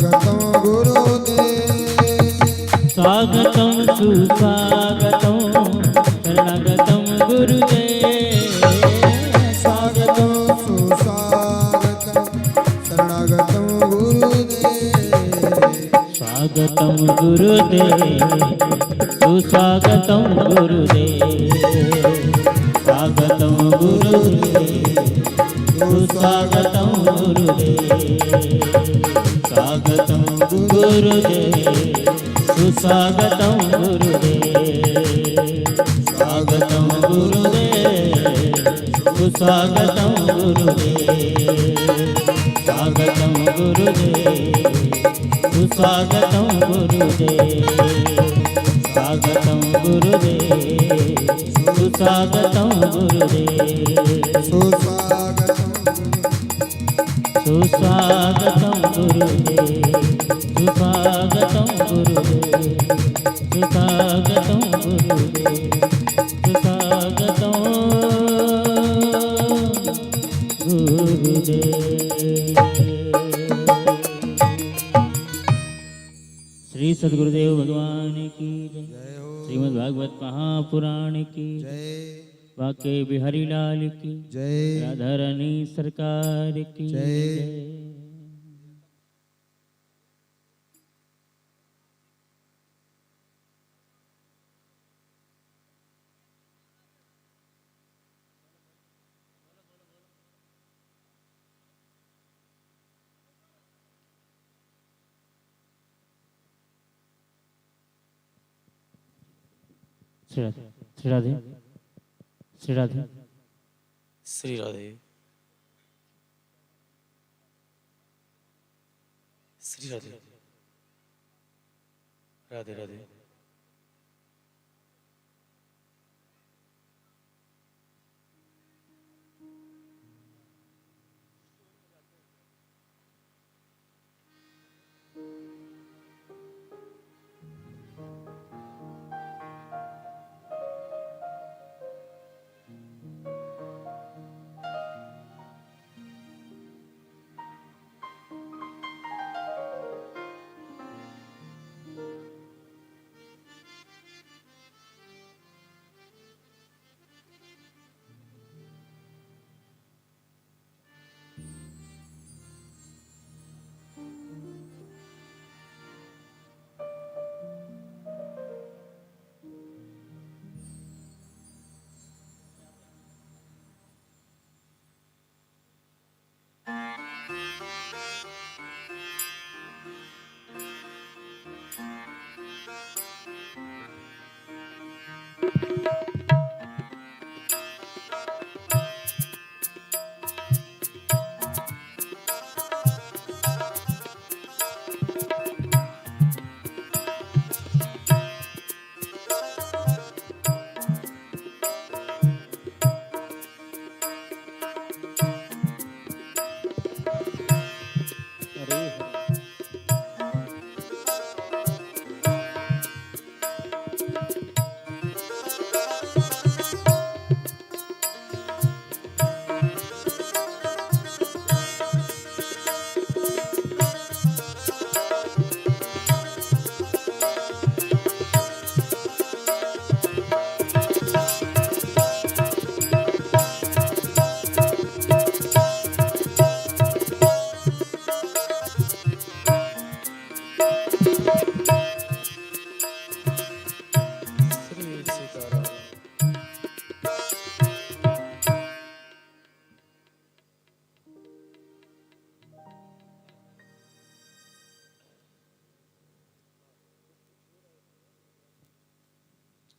शरणागतं गुरुदेव स्वागतं सुस्वागतं शरणागतं गुरुदेव स्वागतं सुस्वागतं शरणागतं गुरुदेव स्वागतं गुरुदेव सुस्वागतं गुरुदेव स्वागतं गुरुदेव सुस्वागतं गुरुदेव स्वागतं गुरुदेव सुस्वागतं गुरुदेव स्वागतं गुरुदेव सुस्वागतं गुरुदेव स्वागतं गुरुदेव सुस्वागतं गुरुदेव स्वागतं गुरुदेव सुस्वागतं गुरुदेव सुस्वागतं गुरुदेव सुस्वागतं गुरुदेव सुस्वागतं गुरुदेव सुस्वागतं गुरुदेव। श्री सद्गुरुदेव भगवान की जय। श्रीमद् भागवत महापुराण की जय। वाके बिहारी लाल की जय। राधा रानी सरकार की जय। जय। श्री राधे श्री राधे श्री राधे श्री राधे श्री राधे राधे राधे।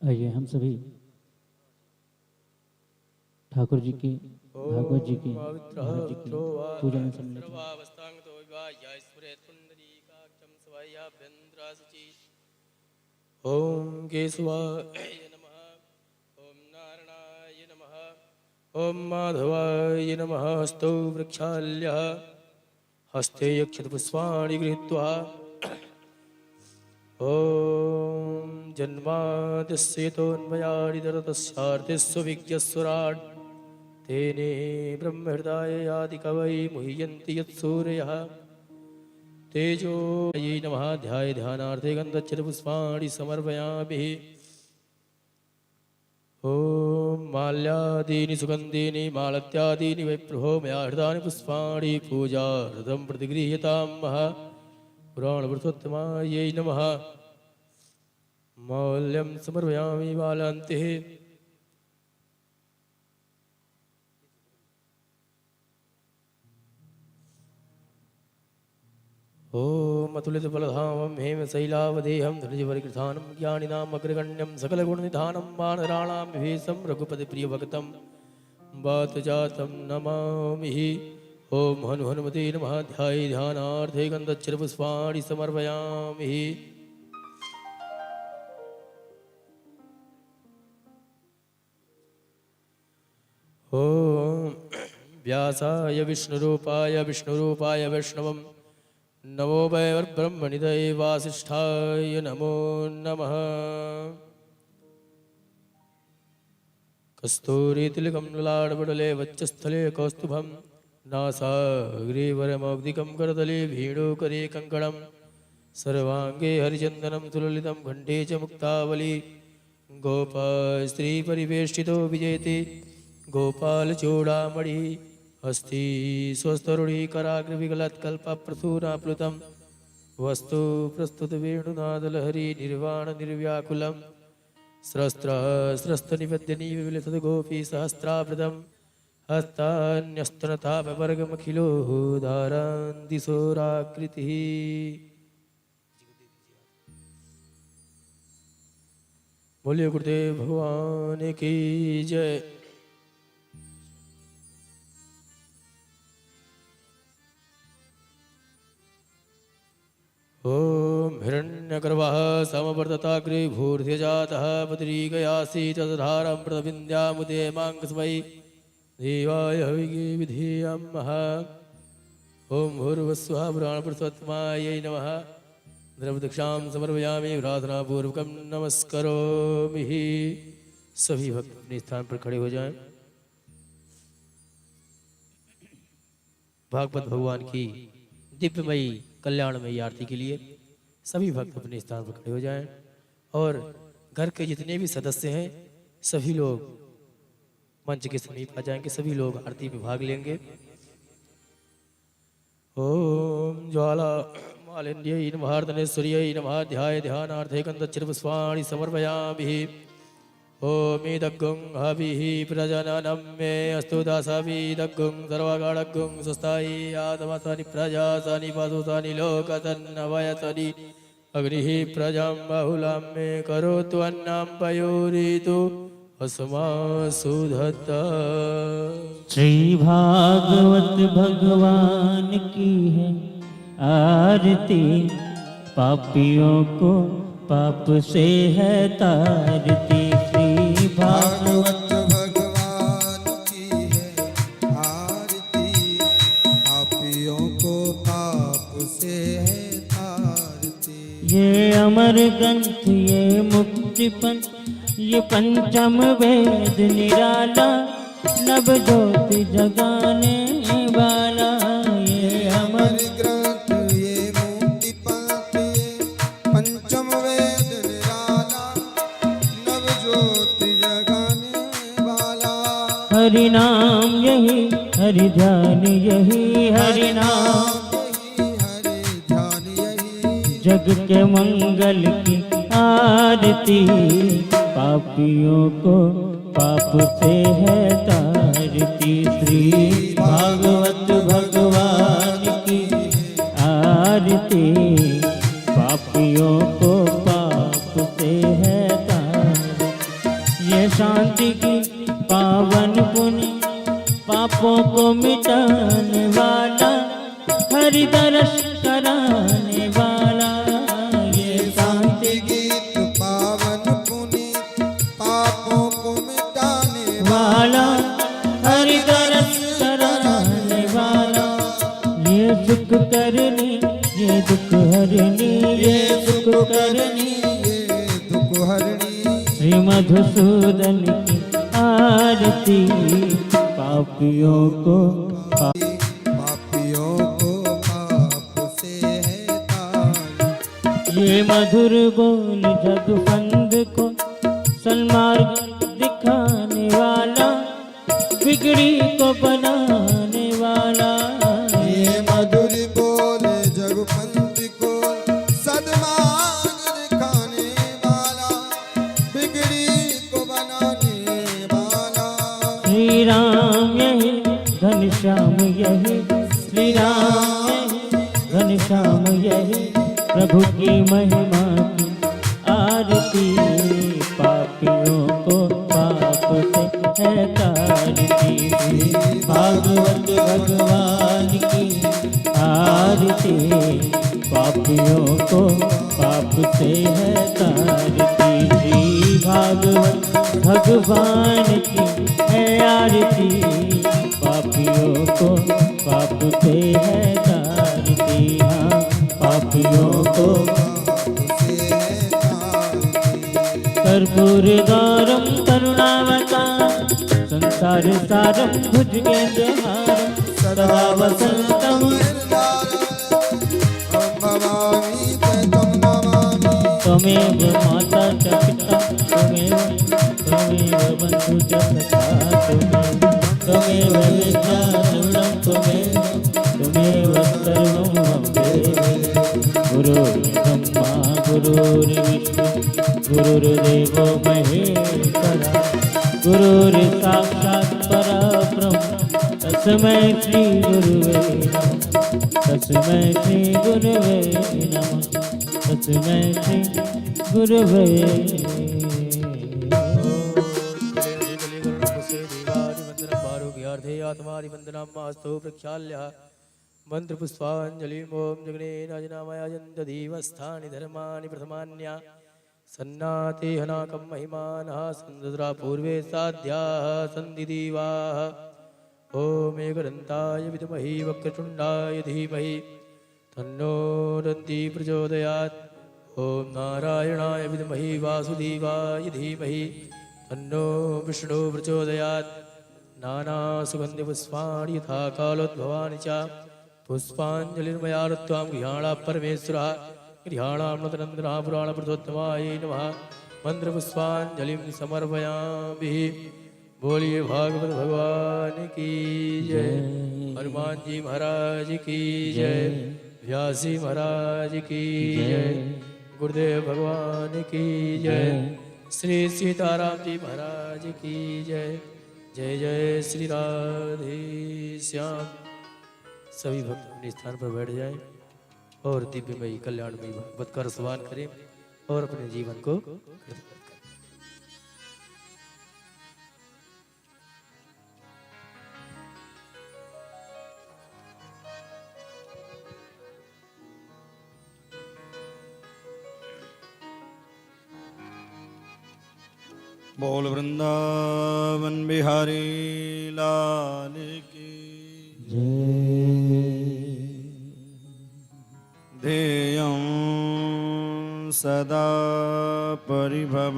आइए हम सभी ठाकुर जी की भागवत जी की महाराज जी की पूजा में सम्मिलित हैं। ओम केशवाय नमः। ओम नारायणाय नमः। ओम माधवाय नमः। हस्तौ वृक्षाल्यः हस्ते यक्षपुष्पाणि गृहीत्वा ओम जन्माद्यस्येतोन्मयादितरतस्यार्थिस्वविज्ञस्वराट् तेने ब्रह्महृदाय आदिकवै मुह्यन्ति यत्सूरयः तेजो ये नमः ध्याय ध्यानार्थे गन्धच्छिदपुष्पाणि समर्पयामि ॐ माल्यादीनि सुगन्धीनि मालत्यादीनि वै प्रभो मया हृतानि पुष्पाणि पूजार्थं प्रतिगृह्यतां महा पुराणपुरुषोत्तमायै नमः मौल्यं समर्पयामि बालान्ते ॐ अतुलितबलधामं हेमशैलावदेहं धनुजवरिकृतानं ज्ञानिनाम् अग्रगण्यं सकलगुणनिधानं वानराणां विभीषं रघुपतिप्रियभक्तं वातजातं नमामि ॐ हनु हनुमते नमः ध्याये ध्यानार्थे गन्धच्छिदपुष्पाणि समर्पयामि ॐ व्यासाय विष्णुरूपाय वैष्णवं नमो वैर्ब्रह्मनिधये वासिष्ठाय नमो नमः कस्तूरीतिलकं ललाटपटले वक्षस्थले कौस्तुभं नासाग्रीवरमौक्तिकं करतले भीडोकरे कङ्कणं सर्वाङ्गे हरिचन्दनं सुललितं कण्ठे च मुक्तावली गोपास्त्रीपरिवेष्टितो विजयते गोपालचूडामणि अस्ति स्वस्तरुणीकराग्रविगलत्कल्पप्रसूनाप्लुतं वस्तु प्रस्तुतवेणुनादलहरी निर्वाणनिर्व्याकुलं स्रस्त्रस्रस्तनिपद्यनीविलसद्गोपी सहस्रावृतं हस्तान्यस्तनतापवर्गमखिलो दारान्दिशोराकृतिः बोलिए गुरुदेव भगवान की जय। ॐ हिरण्यगर्भः समवर्तताग्रे भूर्ध्यजातः पद्रीगयासीत् तदधारं प्रतविन्द्यामुदे माङ्कस्मै देवाय हविगे विधेयमः ॐ भूर्भुवस्सुः पुराणपुरुषोत्तमायै नमः द्रवदक्षां समर्पयामि प्रार्थनापूर्वकं नमस्करोमि। सभी भक्त अपने स्थान पर खड़े हो जाएं। भागवत भगवान की दिव्यमयी कल्याणमयी आरती के लिए सभी भक्त अपने स्थान पर खड़े हो जाएं और घर के जितने भी सदस्य हैं सभी लोग मंच के समीप आ जाएंगे। सभी लोग आरती में भाग लेंगे। ओम ज्वाला मालिन्यै नमः अर्धनेश्वर्यै नमः ध्याये ध्यानार्थे गन्धच्छिदपुष्पाणि समर्पयामि। ओमिदग्गुं हविः प्रजननं मे अस्तु दासविदग्गुं सर्वगाढग्गुं स्वस्तायि आत्मसानि प्रजासानि पशुसानि लोकतन्नवयसनि अग्निः प्रजां बहुलां मे करोतु अन्नां पयोरितु अस्मासु धत्ता। श्री भागवत भगवान की है आरती, पापियों को पाप से है तारती। श्री भागवत भगवान की है आरती, पापियों को पाप से है तारती। ये अमर ग्रंथ ये मुक्ति पंथ ये पंचम वेद निराला, नव ज्योति जगाने वाला। ये अमर ग्रंथ ये मुक्ति पंथ ये पंचम वेद निराला, नव ज्योति जगाने वाला। हरि नाम यही हरि ध्यान यही हरि नाम, हरि ध्यान यही जग के मंगल की आरती। पापियों को पाप से है तारती। श्री भागवत भगवान की आरती, पापियों को पाप से है तारती। ये शांति की पावन पुण्य पापों को मिटाने वाला, हरि दर्श कराने वाला। ये शांति गीत पावन पुनीत पापों को मिटाने वाला, हरि दर्श कराने वाला। ये सुख करनी ये दुख हरनी, ये सुख करनी ये दुख हरणी। श्री मधुसूदन की आरती, पापियों को पापियों को पाप से है ये मधुर बोल जगबंद को सन्मार्ग दिखाने वाला, बिगड़ी को बनाने वाला। ये मधुर बोल जगपंथ को सद्मार्ग दिखाने वाला, बिगड़ी को बनाने वाला। श्री राम यही घनश्याम यही, श्री राम यही घनश्याम यही, प्रभु की महिमा की आरती। पापियों को पाप से है तारती, भागवत भगवान की आरती। पापियों को पाप से है तारती, श्री भागवत भगवान की है आरती। पापियों को पाप से है तारती, हाँ पापियों को कर्पूर गौरम करुणावतार, संसार सारम भुजगेन्द्रहारम, सदा वसंतम त्वमेव माता च पिता, त्वमेव बन्धु च सखा, त्वमेव विद्यारूढं, त्वमेव सर्वं मम देव। गुरुर्ब्रह्मा गुरुर्विष्णु गुरुर्देवो महेश्वरा, गुरुर्साक्षात् परब्रह्म, तस्मै श्री गुरुवे नमः, तस्मै श्री गुरुवे नमः, तस्मै श्री गुरुवे। आत्मादिवंदनामास्तु प्रक्षाल्य मंत्र पुष्पांजलि ओम जगनेन अजनामयाजन्तधीवस्थानि धर्माणि प्रथमान्या सन्नाते हनाकं महिमानः सन्दद्रा पूर्वे साध्याः सन्दिदीवाः। ओम एकदन्ताय विद्महि वक्रतुण्डाय धीमहि तन्नो दन्ती प्रचोदयात्। ओम नारायणाय विद्महि वासुदेवाय धीमहि तन्नो विष्णु प्रचोदयात्। नाना सुगंधि पुष्पाणि यथा कालोद्भवानि च पुष्पांजलिर्मया त्वां गृहाणा परमेश्वरः। गृहाणामनन्तरं पुराणपुरुषोत्तमाय नमः। मंत्र पुष्पांजलिं समर्पयामि। बोलिए भागवत भगवान की जय, हनुमान जी महाराज की जय, व्यास जी महाराज की जय, गुरुदेव भगवान की जय, श्री सीताराम जी महाराज की जय। जय जय श्री राधे श्याम। सभी भक्त अपने स्थान पर बैठ जाएं और दिव्यमयी कल्याणमयी भगवत का रसवान करें और अपने जीवन को कृतकृत करें। बोल वृंदावन बिहारी लाल की ध्येयं सदा परिभव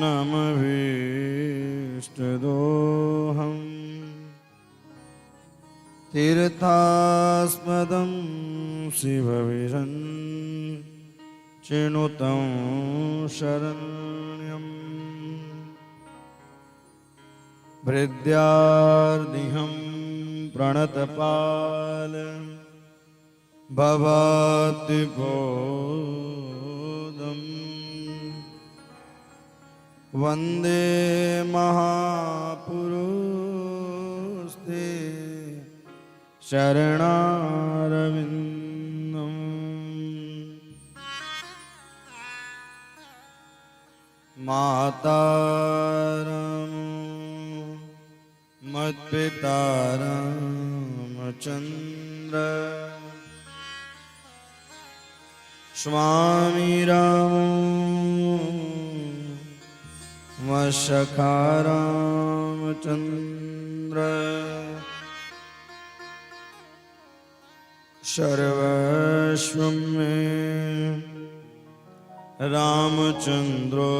नमभीष्टदोहं तीर्थास्पदं शिवविरन् चिनुतं शरण्यं हृद्यार्दिहं प्रणतपाल भवतिबोधं वन्दे महापुरुषते शरणारविन्दम् मातारं मत्पिता रामचन्द्र स्वामी राम सखा रामचन्द्र सर्वस्वं मे रामचन्द्रो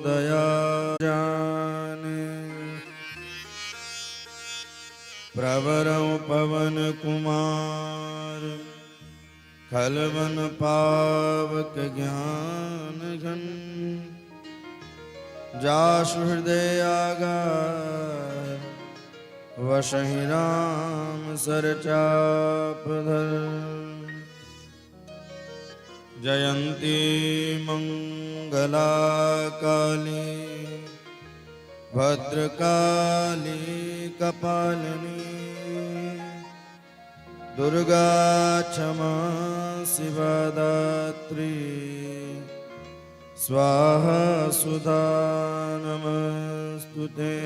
दया जाने प्रवरं पवन कुमार खल मन पावक ज्ञान घन जासु हृदय आगार वसहि राम सर चाप धर जयंती मंगला काली भद्रकाली कपालिनी दुर्गा क्षमा शिवा दात्री स्वाहा सुधा नमस्तुते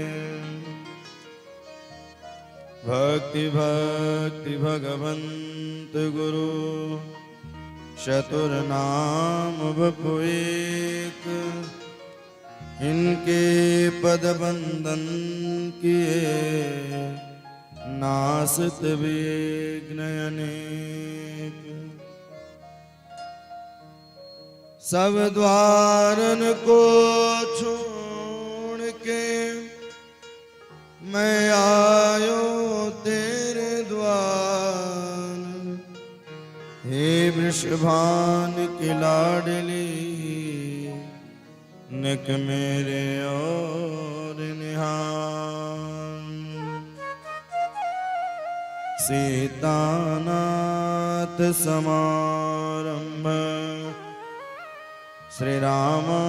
भक्ति भक्ति भगवंत गुरु चतुर्नाम बपु एक इनके पद बंदन किए नासत विघ्न अनेक सब द्वारन को छोड़ के मैं आयो तेरे द्वार हे वृषभान की लाडली निक मेरे और निहान सीतानाथ समारंभ श्री रामानंदार्य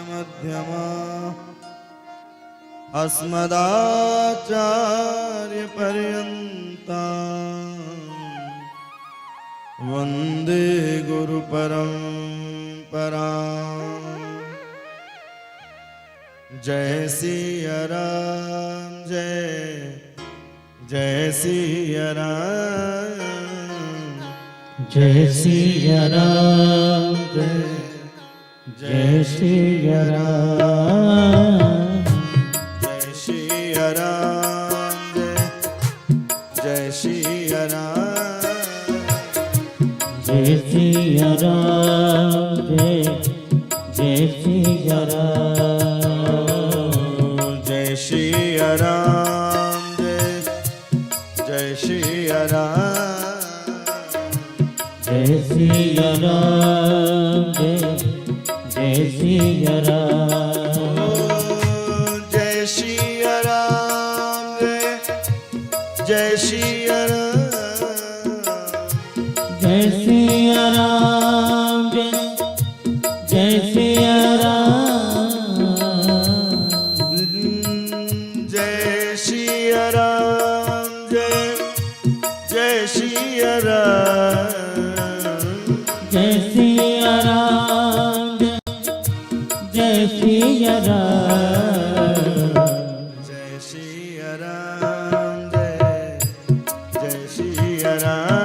मध्यमा अस्मदाचार्य पर्यंता वंदे गुरु परंपरा जय सिया राम जय जय सिया राम जय सिया राम जय जय सिया राम जय सिया राम जय सिया राम जय सिया राम जय जय सिया राम जय सिया राम जय सिया राम जय सिया राम जय जय सिया राम जय सिया राम जय सिया राम जय सिया राम जय जय सिया राम जय सिया राम जय सिया राम जय सिया राम जय सिया राम जय सिया राम जय सिया राम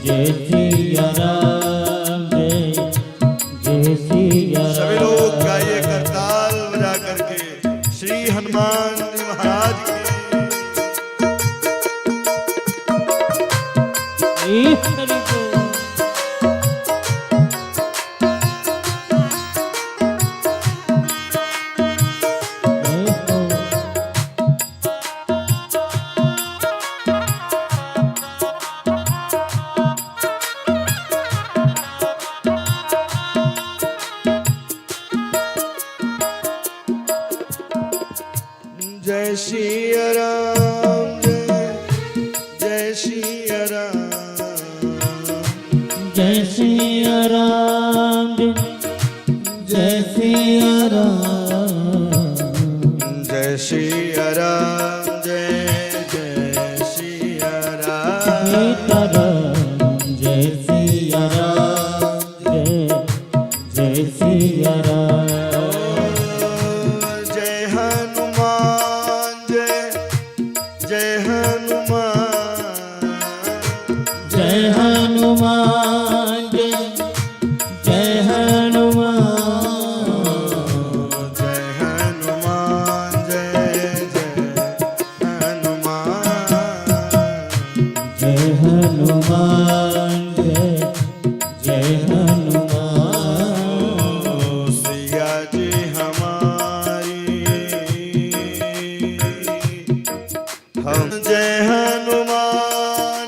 जय सिया राम जय सिया राम सभी लोग गाइए करताल बजा करके श्री हनुमान जी महाराज की हरि को जय सिया राम जय सिया राम जय सिया राम जय सिया राम जय सिया राम जय सिया राम सीताराम जय सिया राम जय सिया राम जय हनुमान जय हनुमान जय हनुमान जय हनुमान जय हनुमान जय हनुमान जय हनुमान सिया जी हमारी हम जय हनुमान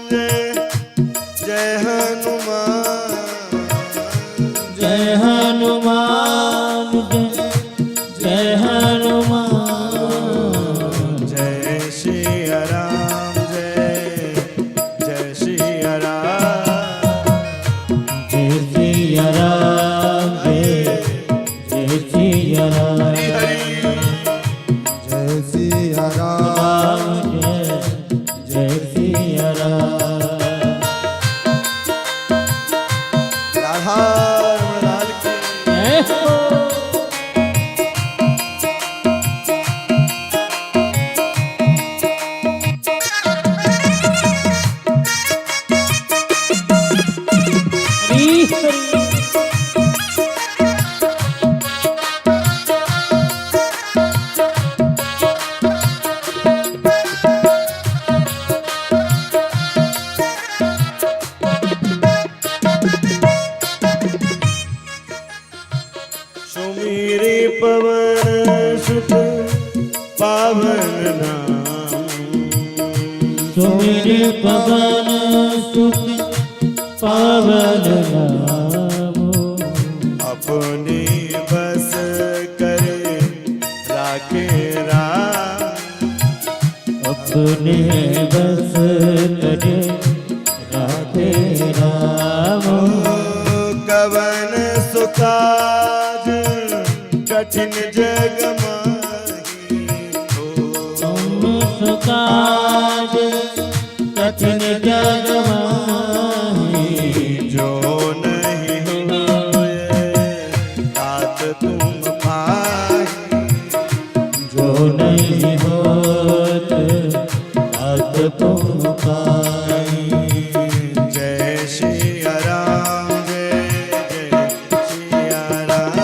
सुमिर पवन सुत पावन नामो। अपनी बस करे राखे राम, अपने बस करे राखे राम। कवन सुकाज कठिन जग माही, तुम सुकाज कठिन जग माही। जो नहीं होए तात तुम पाही, जो नहीं होत तात तुम पाई। जय श्री राम जय जय सिया राम,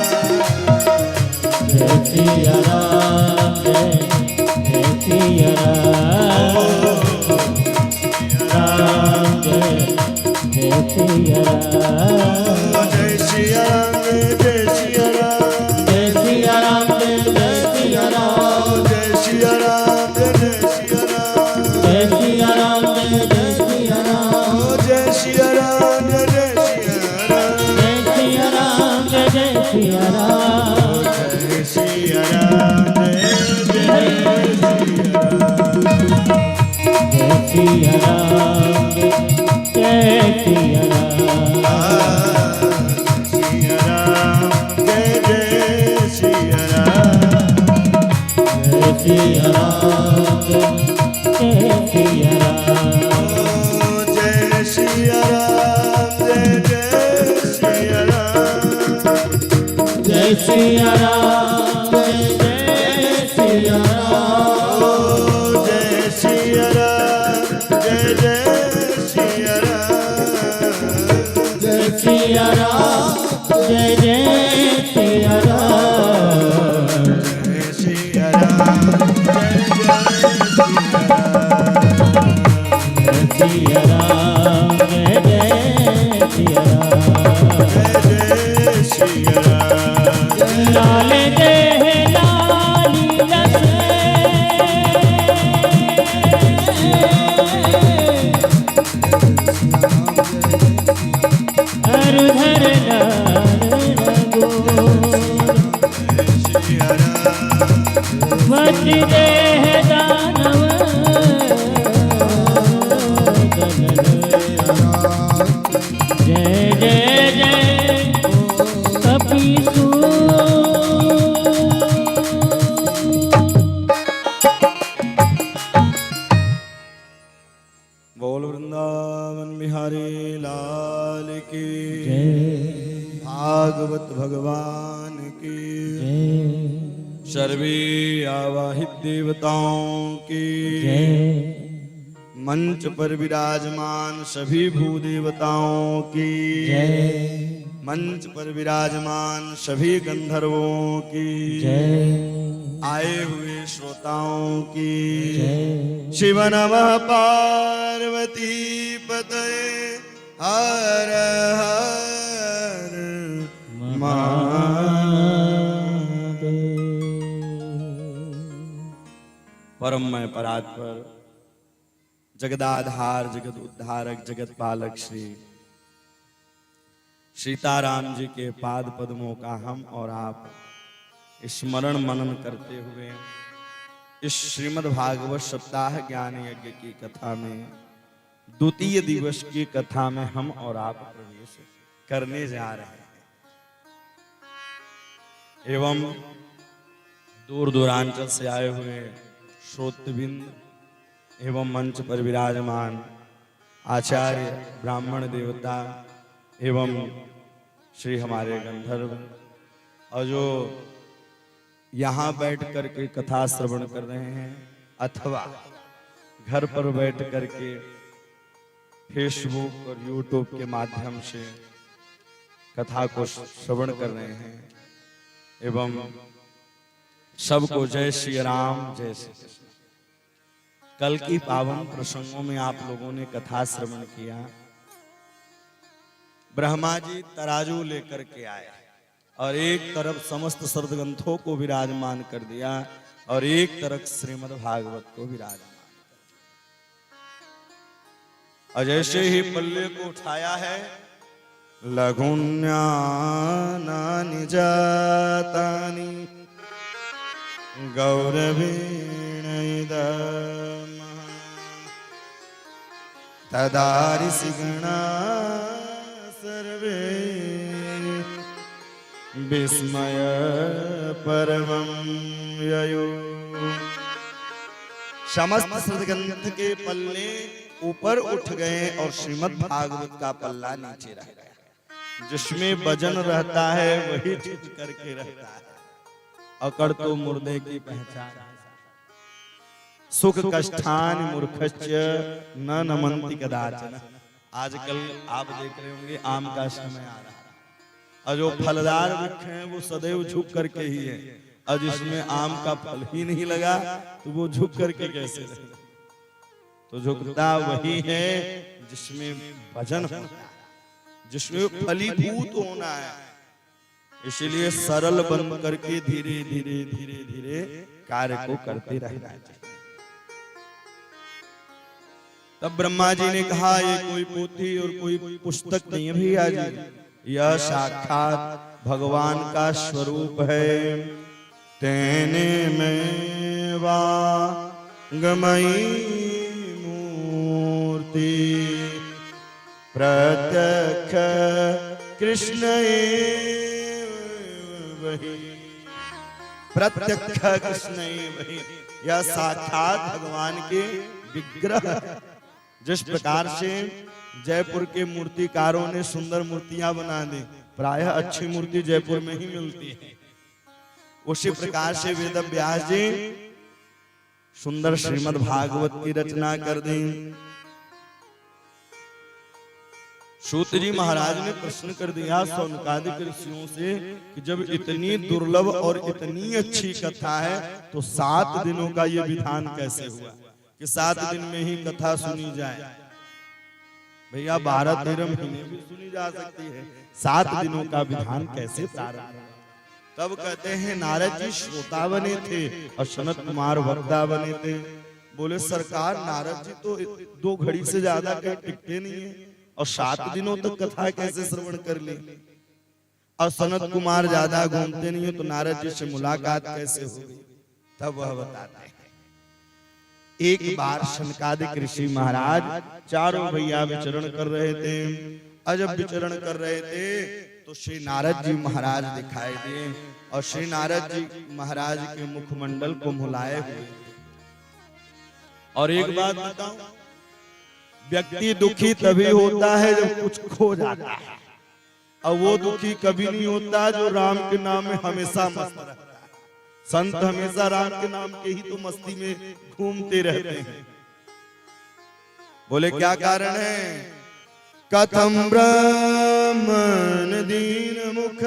जय सिया राम जय जय सिया राम जय जय सिया राम। जय श्री राम जय सिया राम, जय सिया राम जय जय सिया राम। जय श्री राम जय सिया राम, जय सिया राम जय जय सिया राम। जय श्री राम जय सिया राम, जय सिया राम जय जय सिया राम। जय श्री राम जय जय सिया राम जय सिया राम। सिया राम जय जय सिया राम, जय सिया राम जय सिया राम। जय सिया राम जय जय सिया राम, जय सिया राम जय जय सिया राम। जय सिया राम जय जय सिया राम, जय सिया राम जय जय सिया राम। जय सिया राम जय जय जय सिया राम, सिया राम जय जय सिया राम। जय जय सिया राम। लाल देह लाली रस हरधर लाल रंगो। सिया राम वच देह दानव जय जय जय कपीसू। बोल वृंदावन बिहारी लाल की, जय भागवत भगवान की, जय सर्वे आवाहित देवताओं की, जय मंच पर विराजमान सभी भूदेवताओं की, जय मंच पर विराजमान सभी गंधर्वों की, जय आए हुए श्रोताओं की। जय शिव नमः पार्वती पतये हर हर परममय परात्पर जगदाधार जगत उद्धारक जगत पालक श्री सीताराम जी के पाद पद्मों का हम और आप स्मरण मनन करते हुए इस श्रीमद् भागवत सप्ताह ज्ञान यज्ञ की कथा में द्वितीय दिवस की कथा में हम और आप प्रवेश करने जा रहे हैं। एवं दूर दूरांचल से आए हुए श्रोतबिंद एवं मंच पर विराजमान आचार्य ब्राह्मण देवता एवं श्री हमारे गंधर्व और जो यहाँ बैठ करके कथा श्रवण कर रहे हैं अथवा घर पर बैठ करके फेसबुक और यूट्यूब के माध्यम से कथा को श्रवण कर रहे हैं एवं सबको जय श्री राम जय श्री कृष्ण। कल की पावन प्रसंगों में आप लोगों ने कथा श्रवण किया। ब्रह्मा जी तराजू लेकर के आए और एक तरफ समस्त सदग्रंथों को विराजमान कर दिया और एक तरफ श्रीमद् भागवत को विराजमान कर दिया। और जैसे ही पल्ले को उठाया है, लघुन्यानानि जातानि गौरवेण इदम् तदारिसि गणा सर्वे विस्मय परमं ययो। समस्त सदग्रंथ के पल्ले ऊपर उठ गए और श्रीमद् भागवत का पल्ला नीचे रह गया। जिसमें वजन रहता है वही झुक करके रहता है। अकड़ तो मुर्दे की पहचान। सुख कष्टान मूर्खश्च न नमन्ति कदाचन। आजकल आप देख रहे होंगे आम का समय आ रहा है और जो फलदार वृक्ष हैं वो सदैव झुक करके ही है, और जिसमें आम का फल ही नहीं लगा तो वो झुक करके कैसे रहेगा। तो झुकता वही है जिसमें भजन होता है, जिसमें फलीभूत होना है। इसलिए सरल बन करके धीरे धीरे धीरे धीरे कार्य को करते रहना चाहिए। तब ब्रह्मा जी ने कहा ये कोई पोथी और कोई पुस्तक नहीं है भैया जी, यह साक्षात भगवान का स्वरूप है। तेने में वांगमयी मूर्ति प्रत्यक्ष कृष्ण वही, प्रत्यक्ष कृष्ण वही। यह साक्षात भगवान के विग्रह। जिस प्रकार से जयपुर के मूर्तिकारों ने सुंदर मूर्तियां बना दी, प्रायः अच्छी मूर्ति जयपुर में ही मिलती है, उसी प्रकार से वेद व्यास जी सुंदर श्रीमद् भागवत की रचना कर दी। सूत जी महाराज ने प्रश्न कर दिया सौनकादिक ऋषियों से कि जब इतनी दुर्लभ और इतनी अच्छी कथा है तो 7 दिनों का ये विधान कैसे हुआ कि 7 दिन में ही कथा सुनी जाए। भैया 12-13 महीने भी सुनी जा सकती है, 7 दिनों का विधान कैसे प्रारंभ। तब कहते हैं नारद जी श्रोता बने थे और सनत कुमार वक्ता बने थे। बोले सरकार नारद जी तो 2 घड़ी से ज्यादा कहीं टिकते नहीं है और 7 दिनों तक कथा कैसे श्रवण कर ली। और सनत कुमार ज्यादा घूमते नहीं है तो नारद जी से मुलाकात कैसे होगी। तब वह बताते हैं एक बार सनकादिक ऋषि महाराज चारों भैया विचरण कर रहे थे। जब विचरण कर रहे थे तो श्री नारद जी महाराज दिखाई दिए और श्री नारद जी महाराज के मुखमंडल को मुलाए हुए। और एक बात बताऊं, व्यक्ति दुखी तभी होता है जब कुछ खो जाता है, और वो दुखी कभी नहीं होता जो राम के नाम में हमेशा मस्त रहता है। संत हमेशा राम के नाम के ही तो मस्ती में घूमते रहते हैं। बोले क्या कारण है। कथम ब्राह्मण दीन मुख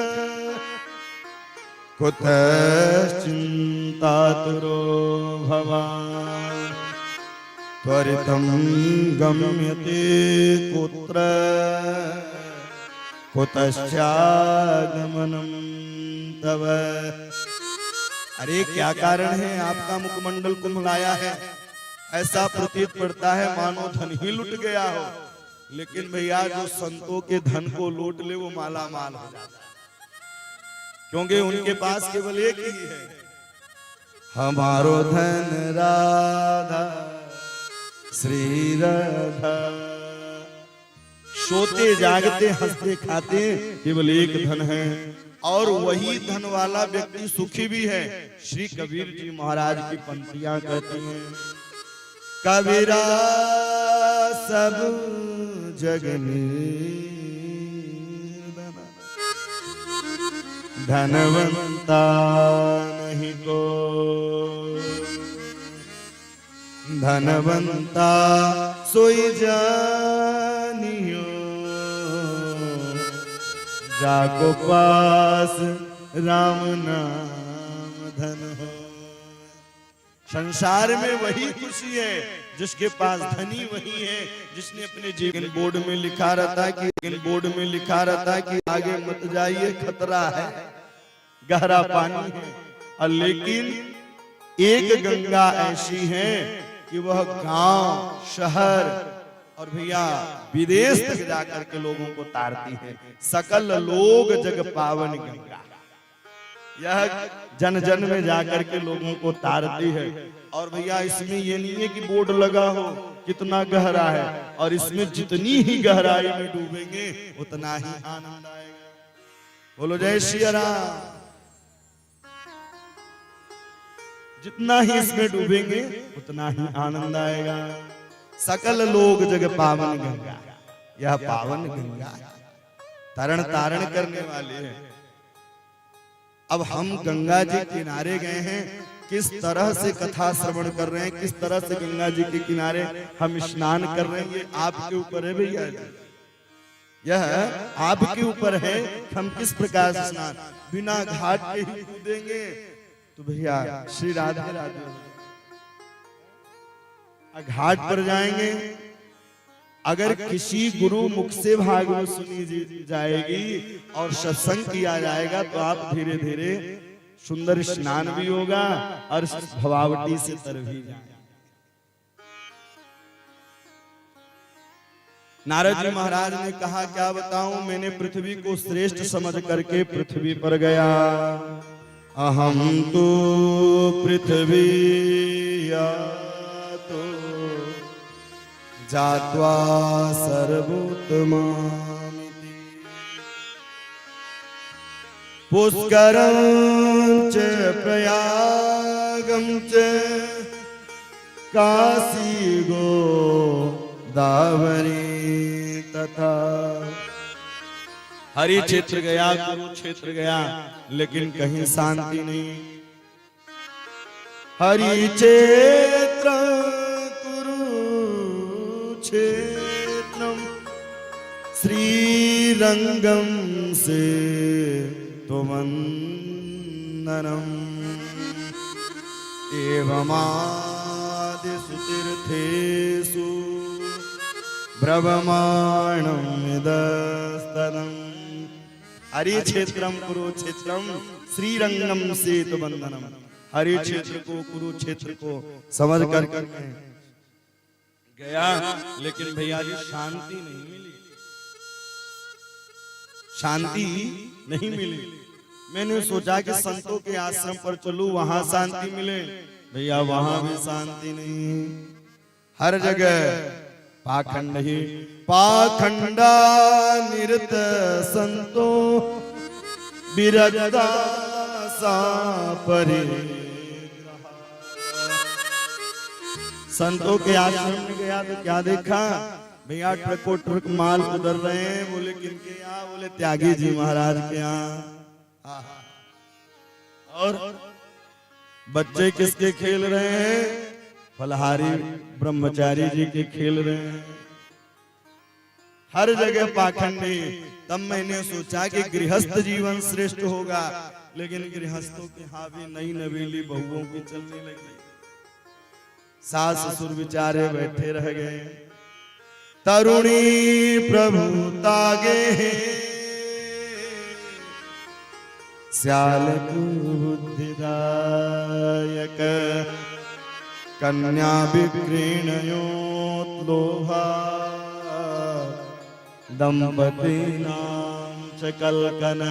कुतः चिंतातुरो भवान् त्वरितं गम्यते कुत्र कुतश्चागमनं तव। अरे क्या कारण है आपका मुखमंडल को मुलाया है, ऐसा प्रतीत पड़ता है मानो धन ही लुट गया हो। लेकिन भैया जो संतों के धन को लूट ले वो माला माल हो जाता है, क्योंकि उनके पास केवल एक ही है, हमारो धन राधा श्री राधा। सोते जागते हंसते खाते केवल एक धन है, और वही धन वाला व्यक्ति सुखी भी है। श्री कबीर जी महाराज की पंक्तियां कहती हैं, कबीरा सब जग निर्धन धनवंता नहीं को, धनवंता सोई जानियो जाको पास राम नाम धन हो। संसार में वही खुशी है जिसके पास धनी वही है जिसने अपने जीवन बोर्ड में लिखा रहता कि आगे मत जाइए खतरा है, गहरा पानी है। और लेकिन एक गंगा ऐसी है कि वह गांव शहर और भैया विदेश तक जाकर के लोगों को तारती है। सकल लोग जग पावन गंगा, यह जन जन में जाकर के लोगों को तारती है। और भैया इसमें ये नहीं है कि बोर्ड लगा हो कितना गहरा है, और इसमें जितनी ही गहराई में डूबेंगे उतना ही आनंद आएगा। बोलो जय श्री राम। जितना ही इसमें डूबेंगे उतना ही आनंद आएगा। सकल लोग जग पावन गंगा, यह पावन गंगा तरण तारण करने वाले हैं। अब हम गंगा जी किनारे गए हैं, किस तरह से कथा श्रवण कर रहे हैं, किस तरह से गंगा जी के किनारे हम स्नान कर रहे हैं, ये आपके ऊपर है भैया। यह आपके ऊपर है कि हम किस प्रकार से स्नान, बिना घाट के ही कूदेंगे तो भैया श्री राधे राधे। घाट पर जाएंगे, अगर किसी गुरु मुख से भागवत सुनी जाएगी और सत्संग किया जाएगा तो आप धीरे धीरे सुंदर स्नान भी होगा और भवावटी से तर भी जाएंगे। नारद जी महाराज ने कहा क्या बताऊं, मैंने पृथ्वी को श्रेष्ठ समझ करके पृथ्वी पर गया। अहम तो पृथ्वी तो जात्वा सर्वोत्तमामिति पुष्करं च प्रयागं च काशी गोदावरी तथा। हरि क्षेत्र गया, कुरुक्षेत्र गया, लेकिन कहीं शांति नहीं। हरि क्षेत्र कुरुक्षेत्रम श्रीरंगम से तुमन्ननम एवमादिषु तीर्थेषु ब्रह्मांडं निदस्तनम्। हरि क्षेत्रम कुरुक्षेत्रम श्रीरंगम सेतु बंधनम। हरि क्षेत्र को कुरुक्षेत्र को समझ कर गया, लेकिन भैया जी शांति नहीं मिली, शांति नहीं मिली। मैंने सोचा कि संतों के आश्रम पर चलूं, वहां शांति मिले, भैया वहां भी शांति नहीं। हर जगह पाखंड ही पाखंडा निरत संतो बिरजदा सा परि। संतों के आश्रम में गया तो क्या देखा भैया, ट्रको ट्रक माल उधर रहे हैं। बोले किनके यहाँ? बोले त्यागी जी महाराज के यहाँ। और बच्चे किसके खेल रहे हैं? फलहारी ब्रह्मचारी जी के खेल रहे हैं। हर जगह पाखंडी। तब मैंने सोचा कि गृहस्थ जीवन श्रेष्ठ होगा, लेकिन गृहस्थों के यहाँ भी नई नवेली बहुओं की चलने लगी। सास ससुर बेचारे बैठे रह गए। तरुणी प्रभु तागे श्याल बुद्धिदायक कन्या विक्रीणयोत्लोभा दंपतीनां च कल्कन।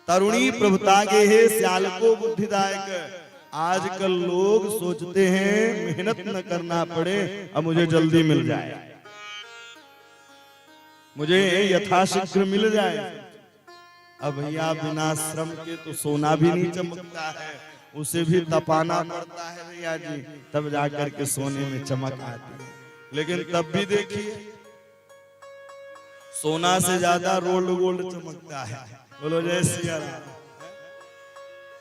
तरुणी प्रभुता के है श्याल को बुद्धिदायक। आजकल लोग सोचते हैं मेहनत न करना पड़े, अब मुझे जल्दी मिल जाए, मुझे यथाशीघ्र मिल जाए। अब भैया बिना श्रम के तो सोना भी नहीं चमकता है, उसे भी तपाना पड़ता है भैया जी, तब जाकर के सोने में चमक आती है। लेकिन तब भी देखिए सोना से ज्यादा रोल्ड गोल्ड चमकता है। बोलो जय सिया राम।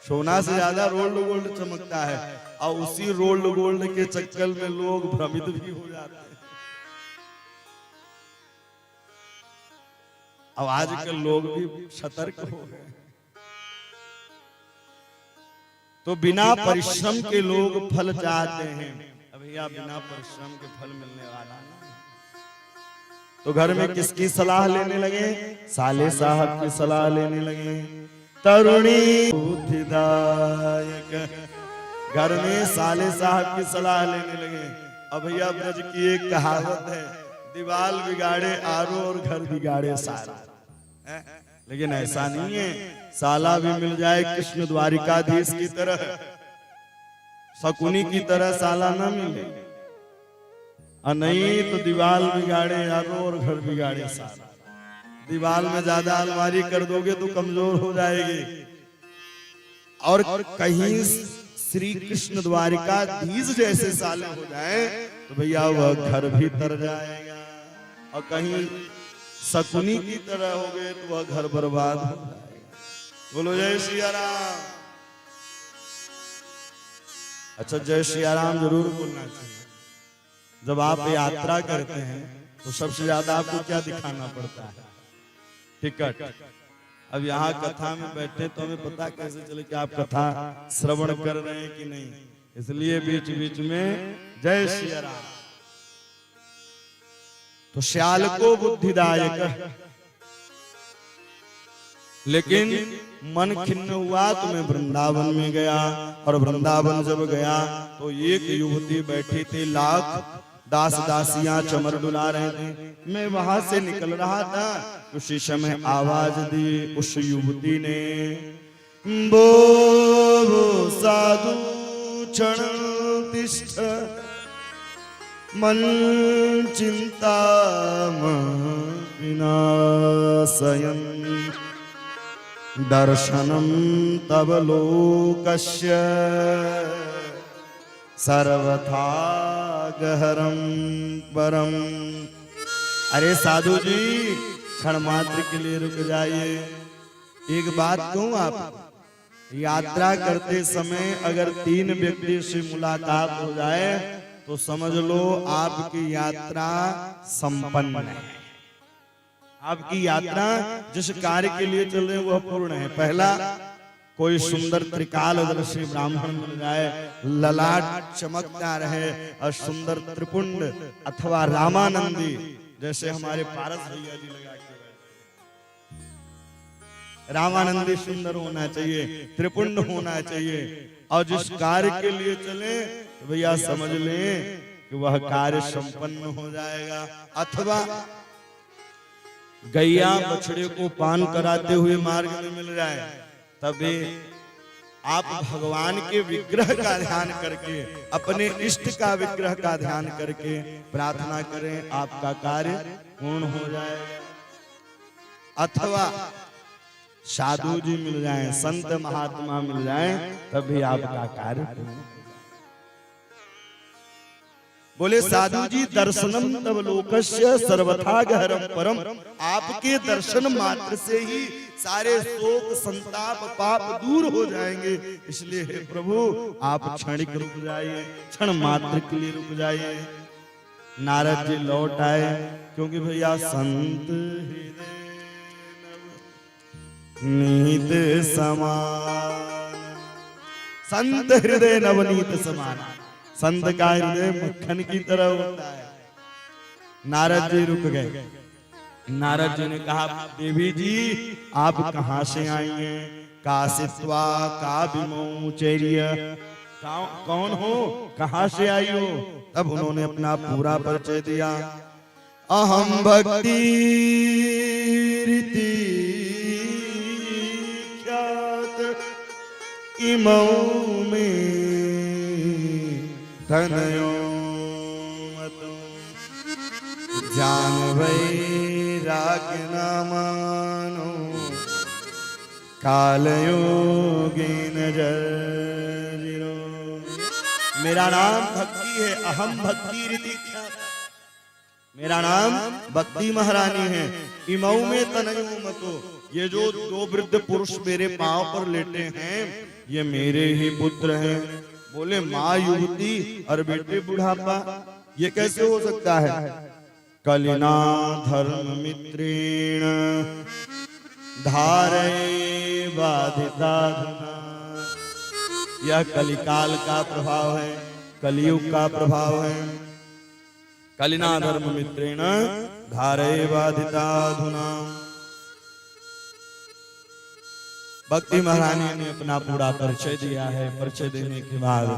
सोना से ज्यादा रोल्ड गोल्ड चमकता है, और उसी रोल्ड गोल्ड के चक्कर में लोग भ्रमित भी हो जाते हैं। अब आजकल लोग भी सतर्क हो गए, तो बिना परिश्रम के लोग फल चाहते हैं। अब भैया बिना परिश्रम के फल मिलने वाला नहीं। तो घर में किसकी सलाह लेने लगे? साले साहब की सलाह लेने लगे। तरुणी बुद्धिदायक घर में साले साहब की सलाह लेने लगे। अब भैया ब्रज की एक कहावत है, दीवाल बिगाड़े आरो और घर बिगाड़े साला। लेकिन ऐसा नहीं है, साला भी मिल जाए कृष्ण द्वारिकाधीश की तरह, शकुनी की तरह साला ना मिले, और नहीं तो दीवाल बिगाड़े आरो और घर बिगाड़े साला। दीवाल में ज्यादा अलमारी कर दोगे तो कमजोर हो जाएगी, और कहीं श्री कृष्ण द्वारिकाधीश जैसे साले हो जाए तो भैया वह घर भी तर जाएगा, और कहीं शकुनी की तरह हो गए तो वह घर बर्बाद हो जाएगा। बोलो जय सिया राम। अच्छा, जय सिया राम जरूर बोलना चाहिए। जब आप यात्रा करते हैं तो सबसे ज्यादा आपको क्या दिखाना पड़ता है? टिकट। अब यहाँ कथा में बैठे तो हमें पता कैसे चले कि आप कथा श्रवण कर रहे हैं कि नहीं, इसलिए बीच बीच में जय सिया राम। तो श्याल को बुद्धिदायक, लेकिन मन खिन्न हुआ तो मैं वृंदावन में गया, और वृंदावन जब गया तो एक युवती बैठी थी, लाख दास दासियां चमर डुला रहे थे। मैं वहां से निकल रहा था, उसी समय आवाज दी उस युवती ने, बो साधु क्षण तिष्ठ मन चिंता विनाशयन् दर्शनम तब लोकस्य सर्वथा गहरम परम। अरे साधु जी, क्षण मात्र के लिए रुक जाइए। एक बात कहूं, आप यात्रा करते समय अगर 3 व्यक्ति से मुलाकात हो जाए तो समझ लो आपकी यात्रा संपन्न है। आपकी यात्रा जिस कार्य के लिए चल रहे हैं वह पूर्ण है। पहला, कोई सुंदर त्रिकालदर्शी ब्राह्मण मिल जाए, ललाट चमकता रहे, और सुंदर त्रिपुंड अथवा रामानंदी, जैसे हमारे पारस भैया जी लगा के बैठे। रामानंदी सुंदर होना चाहिए, त्रिपुंड होना चाहिए, और जिस कार्य के लिए चले तो भैया समझ लें कि वह कार्य संपन्न हो जाएगा। अथवा गैया बछड़े को पान कराते हुए मार्ग में मिल जाए, तभी आप भगवान के विग्रह का ध्यान करके, अपने इष्ट का विग्रह का ध्यान करके प्रार्थना करें, आपका कार्य पूर्ण हो जाएगा। अथवा साधु जी मिल जाएं, संत महात्मा मिल जाएं, तभी आपका कार्य पूर्ण हो जाएगा। बोले साधु जी, दर्शनम तब लोकस्य सर्वथा गहरम परम। आपके दर्शन मात्र से ही सारे शोक संताप पाप दूर हो जाएंगे, इसलिए हे प्रभु आप क्षणिक रुक जाइए, क्षण मात्र के लिए रुक जाइए। नारद जी लौट आए, क्योंकि भैया संत नीत समान, संत हृदय नवनीत समान। संत का हृदय मक्खन की तरह होता है। नारद जी रुक गए। नारद जी ने कहा, देवी जी आप कहां से आई हैं? काशित्वा का विमोचर्य, कौन हो, कहां से आई हो? तब उन्होंने अपना पूरा परिचय दिया। अहम भक्ति रीति ख्यात इमौ में तनयो मतो जान वैराग न मानो कालयोगेन जर्जिरो। मेरा नाम भक्ति है, अहम भक्ति रीति ख्यात। मेरा नाम भक्ति महारानी है। इमौ में तनयो मतो, ये जो 2 वृद्ध पुरुष मेरे पांव पर लेटे हैं ये मेरे ही पुत्र हैं। बोले माँ युवती और बेटे बुढ़ापा, ये कैसे हो सकता है? कलिना धर्म मित्रेण धारये बाधिता धना। यह कलिकाल का प्रभाव है, कलियुग का प्रभाव है। कलिना धर्म मित्रेण धारये बाधिता धुना। भक्ति महारानी ने अपना पूरा परिचय दिया है। परिचय देने के बाद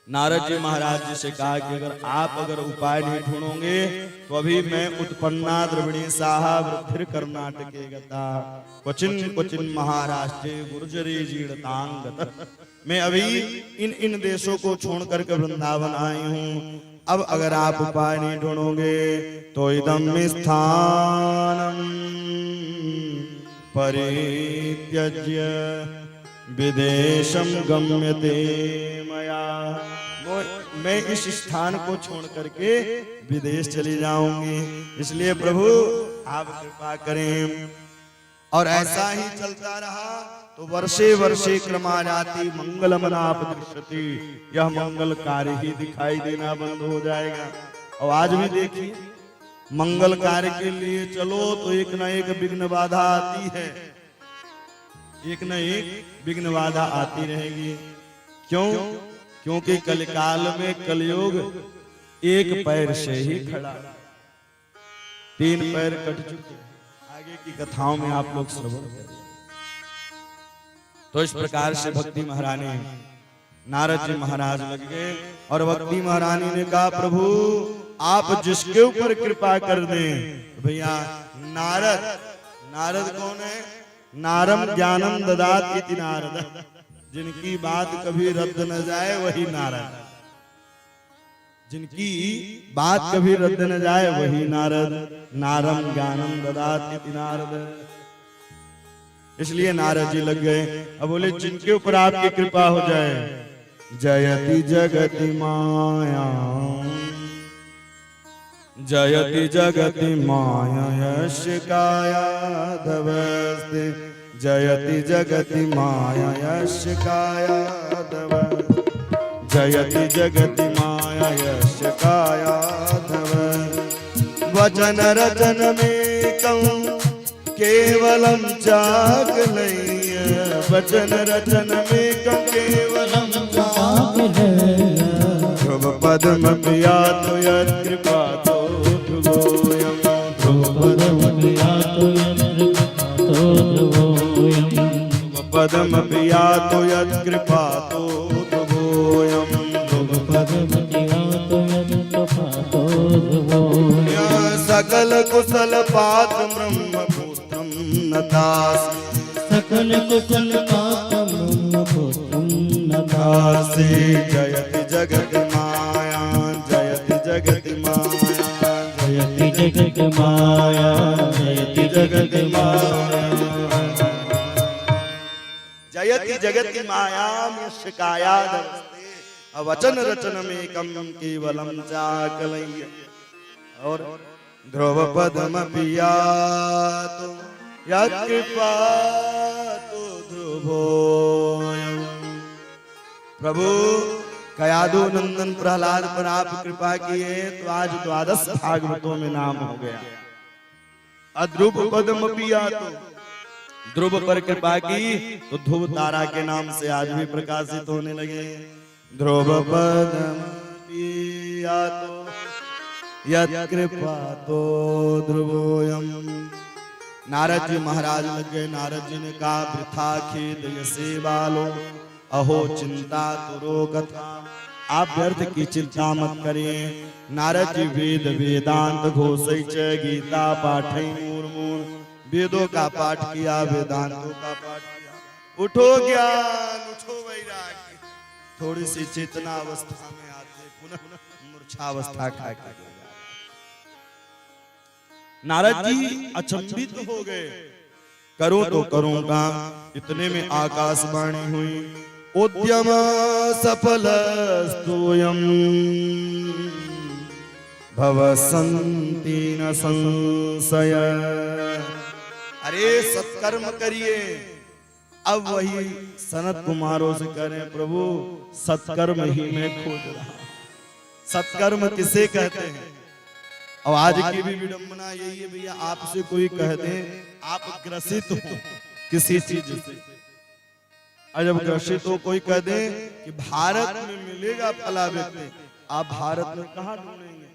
नारद जी महाराज जी से कहा कि अगर उपाय नहीं ढूंढोगे तो अभी मैं उत्पन्ना द्रविणी साहा वृद्धिर कर्नाटके गता क्वचिन क्वचिन महाराष्ट्रे गुर्जरी जीर्णतांगत, मैं अभी इन देशों को छोड़ करके वृंदावन आई हूँ। अब अगर आप उपाय नहीं ढूंढोगे तो इदम स्थानम परित्यज्य विदेशम गम्यते मया, मैं इस स्थान को छोड़ करके विदेश चली जाऊंगी, इसलिए प्रभु आप कृपा करें। और ऐसा ही चलता रहा तो वर्षे वर्षे क्रमाजाति मंगलमनाप दृश्यति, यह मंगल कार्य ही दिखाई देना बंद हो जाएगा। और आज भी देखिए मंगल कार्य के लिए चलो तो एक न एक विघ्न बाधा आती है, एक न एक विघ्न बाधा आती रहेगी। क्यों? क्योंकि कलिकाल में कलयुग एक पैर से ही खड़ा, 3 पैर कट चुके। आगे की कथाओं में आप लोग श्रवण करें। तो इस प्रकार से भक्ति महारानी नारद जी महाराज लग गए और भक्ति महारानी ने कहा प्रभु आप जिसके ऊपर कृपा कर दें। भैया नारद कौन है? नारम ज्ञानम ददात इति नारद, जिनकी बात कभी रद्द न जाए वही नारद, जिनकी बात कभी रद्द न जाए वही नारद। नारम ज्ञानम ददात इति नारद, इसलिए नारद जी लग गए। अब बोले जिनके ऊपर आपकी कृपा हो जाए। जयति जगति माया, जयति जगति माया यस्य कायाधवस्ते, जयति जगति माया यस्य कायाधव, जयति जगति माया यस्य कायाधव। वचन रचन में कहूं केवलम चाकलय, वचन रचन में कहूं केवलम चाकलय। ध्रुव पद्म पियातो यत्कृपा तो ध्रुवोऽयम्, ध्रुव पद्म पियातो यत्कृपा तो ध्रुवोऽयम्, ध्रुव पद्म पियातो यत्कृपा तो ध्रुवोऽयम्, ध्रुव पद्म पियातो यत्कृपा तो ध्रुवोऽयम्। सकल कुशल पात ब्रह्मपुत्रं नतासि, सकल कुशल पात ब्रह्मपुत्रं नतासि। जयति जगति माया, जयति जगति माया, जयति जगति माया, जयति जगति माया, जयति जगति माया यस्य कायाधवस्ते। अवचन रचन में कम केवलम चाकलय। और ध्रुव पद्म पियातो यत्कृपा तो ध्रुवोऽयम्। प्रभु कयादु नंदन प्रहलाद पर आप कृपा किए तो आज 12 भागवतों में नाम हो गया। अध्रुव पद्म पियातो, ध्रुव पर कृपा की तो ध्रुव तारा के नाम से आज भी प्रकाशित होने लगे। ध्रुव पद्म पियातो यत्कृपा तो ध्रुवोऽयम्। नारद जी महाराज लग गए। नारद जी ने कहा वृथा खेद यसे बालो, अहो चिंता तुरो कथा। आप व्यर्थ की चिंता मत करिए। नारद जी वेद वेदांत घोषै च गीता पाठै मूर्मूल, वेदों का पाठ किया, वेदांतों का पाठ किया। उठो ज्ञान, उठो वैराग्य। थोड़ी सी चेतना अवस्था में आते पुनः मूर्छावस्था खा के नारद जी अचंभित हो गए। करूं तो करूं का, इतने में आकाशवाणी हुई। उद्यम सफलस्तोयम् भवसन्ति न संशय। अरे सत्कर्म करिए। अब वही सनत कुमारों से कह रहे हैं प्रभु सत्कर्म ही मैं खोज रहा। सत्कर्म किसे कहते हैं? और आज की भी विडंबना यही है भैया, आपसे कोई कह दे आप ग्रसित हो किसी चीज से, और जब ग्रसित हो कोई कह दे कि भारत में मिलेगा फला व्यक्ति, आप भारत में कहाँ ढूंढेंगे?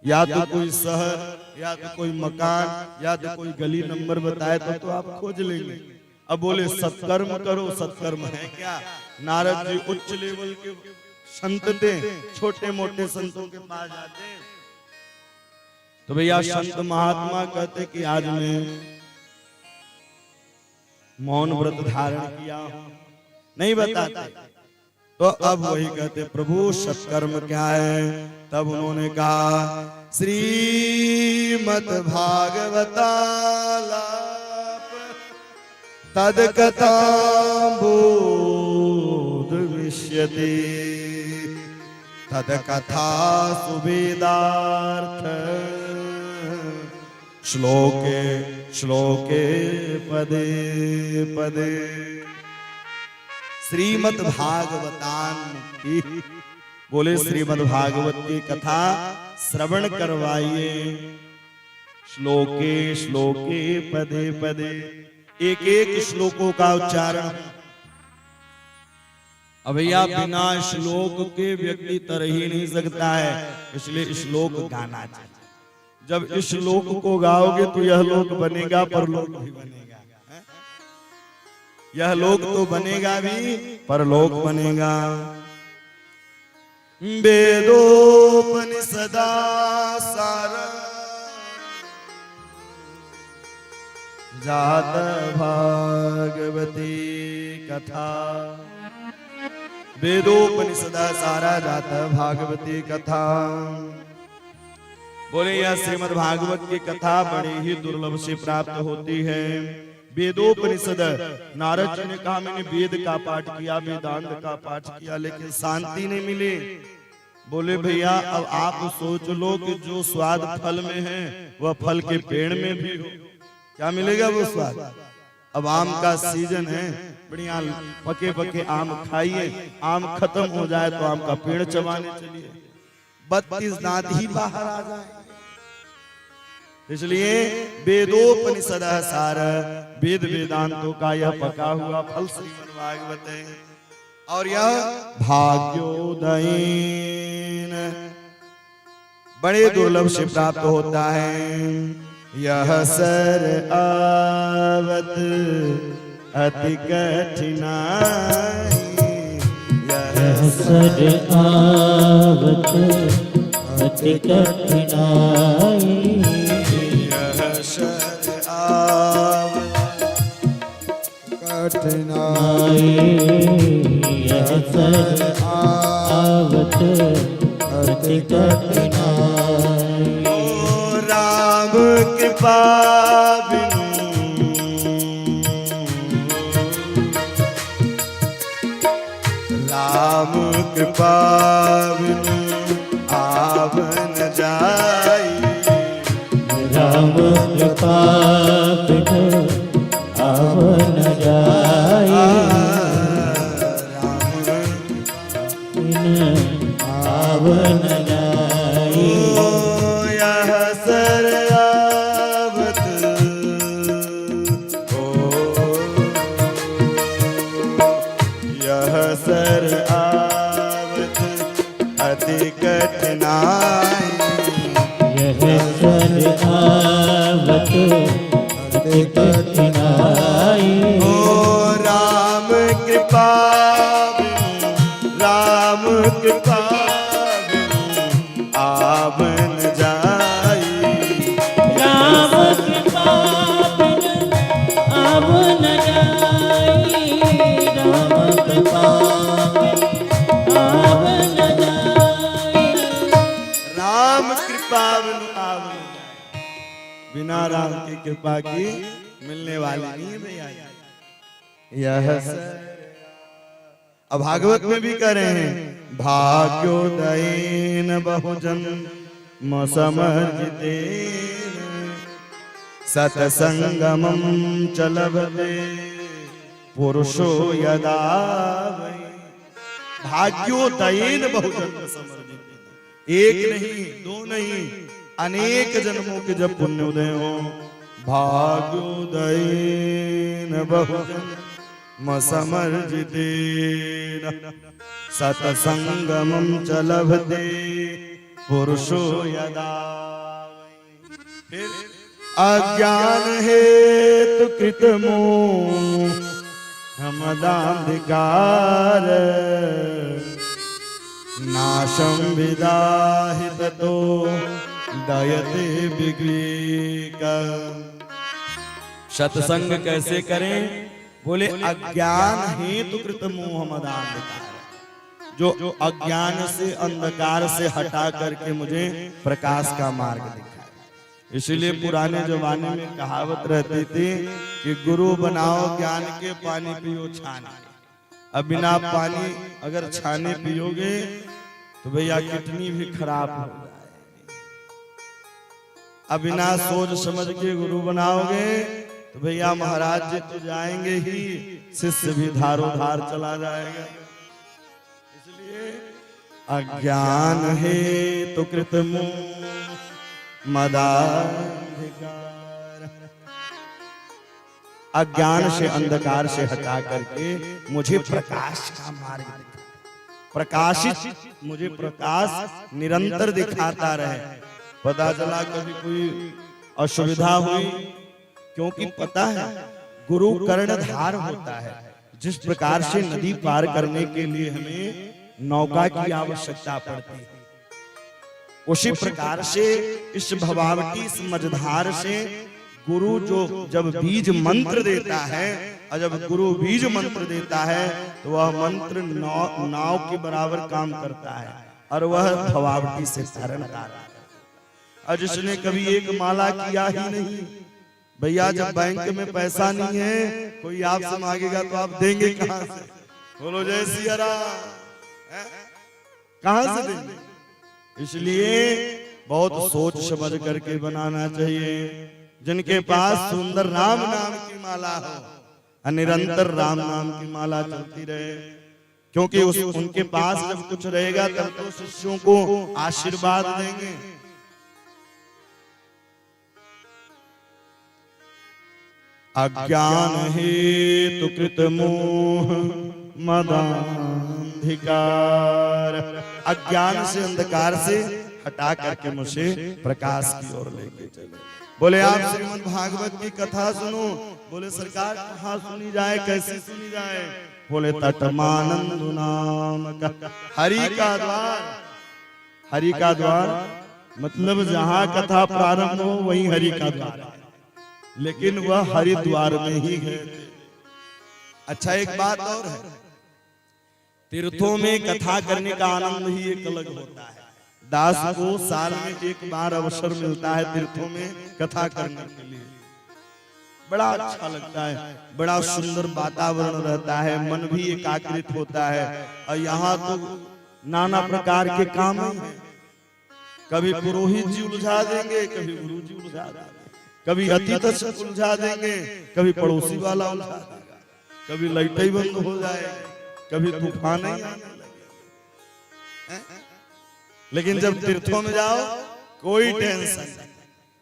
या तो कोई शहर, या तो कोई मकान, या तो कोई गली नंबर बताए तो आप खोज लेंगे। अब बोले सत्कर्म करो, सत्कर्म है क्या? नारद जी उच्च लेवल के संत थे, छोटे मोटे संतों के पास जाते हैं तो भैया संत महात्मा कहते कि आज मैं मौन व्रत धारण किया हूं, नहीं बताते। तो अब वही कहते प्रभु सत्कर्म क्या है? तब उन्होंने कहा श्रीमद् भागवतालाप तद कथाम्बोध विष्यते तद कथा सुवेदार्थ श्लोके श्लोके पदे पदे। श्रीमद् भागवतान की बोले श्रीमद् भागवत की कथा श्रवण करवाइए, श्लोके श्लोके पदे पदे, एक एक श्लोकों का उच्चारण। अब भैया बिना श्लोक के व्यक्ति तर ही नहीं सकता है, इसलिए श्लोक गाना चाहिए। जब इस श्लोक को गाओगे तो यह लोक बनेगा, परलोक भी बनेगा। यह लोक तो बनेगा भी, परलोक बनेगा। वेदोपनिषदा सार जात भागवती कथा। वेदोपनिषदा सारा जात भागवती कथा। बोले यह श्रीमद् भागवत की कथा बड़ी ही दुर्लभ से प्राप्त होती है। वेदोपनिषद, नारद जी ने कहा मैंने वेद का पाठ किया, वेदांत का पाठ किया, लेकिन शांति नहीं मिली। बोले भैया अब आप सोच लो कि जो स्वाद फल में है वह फल के पेड़ में भी हो, क्या मिलेगा वो स्वाद? अब आम का सीजन है, बढ़िया पके पके आम खाइए, आम खत्म हो जाए तो आम का पेड़ चबाने चलिए, 32 दांत ही बाहर आ जाए। इसलिए वेदोपनिषद सार, वेद वेदांतों का यह पका हुआ फल श्रीमद् भागवत है। और यह भाग्योदयीन बड़े दुर्लभ से प्राप्त होता है। यह सर आवत अति कठिनाई, यह सर आवत अति कठिनाई, यह सर आवत कठिनाई, यह सर आवत अति कठिनाई। राम कृपा बिनु राम कृपा बिनु आवन जाई, राम कृपा बिनु आवन जाई, आवन जाई। यह सर आवत यह सर आवत अति कठिनाई, यह सर आवत अति कठिनाई। ओ राम कृपा बिनु, राम कृपा बिनु आवन जाई, राम कृपा बिनु आवन जाई, राम कृपा बिनु आवन जाई। राम कृपा बिनु आवन जाई। बिना राम की कृपा की मिलने वाली नहीं है भैया यह अब भागवत में भी कह रहे हैं भाग्योदयीन बहुजन समर्जिते सतसंगमं च लभते पुरुषो यदा वै। भाग्योदयीन बहुजन समर्जिते, एक नहीं दो नहीं अनेक जन्मों के जब पुण्योदय हो। भाग्योदयीन बहुजन समर्जितेन सतसंगमं च लभते पुरुषो यदा वै। फिर अज्ञान हेतु कृत मोह मदांधिकार नाशम विदाहि ततो दयते विवेक। सत्संग कैसे करें? बोले अज्ञान हेतु कृत मोह मदांधिकार, जो अज्ञान से अंधकार से हटा करके मुझे प्रकाश का मार्ग दिखाए। इसलिए पुराने जमाने में कहावत रहती थी कि गुरु बनाओ ज्ञान के, पानी पियो छाने। अब बिना पानी अगर छाने पियोगे तो भैया किडनी भी खराब हो जाएगी। अब बिना सोच समझ के गुरु बनाओगे तो भैया महाराज जी तो जाएंगे ही, शिष्य भी धारो धार चला जाएगा। इसलिए अज्ञान है तो कृत मोह मदांधिकार, अज्ञान से अंधकार से हटा करके मुझे प्रकाश का मार्ग दिखा, प्रकाशित मुझे प्रकाश निरंतर दिखाता रहे। पता चला कभी कोई असुविधा हुई, क्योंकि पता है गुरु कर्णधार होता है। जिस प्रकार से नदी पार करने के लिए हमें नौका की आवश्यकता पड़ती है, उसी प्रकार से इस भवावती इस मझधार से गुरु जो जब बीज मंत्र देता है, और जब गुरु बीज मंत्र देता है तो वह मंत्र नाव के बराबर काम करता है, और वह भवावती से तरण करता है। और जिसने कभी एक माला किया ही नहीं, भैया जब बैंक में पैसा नहीं है, कोई आपसे मांगेगा तो आप देंगे कहां से? बोलो जय सिया राम, कहां से देंगे? इसलिए बहुत सोच समझ करके बनाना चाहिए। जिनके पास सुंदर राम नाम की माला हो, निरंतर राम नाम की माला चलती रहे, क्योंकि उनके पास जब कुछ रहेगा तब तो शिष्यों को आशीर्वाद देंगे। अज्ञान हेतु कृत मोह मदांधिकार, अज्ञान से अंधकार से हटा करके मुझे प्रकाश की ओर लेके चले। बोले आप श्रीमद् भागवत की कथा सुनो। बोले सरकार कहाँ सुनी जाए, कैसे सुनी जाए? बोले तटमानंदु नाम का हरि का द्वार। हरि का द्वार मतलब जहाँ कथा प्रारंभ हो वहीं हरि का द्वार, लेकिन वह हरिद्वार में ही है। अच्छा एक बात और है, तीर्थों में कथा करने का आनंद ही एक अलग होता है। दास को साल में एक बार अवसर मिलता है तीर्थों में कथा करने के लिए, बड़ा अच्छा लगता है, बड़ा सुंदर वातावरण रहता है, मन भी एकाग्रित होता है। और यहाँ तो नाना प्रकार के काम हैं, कभी पुरोहित जी उलझा देंगे, कभी गुरु जी उलझा देंगे, कभी अतिथि से उलझा देंगे, कभी पड़ोसी वाला उलझा देगा, कभी लाइट ही बंद हो जाए, कभी तूफान ही आने लगे। लेकिन जब तीर्थों में जाओ कोई टेंशन नहीं,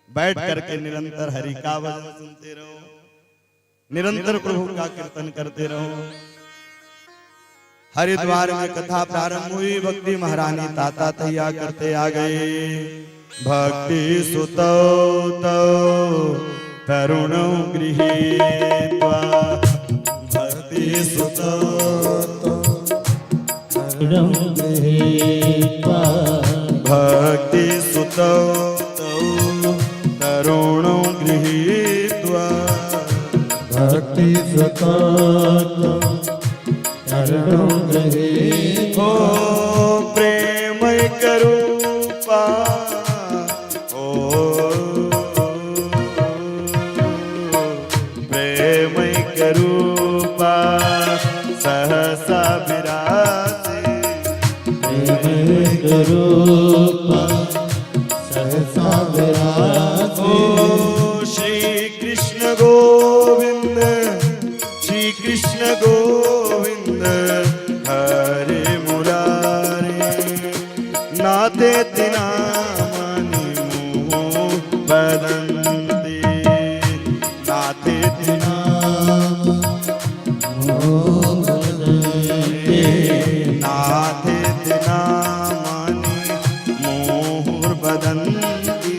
बैठ करके निरंतर हरि का भजन सुनते रहो, निरंतर प्रभु का कीर्तन करते रहो। हरिद्वार में कथा प्रारंभ हुई, भक्ति महारानी ताता तैया करते आ गए। भक्ति सुतो तो तरुणो गृहीत्वा, भक्ति सुतो तो भक्ति सुतो तरुणो गृहीत्वा, भक्ति सुतो तरुणो गृहीत्वा, प्रेम करूपा प्रेम करूपा सहसा विराजे, रूपा सहसा विराजे। श्री कृष्ण गोविंद, श्री कृष्ण गोविंद हरे मुरारे, नाते तिना मनि मोह बदंती, नाते तिना मोह बदंती, नाथे तिना मनि मोह बदंती,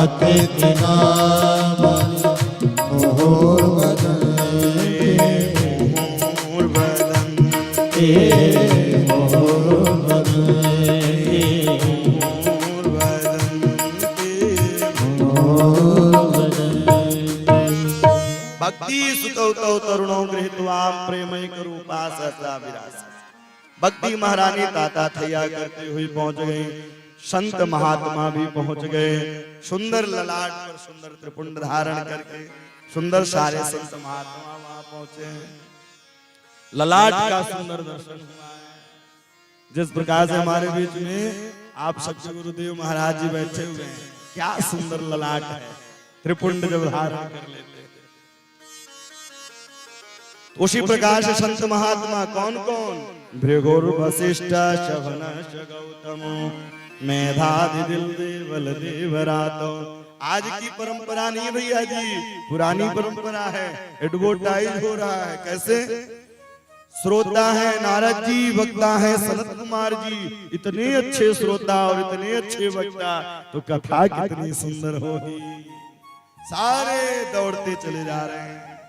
गाते के नाम मोर बदन मोर बदन मोर बदन मोर बदन भक्ति सुतौ तौ तरुणौ गृहीत्वां प्रेमैक रूपा सहसा विरास। भक्ति महारानी ताता थैया करते हुए पहुंच गई। संत महात्मा भी पहुंच गए। सुंदर ललाट पर सुंदर त्रिपुंड धारण करके सुंदर सारे संत महात्मा वहां पहुंचे हैं। ललाट का सुंदर दर्शन हुआ है। जिस प्रकार से हमारे बीच में आप सच्चे गुरुदेव महाराज जी बैठे हुए हैं, क्या सुंदर ललाट है। त्रिपुंड जब धारण कर लेते हैं। उसी प्रकार से संत महात्मा कौन कौन? भृगुर वशिष्ठ शवनश्च गौतम मेधादि दिलदेव बलदेव रातो। आज की परंपरा नहीं भैया जी, पुरानी परंपरा है। एडवर्टाइज हो रहा है। कैसे? श्रोता है नारद जी, वक्ता है सनत कुमार जी। इतने अच्छे श्रोता और इतने अच्छे वक्ता, तो कथा कितनी सुंदर होगी। सारे दौड़ते चले जा रहे हैं।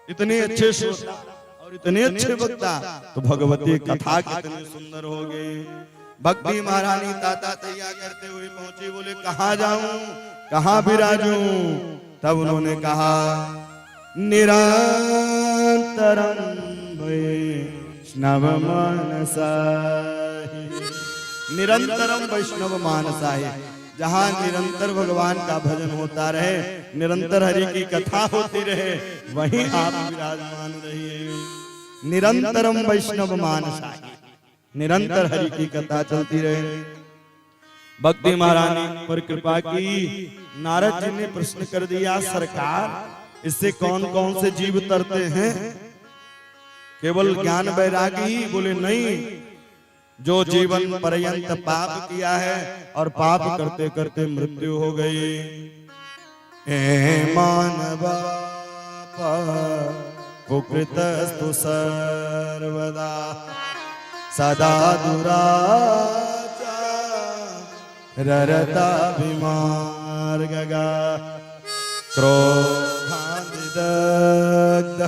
इतने अच्छे श्रोता और इतने अच्छे वक्ता, तो भगवती कथा कितनी सुंदर हो गई। भक्ति महारानी ताता तैयार करते हुए पहुंचे। बोले कहाँ जाऊं, कहाँ विराजूं? तब उन्होंने कहा निरंतरम वैष्णव मानसाहि। निरंतरम वैष्णव मानसाहि, जहाँ निरंतर भगवान का भजन होता रहे, निरंतर हरि की कथा होती रहे, वहीं आप विराजमान रहिए। निरंतरम वैष्णव मानसाहि, निरंतर हरि की कथा चलती रहे। भक्ति महारानी पर कृपा की। नारद जी ने प्रश्न कर दिया, सरकार इससे कौन कौन से जीव तरते हैं? केवल ज्ञान वैरागी ही? बोले नहीं, जो जीवन पर्यंत पाप किया है और पाप करते करते मृत्यु हो गई। ए मानवा कुकृतस्तु सर्वदा सदा दुराचाररता विमार्गगा क्रोधान्विदग्ध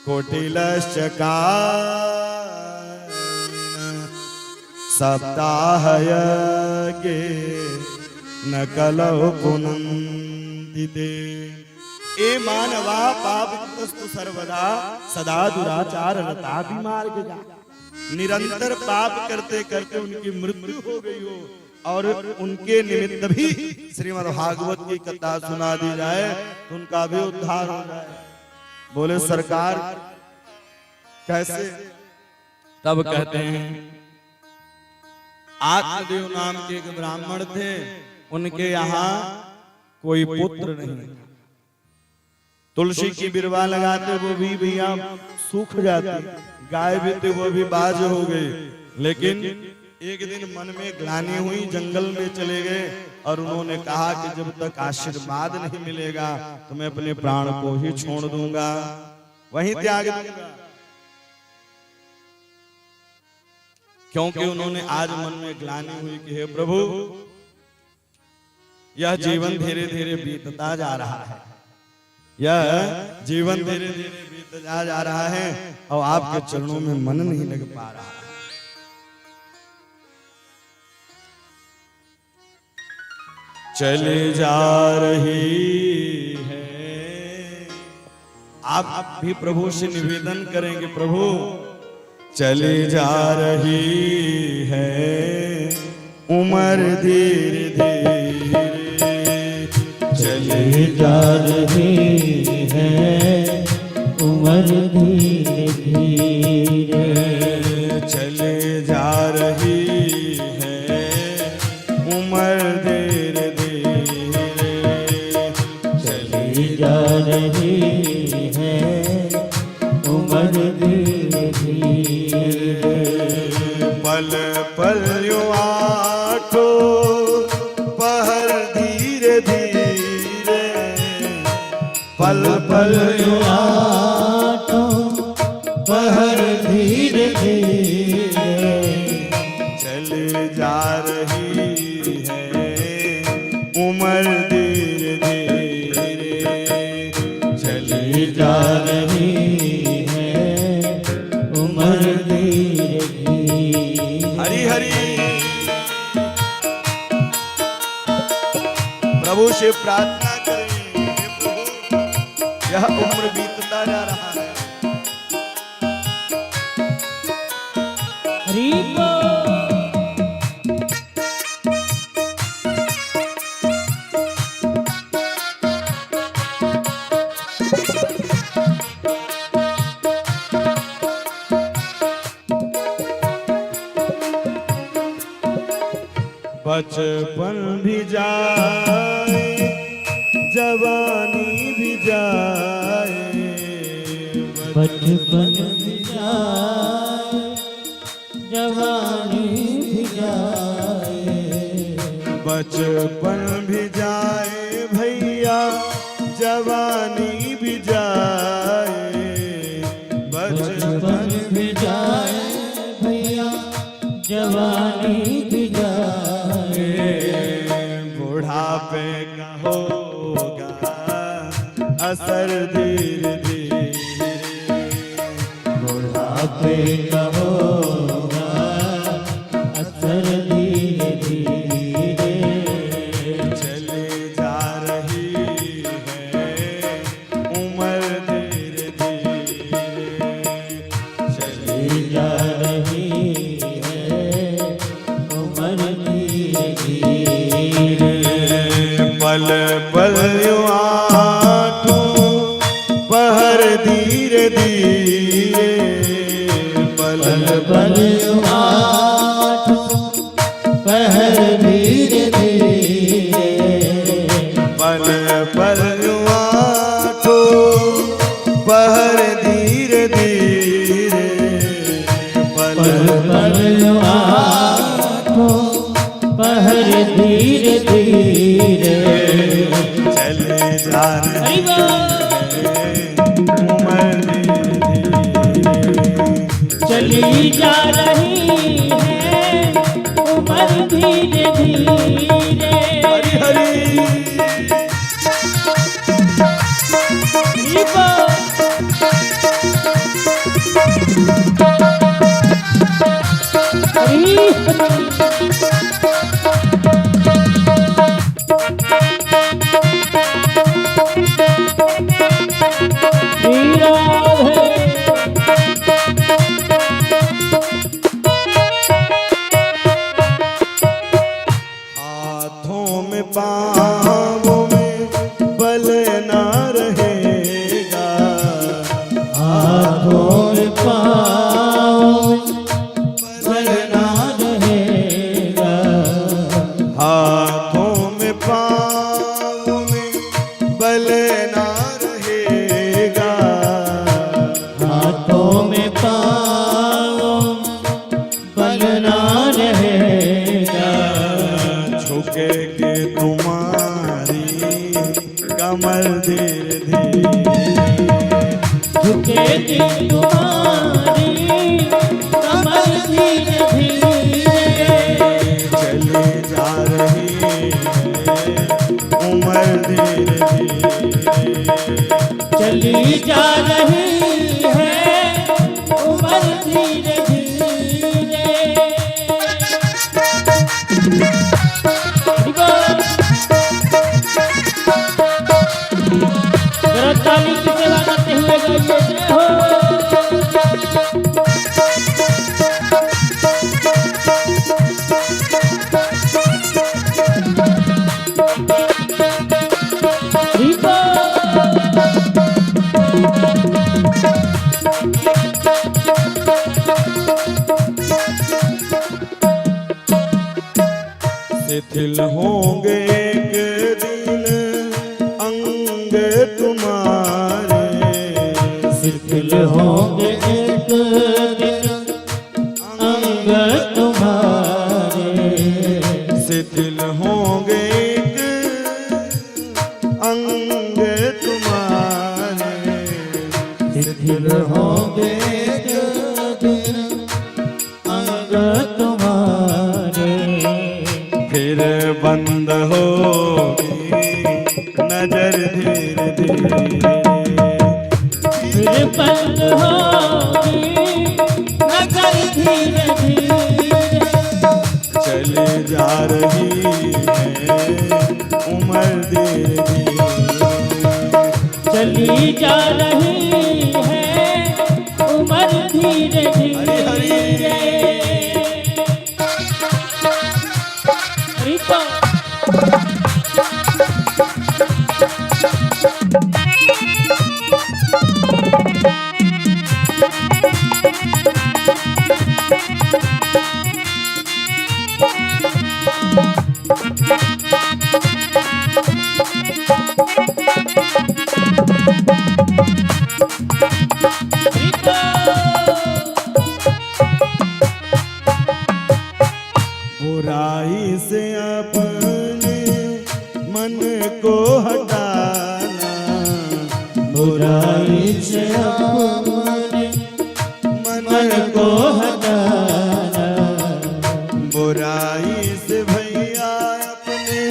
कुटिलश्च सप्ताहयज्ञे न कलौ पुनन्ति ते। ए मानवा पापस्तु सर्वदा सदा दुराचार रता विमार्गगा। निरंतर पाप करते करते उनकी मृत्यु हो गई हो और उनके निमित्त भी श्रीमद् भागवत की कथा सुना दी जाए तो उनका भी उद्धार हो जाए। बोले सरकार कैसे? तब कहते हैं आत्मदेव नाम के एक ब्राह्मण थे, उनके यहाँ कोई पुत्र नहीं। तुलसी की बिरवा लगाते वो भी भैया सूख जाती, गाय भी थी वो भी बाज हो गई। लेकिन एक दिन मन में ग्लानि हुई, जंगल में चले गए और उन्होंने कहा कि जब तक आशीर्वाद नहीं मिलेगा तो मैं अपने प्राण को ही छोड़ दूंगा, वहीं त्याग दूंगा। क्योंकि उन्होंने आज मन में ग्लानि हुई कि हे प्रभु, यह जीवन धीरे धीरे बीतता जा रहा है, यह जीवन धीरे धीरे बीतता जा रहा है और आपके चरणों में मन नहीं लग पा रहा है। चले जा रही है। आप भी प्रभु से निवेदन करेंगे, प्रभु चले जा रही है उम्र धीरे धीरे, चले जा रही है उम्र धीरे धीरे, चले जा रही है उम्र धीरे धीरे, चली जा रही है उम्र धीरे धीरे। पल पल आठो पहर धीरे धीरे, पल पल आठो पहर धीरे धीरे, चले जा रही है हरि हरि। प्रभु से प्रार्थना करें, हे प्रभु यह उम्र बीतता जा रहा है। हरि बोल। बचपन भी जाए जवानी भी जाए, बचपन भी जाए जवानी भी जाए, बचपन भी जाए भैया जवानी भी जाए, बचपन भी जाए भैया जवानी भी जाए, बुढ़ापे का होगा असर धीरे धीरे, बुढ़ापे का होगा असर धीरे धीरे, चली जा रही है उम्र धीरे धीरे, चली जा रही है उम्र धीरे धीरे, पल पल आठों पहर धीरे धीरे, पल पल आठों पहर धीरे धीरे, पल पल आठों पहर धीरे धीरे, पल पल आठों पहर धीरे धीरे, चले जा रही चली जा रही है उम्र धीरे धीरे, हरि हरि। हाथों में पाँवों में बल ना रहेगा, हाथों में पाँव बल ना रहेगा, हाथों में पाँवों में बल ना रहेगा, हाथों में पाँव बल ना रहेगा, झुकेगी तुम्हारी कमर धीरे धीरे, झुकेगी तुम्हारी कमर धीरे धीरे, चली जा रही है उम्र धीरे धीरे, चली जा रही है उम्र धीरे धीरे। जरा ताली की सेवा करते हुए गाइए जय हो। शिथिल होंगे एक दिन अंग तुम्हारे, शिथिल होंगे एक दिन अंग तुम्हारे, शिथिल होंगे एक अंग तुम्हारे, शिथिल होंगे एक दिन अंग तुम्हारे, फिर बंद होगी नजर धीरे धीरे, फिर बंद होगी नजर धीरे धीरे, बुराई से अपने मन को हटाना, बुराई से अपने मन को हटाना, बुराई से भैया अपने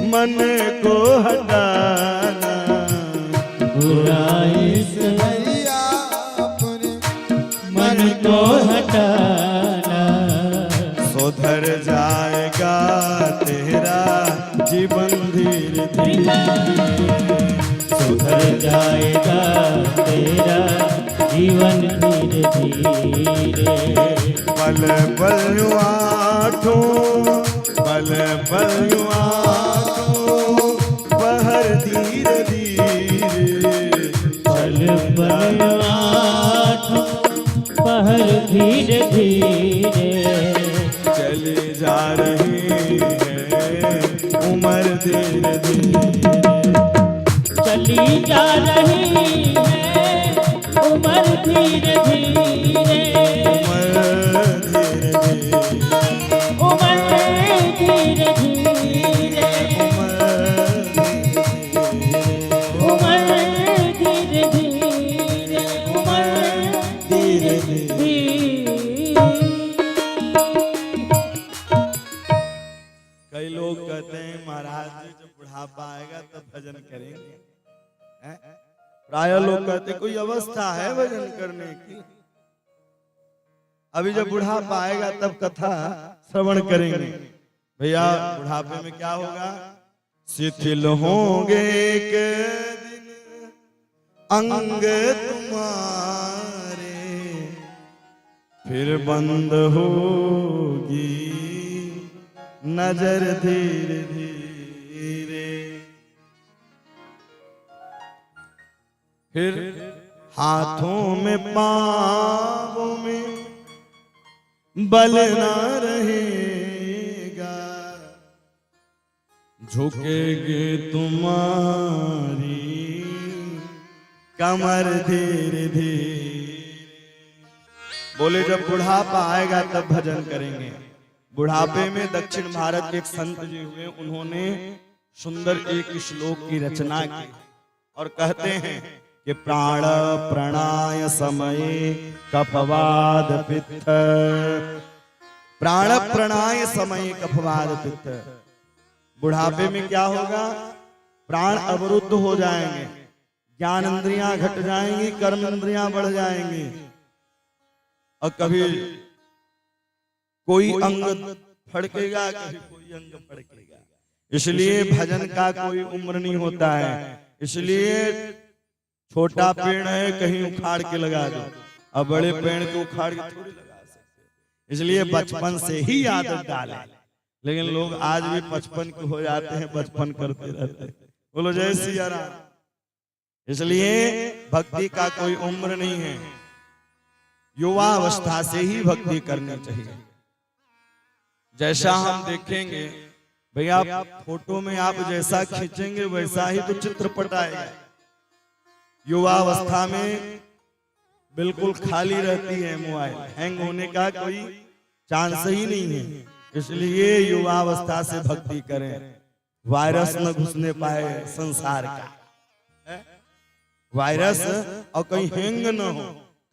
मन को हटाना, बुराई से भैया अपने मन को हटाना, सुधर जाएगा तेरा जीवन धीरे धीरे, सुधर जाएगा तेरा जीवन धीरे धीरे, पल पल यूं आठों, पल पल यूं आठों, पहर धीरे धीरे, पल पल आठों पहर धीरे धीरे, चली जा रही है उम्र धीरे धीरे, चली जा रही है उम्र धीरे धीरे, उम्र धीरे धीरे, उम्र धीरे धीरे, उम्र धीरे धीरे, उम्र धीरे धीरे। कई लोग कहते हैं महाराज जी जब बुढ़ापा आएगा तब भजन करेंगे, हैं? प्राय लोग कहते कोई अवस्था है भजन करने की, अभी जब बुढ़ापा आएगा तब कथा श्रवण करेंगे। भैया बुढ़ापे में क्या होगा? शिथिल होंगे एक दिन अंग तुम्हारे, फिर बंद होगी नजर धीरे धीरे, फिर हाथों में पांवों में बल ना रहेगा, झुकेगे तुम्हारी कमर धीरे धीरे। बोले जब बुढ़ापा आएगा तब भजन करेंगे। बुढ़ापे में दक्षिण भारत के एक संत जी हुए, उन्होंने सुंदर एक श्लोक की रचना की और कहते हैं कि प्राण प्रणाय समये कफवाद पित्त, प्राण प्रणाय समय कफवाद पित्त। बुढ़ापे में क्या होगा? प्राण अवरुद्ध हो जाएंगे, ज्ञान इंद्रियां घट जाएंगी, कर्म इंद्रियां बढ़ जाएंगी, और कभी कोई अंग फड़केगा, कभी कोई अंग फड़केगा। इसलिए भजन का कोई उम्र नहीं होता है। इसलिए छोटा पेड़ है कहीं उखाड़ के लगा दो, अब बड़े पेड़ को उखाड़ के थोड़ी लगा सकते। इसलिए बचपन से ही आदत डाले। लेकिन लोग आज भी 55 के हो जाते हैं, बचपन करते रहते हैं। बोलो जय सिया राम। इसलिए भक्ति का कोई उम्र नहीं है, युवा अवस्था से ही भक्ति करनी चाहिए। जैसा हम देखेंगे भैया, फोटो में आप जैसा खींचेंगे वैसा ही तो चित्रपट आएगा। युवा अवस्था में बिल्कुल खाली रहती है, मोबाइल हैंग होने का कोई चांस ही नहीं है। इसलिए युवा अवस्था से भक्ति करें, वायरस न घुसने पाए संसार का, वायरस और कहीं हैंग न हो।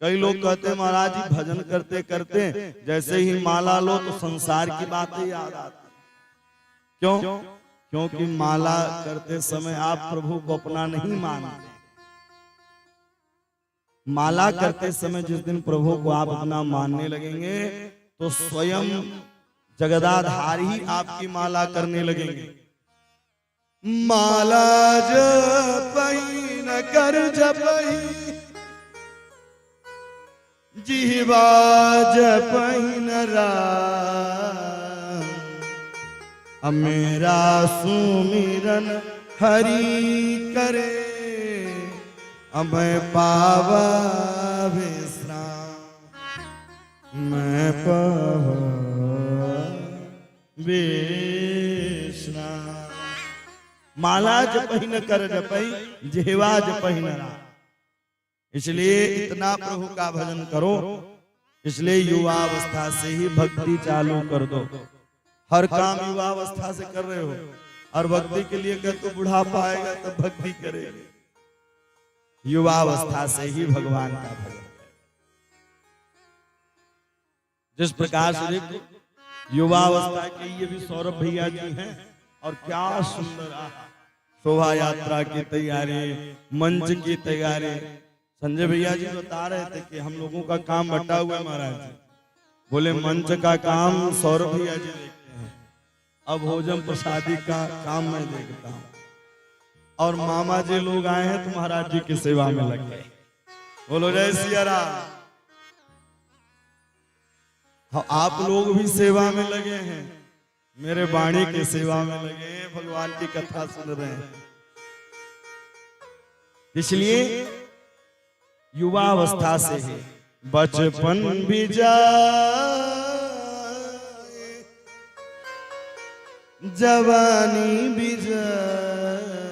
कई लोग कहते हैं महाराज जी भजन करते करते जैसे ही माला लो तो संसार की बातें याद आती। क्यों? क्योंकि माला करते समय आप प्रभु को अपना नहीं मानते। माला करते समय जिस दिन प्रभु को आप अपना मानने लगेंगे तो स्वयं जगदाधार ही आपकी माला करने लगेंगे। माला जपई न कर जपई, जिह्वा जपई न राम, अब मेरा सुमिरन हरि करे, अब मैं पावा विश्राम, मैं पावा विश्राम। माला जपहि न कर जपहि, जेवा जपहि न राम। इसलिए इतना प्रभु का भजन करो, इसलिए युवावस्था से ही भक्ति चालू कर दो। हर काम युवावस्था से कर रहे हो, और भक्ति के लिए कह तो बुढ़ापा आएगा तब भक्ति करेंगे। युवावस्था से ही भगवान का भजन। जिस प्रकार से देखो युवावस्था के ये भी सौरभ भैया जी हैं, और क्या सुंदर शोभा यात्रा की तैयारी, मंच की तैयारी। संजय भैया जी बता रहे थे कि हम लोगों का काम बटा हुआ है महाराज जी। बोले मंच का काम सौरभ भैया जी देखते हैं, अब भोजन प्रसादी का काम मैं देखता हूँ। और मामा जी लोग आए हैं तो महाराज जी की सेवा में लग गए। बोलो जय सिया राम। हाँ, आप लोग भी सेवा में लगे हैं, मेरे वाणी की सेवा में लगे हैं, भगवान की कथा सुन रहे हैं। इसलिए युवावस्था से ही बचपन भी जाए, जवानी भी जाए,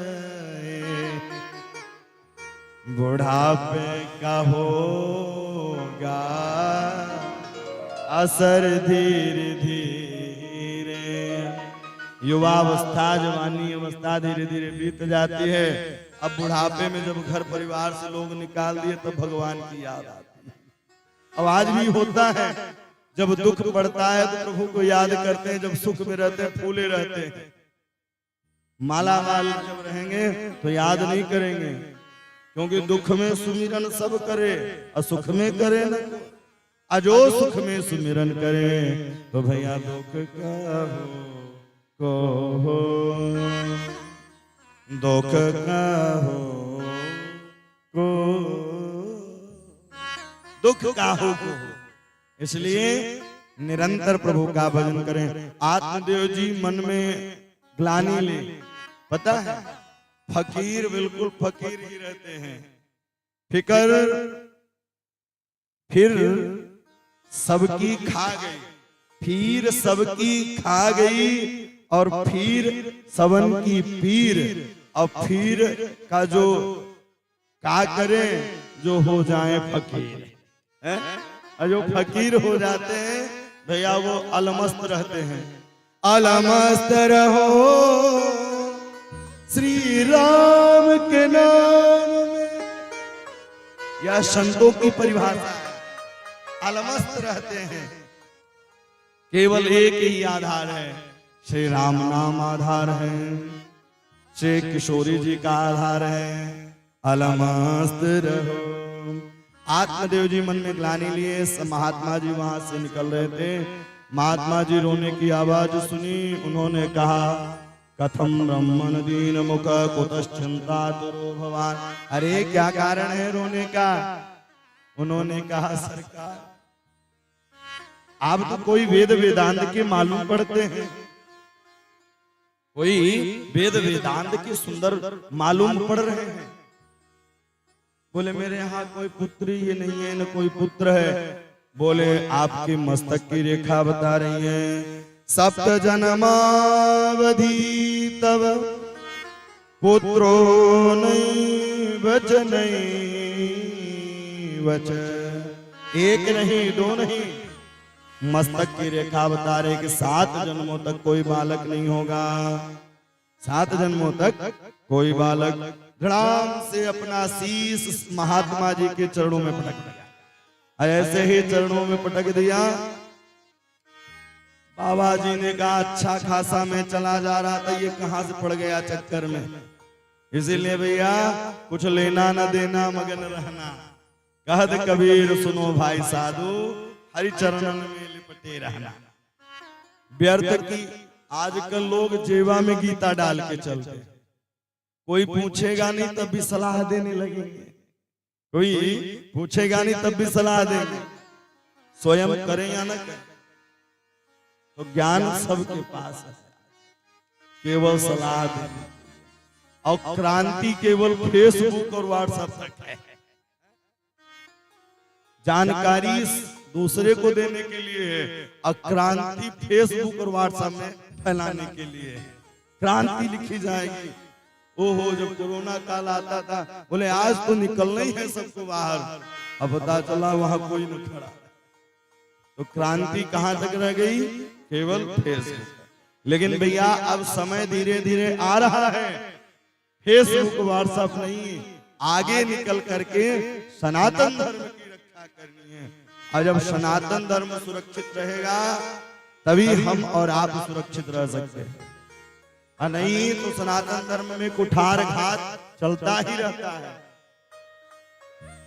बुढ़ापे का होगा असर धीरे धीरे। युवावस्था जवानी अवस्था धीरे धीरे बीत जाती है। अब बुढ़ापे में जब घर परिवार से लोग निकाल दिए तब भगवान की याद आती है। अब आज भी होता है, जब दुख पड़ता है तो प्रभु को याद करते हैं, जब सुख में रहते हैं फूले रहते हैं। माला माल जब रहेंगे तो याद नहीं करेंगे, क्योंकि दुख में सुमिरन सब करे और सुख में करे न। अजो सुख में सुमिरन करे तो भैया दुख का हो को दुख का हो को दुख का हो को। इसलिए निरंतर प्रभु का भजन करें। आत्मदेव जी मन में ग्लानि ले, पता है फकीर बिल्कुल फकीर ही रहते हैं। फिकर फिर सबकी खा गई, फिर सबकी खा गई, और फिर सबन की पीर। और फिर का जो क्या करें, जो हो जाए फकीर है? और जो फकीर हो जाते हैं भैया वो अलमस्त रहते हैं। अलमस्त रहो श्री राम के नाम में, यह संतों की परिभाषा है। अलमस्त रहते हैं, केवल एक ही आधार है, श्री राम नाम आधार है, श्री किशोरी जी का आधार है। अलमस्त रहो। आत्मदेव जी मन में ग्लानि लिए महात्मा जी वहां से निकल रहे थे। महात्मा जी रोने की आवाज सुनी, उन्होंने कहा कथम ब्रह्मण दीन मुख कुतश्चिंता तुरो भवान। अरे क्या कारण है रोने का? उन्होंने कहा सरकार आप तो कोई वेद वेदांत के मालूम पढ़ते हैं, कोई वेद वेदांत के सुंदर मालूम पढ़ रहे हैं। बोले मेरे यहाँ कोई पुत्री ये नहीं है, न कोई पुत्र है। बोले आपके मस्तक की रेखा बता रही है, सप्त जन्मावधि तब पुत्रो नहीं बच नहीं बच। एक नहीं दो नहीं, मस्तक की रेखा बता रहे कि 7 जन्मों तक कोई बालक नहीं होगा। 7 जन्मों तक कोई बालक। धड़ाम से अपना शीश महात्मा जी के चरणों में पटक दिया। ऐसे ही चरणों में पटक दिया। बाबा जी ने कहा अच्छा खासा मैं चला जा रहा था, ये कहां से पड़ गया चक्कर में। इसीलिए भैया कुछ लेना न देना मगन रहना। कहत कबीर सुनो भाई साधु, हरि चरणन में लिपटे रहना। व्यर्थ की आजकल लोग जेवा में गीता डाल के चलते, कोई पूछेगा नहीं तब भी सलाह देने लगेंगे, कोई पूछेगा नहीं तब भी सलाह देंगे। स्वयं करें या न करें, तो ज्ञान सबके पास है। केवल सलाह देने और क्रांति केवल फेसबुक और व्हाट्सएप तक है। जानकारी दूसरे को देने के लिए है और क्रांति फेसबुक और व्हाट्सएप में फैलाने के लिए है। क्रांति लिखी जाएगी। ओहो, जब कोरोना काल आता था बोले आज तो निकलना ही है सबको बाहर, अब पता चला वहां कोई न खड़ा। तो क्रांति कहां तक रह गई? केवल फेसबुक। लेकिन भैया अब समय धीरे धीरे आ रहा है, फेसबुक व्हाट्सएप नहीं, आगे निकल करके सनातन धर्म की रक्षा करनी है। और जब सनातन धर्म सुरक्षित रहेगा तभी हम और आप सुरक्षित रह सकते हैं, और नहीं तो सनातन धर्म में कुठार घात चलता ही रहता है।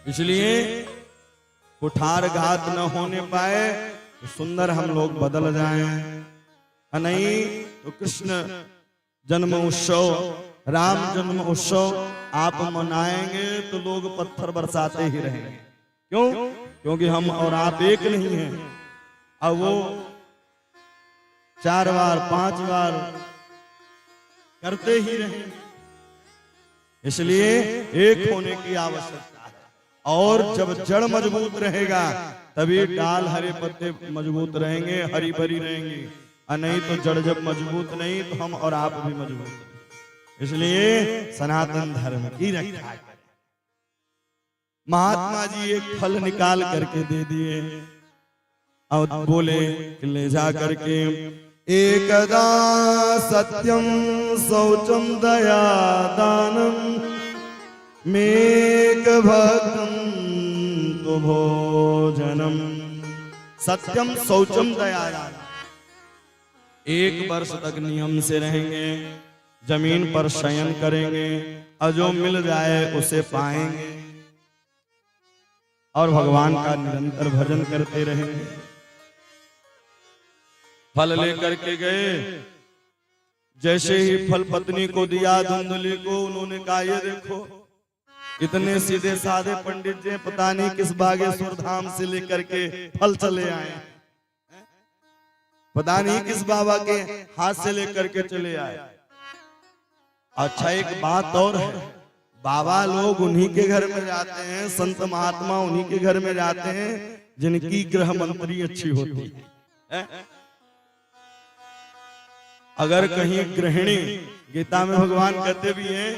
इसलिए कुठार घात न होने पाए तो सुंदर हम लोग बदल जाएं, और नहीं तो कृष्ण जन्म उत्सव, राम जन्म उत्सव आप मनाएंगे तो लोग पत्थर बरसाते ही रहेंगे। क्यों? क्योंकि हम और आप एक नहीं हैं। अब वो 4 बार 5 बार करते ही रहेंगे। इसलिए एक होने की आवश्यकता है। और जब जड़ मजबूत रहेगा तभी डाल हरे पत्ते मजबूत रहेंगे, हरी भरी रहेंगी, और नहीं तो जड़ जब मजबूत नहीं तो हम और आप भी मजबूत नहीं। इसलिए सनातन धर्म की रक्षा करें। महात्मा जी एक फल निकाल करके दे दिए और बोले कि ले जा करके, एकदा सत्यम शौचम दया दानम मेक भक्तम तो भोजनम। सत्यम शौचम दया दानम, 1 वर्ष तक नियम से रहेंगे, जमीन पर शयन करेंगे, और जो मिल जाए उसे पाएंगे, और भगवान का निरंतर भजन करते रहेंगे। फल लेकर के गए, जैसे ही फल पत्नी को दिया धुंधली को, उन्होंने कहा ये देखो इतने सीधे साधे पंडित जी पता नहीं किस बागेश्वर धाम से लेकर के फल चले आए, पता नहीं किस बाबा के हाथ से लेकर के चले आए। अच्छा एक बात और है, बाबा लोग उन्हीं के घर में जाते हैं, संत महात्मा उन्हीं के घर में जाते हैं जिनकी गृह मंत्री अच्छी होती है। अगर कहीं गृहिणी, गीता में भगवान कहते भी हैं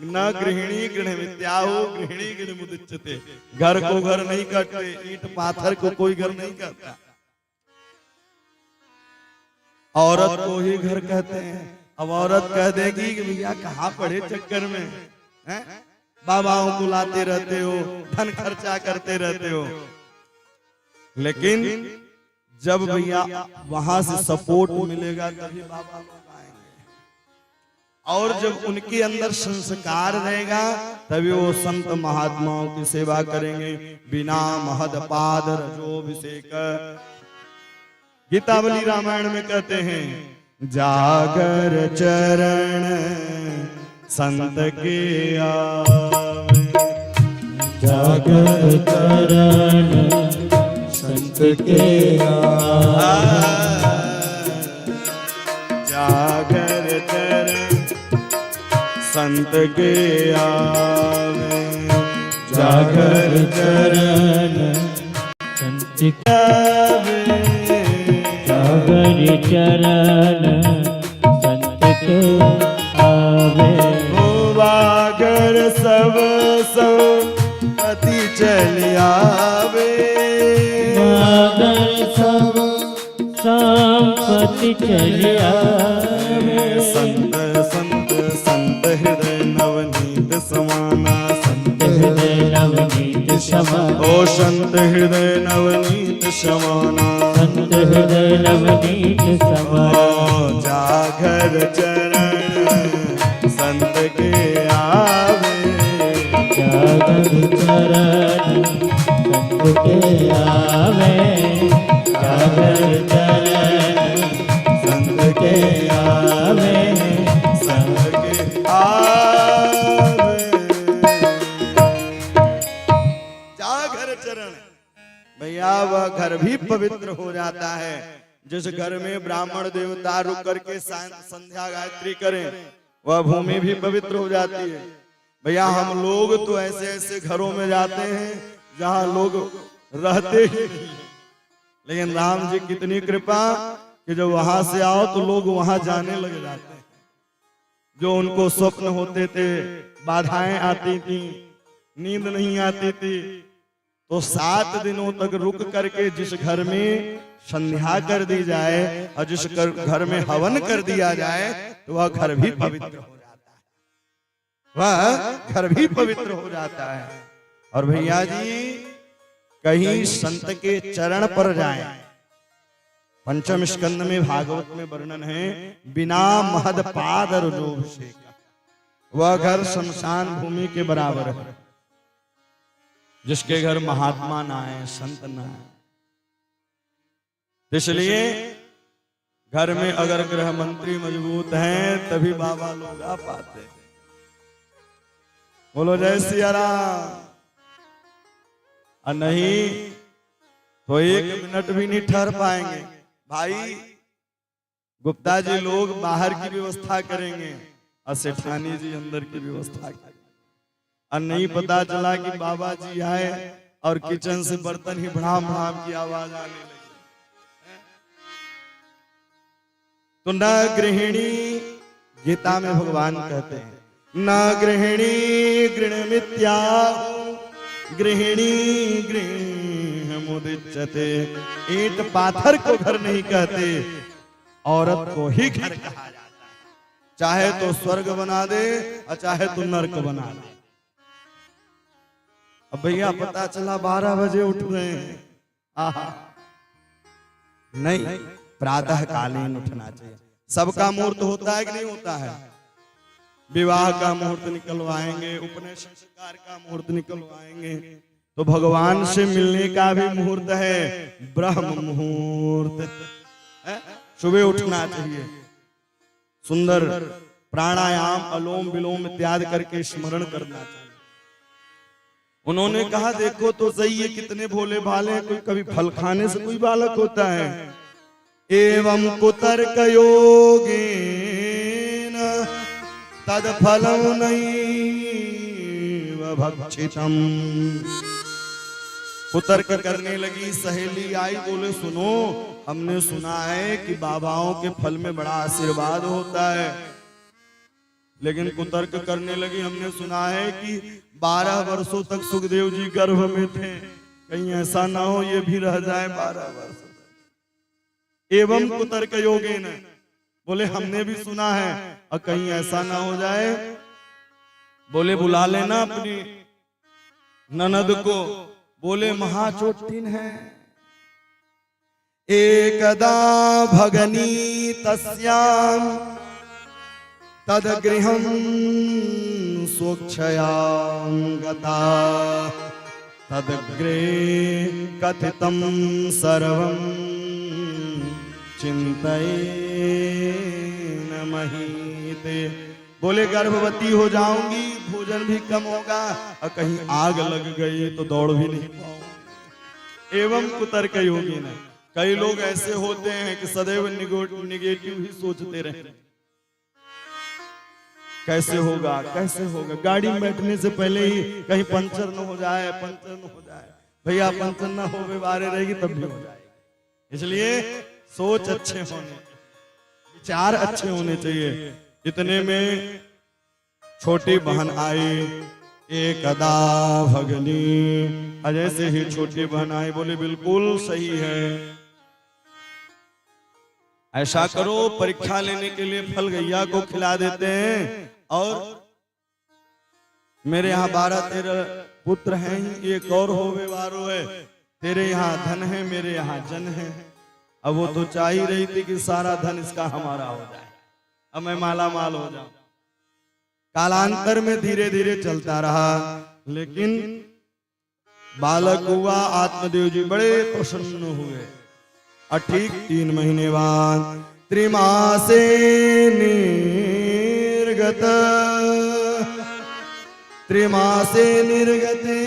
न गृहिणी गृह मित्याहो गृहिणी गृह मुदिच्यते, घर को घर नहीं करते, ईंट पाथर को कोई घर नहीं करता, औरत को ही घर कहते हैं। अब औरत कह देगी कि भैया कहाँ पड़े चक्कर में, बाबाओं को लाते रहते हो, धन खर्चा करते रहते हो। लेकिन जब भैया वहां से सपोर्ट मिलेगा तभी बाबा लोग आएंगे, और जब उनके अंदर संस्कार रहेगा तभी वो संत महात्माओं की सेवा करेंगे। बिना महद पाद रजोभिषेक, गीतावली रामायण में कहते हैं, जागर चरण संत के आवे, जागर चरण संत के आवे, जागर चरण संत के आवे, जागर चरण संत के आवे, जागर चरण संत के आवे। बागर सब संपत्ति चल आवे, बागर सब संपत्ति चल आवे। संत संत संत हृदय नवनीत समाना, संत हृदय नवनीत समाना, ओ संत हृदय नवनीत समाना, संत हृदय नवनीत समाना। जागर चरण संत के आवे, जागर चरण संत के आवे, जागर चरण संत के आवे, संत के आवे। जागर चरण, भैया वह घर भी पवित्र हो जाता है जिस घर में ब्राह्मण देवता रुक करके संध्या गायत्री करें वह भूमि भी पवित्र हो जाती है। भैया हम लोग तो ऐसे ऐसे घरों में जाते हैं जहां लोग रहते ही नहीं, लेकिन राम जी कितनी कृपा कि जब वहां से आओ तो लोग वहां जाने लग जाते हैं। जो उनको स्वप्न होते थे, बाधाएं आती थी, नींद नहीं आती थी, तो 7 दिनों तक रुक करके जिस घर में संध्या कर दी जाए और जिस घर में हवन कर दिया जाए तो वह घर भी पवित्र हो जाता है, वह घर भी पवित्र हो जाता है। और भैया जी कहीं संत के चरण पर जाएं, पंचम स्कंद में भागवत में वर्णन है, बिना महद पाद रुजोभ से वह घर शमशान भूमि के बराबर है। जिसके घर महात्मा ना आए, संत ना आए, इसलिए घर में अगर गृह मंत्री मजबूत हैं तभी बाबा लोग आ पाते हैं। बोलो जय सिया राम। और नहीं तो 1 मिनट भी नहीं ठहर पाएंगे। भाई गुप्ता जी लोग बाहर की व्यवस्था करेंगे और सेठानी जी अंदर की व्यवस्था करेंगे। और नहीं पता चला कि बाबा जी आए और किचन से बर्तन ही भड़ाम भड़ाम की आवाज आने लगी। तो न गृहिणी, गीता में भगवान कहते हैं न गृहिणी गृहमित्या गृहिणी गृहमुदिच्यते। ईंट पाथर को घर नहीं कहते, औरत को ही घर कहा जाता है। चाहे तो स्वर्ग बना दे और चाहे तो नरक बना दे। अब भैया पता चला 12 बजे उठ रहे हैं, आहा नहीं, प्रातः कालीन उठना चाहिए। सबका मुहूर्त होता है कि नहीं होता है? विवाह का मुहूर्त निकलवाएंगे, उपनयन संस्कार का मुहूर्त निकलवाएंगे, तो भगवान से मिलने का भी मुहूर्त है, ब्रह्म मुहूर्त। सुबह उठना चाहिए, सुंदर प्राणायाम, अलोम विलोम इत्यादि करके स्मरण करना चाहिए। उन्होंने कहा देखो तो सही है कितने भोले भाले, कोई कभी फल खाने से कोई बालक होता है। एवं कुतर्क योगेन तद फलम नैव भक्षितम्। कुतर्क करने लगी, सहेली आई, बोले सुनो हमने सुना है कि बाबाओं के फल में बड़ा आशीर्वाद होता है, लेकिन कुतर्क करने लगी, हमने सुना है कि 12 वर्षों तक सुखदेव जी गर्भ में थे, कहीं ऐसा ना हो ये भी रह जाए 12 वर्ष। एवं कुतर्क योगेन, बोले हमने भी सुना है और कहीं ऐसा ना हो जाए। बोले बुला लेना अपनी ननद को, बोले महाचोटिन है। एकदा भगनी तस्याम तद गृहं स्वच्छयां गता तदग्रे कथितं सर्वं चिंतये न महीते। बोले गर्भवती हो जाऊंगी, भोजन भी कम होगा और कहीं आग लग गई तो दौड़ भी नहीं पाऊंगी। एवं कुतर्क योगी न, कई लोग ऐसे होते हैं कि सदैव निगेटिव ही सोचते रहते, कैसे होगा कैसे होगा, गाड़ी में बैठने से पहले ही कहीं पंचर न हो जाए, पंचर न हो जाए। भैया पंचर न हो बारे रहेगी तब भी हो जाएगी। इसलिए सोच अच्छे होने, विचार अच्छे होने चाहिए। इतने में छोटी बहन आई, एकदा भगनी, जैसे ही छोटी बहन आई बोले बिल्कुल सही है, ऐसा करो परीक्षा लेने के लिए फल गैया को खिला देते हैं, और मेरे यहाँ 12-13 पुत्र हैं, एक और होवे वारो है, तेरे यहाँ धन है मेरे यहाँ जन है। अब वो तो चाह ही रही थी कि सारा धन इसका हमारा हो जाए, अब मैं माला माल हो जाऊं। कालांतर में धीरे धीरे चलता रहा, लेकिन बालक हुआ, आत्मदेव जी बड़े प्रसन्न हुए। और ठीक 3 महीने बाद त्रिमासे निर्गत, त्रिमासे निर्गते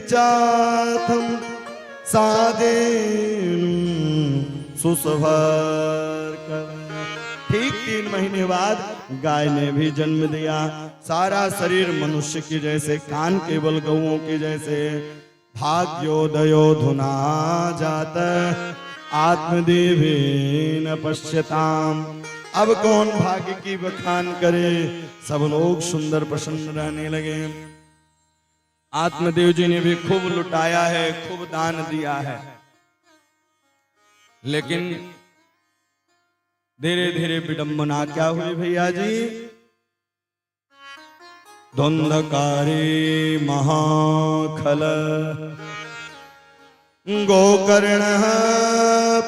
चाथम सादेनु सुसभर कर। ठीक 3 महीने बाद गाय ने भी जन्म दिया। सारा शरीर मनुष्य की जैसे, कान केवल गौओं के जैसे। भाग्योदयो धुना जात आत्मदेवी न पश्यताम। अब कौन भाग्य की बखान करे, सब लोग सुंदर प्रसन्न रहने लगे। आत्मदेव जी ने भी खूब लुटाया है, खूब दान दिया है, लेकिन धीरे धीरे विडंबना क्या हुई भैया जी। धुंधकारी महाखल गोकर्ण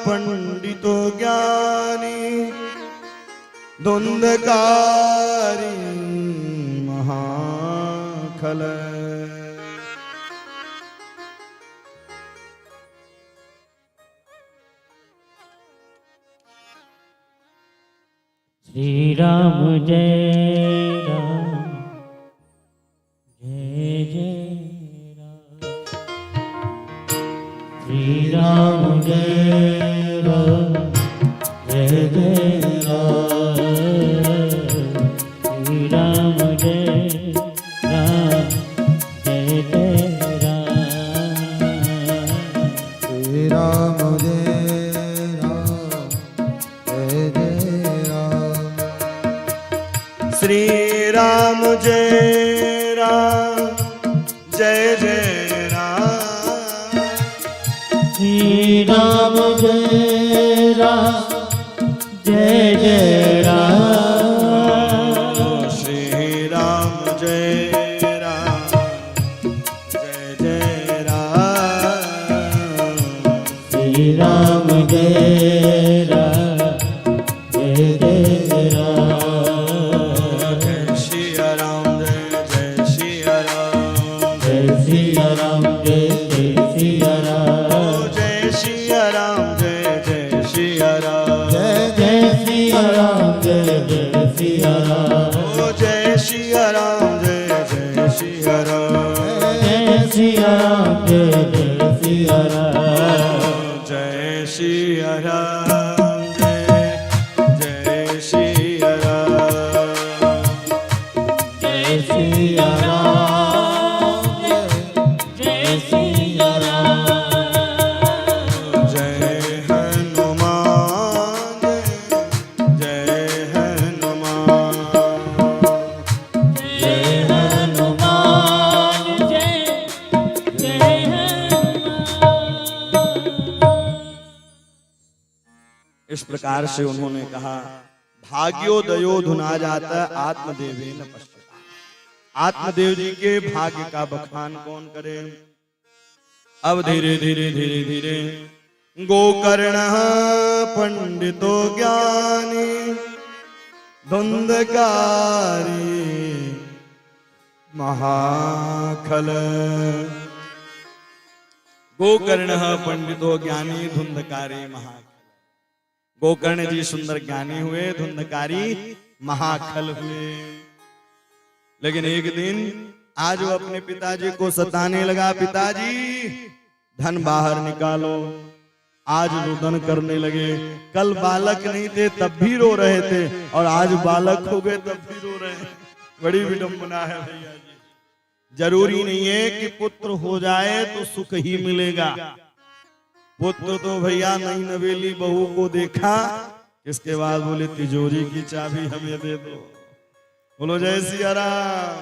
पंडितो ज्ञानी। धुंधकारी महाखल। श्री राम जय राम जय जय राम। श्री राम जय राम जय जय राम। श्री राम जय राम जय जय राम। श्री राम जय राम जय जय राम। श्री राम जय राम जय जय राम। श्री राम जय राम जय जय राम। श्री राम जय राम जय जय राम। श्री राम जय राम जय जय राम। जय श्री राम जय श्री राम। जय श्री राम जय श्री राम। जय श्री राम जय श्री राम। जय श्री राम जय श्री राम। जय श्री राम जय श्री राम। जय श्री राम जय श्री राम। जय श्री राम जय श्री राम। जय श्री राम जय श्री राम। जय हनुमान जय हनुमान। जय हनुमान जय जय हनुमान। इस प्रकार से उन्होंने कहा, भाग्योदयो धुना जाता आत्मदेवी न पश्यता। आत्मदेव जी के भाग्य का बखान कौन करे। अब धीरे धीरे धीरे धीरे गोकर्ण पंडितो ज्ञानी। धुंधकारी महाखल। गोकर्ण पंडितो ज्ञानी धुंधकारी महाखल। गोकर्ण जी सुंदर ज्ञानी हुए, धुंधकारी महाखल हुए। लेकिन एक दिन आज वो अपने पिताजी को सताने लगा, पिताजी धन बाहर निकालो। आज रुदन करने लगे। कल बालक नहीं थे तब भी रो रहे थे, और आज बालक हो गए तब भी रो रहे हैं। बड़ी विडंबना है भैया जी। जरूरी नहीं है कि पुत्र हो जाए तो सुख ही मिलेगा। पुत्र तो भैया नई नवेली बहू को देखा, इसके बाद बोले तिजोरी की चाबी हमें दे दो। बोलो जय सिया राम।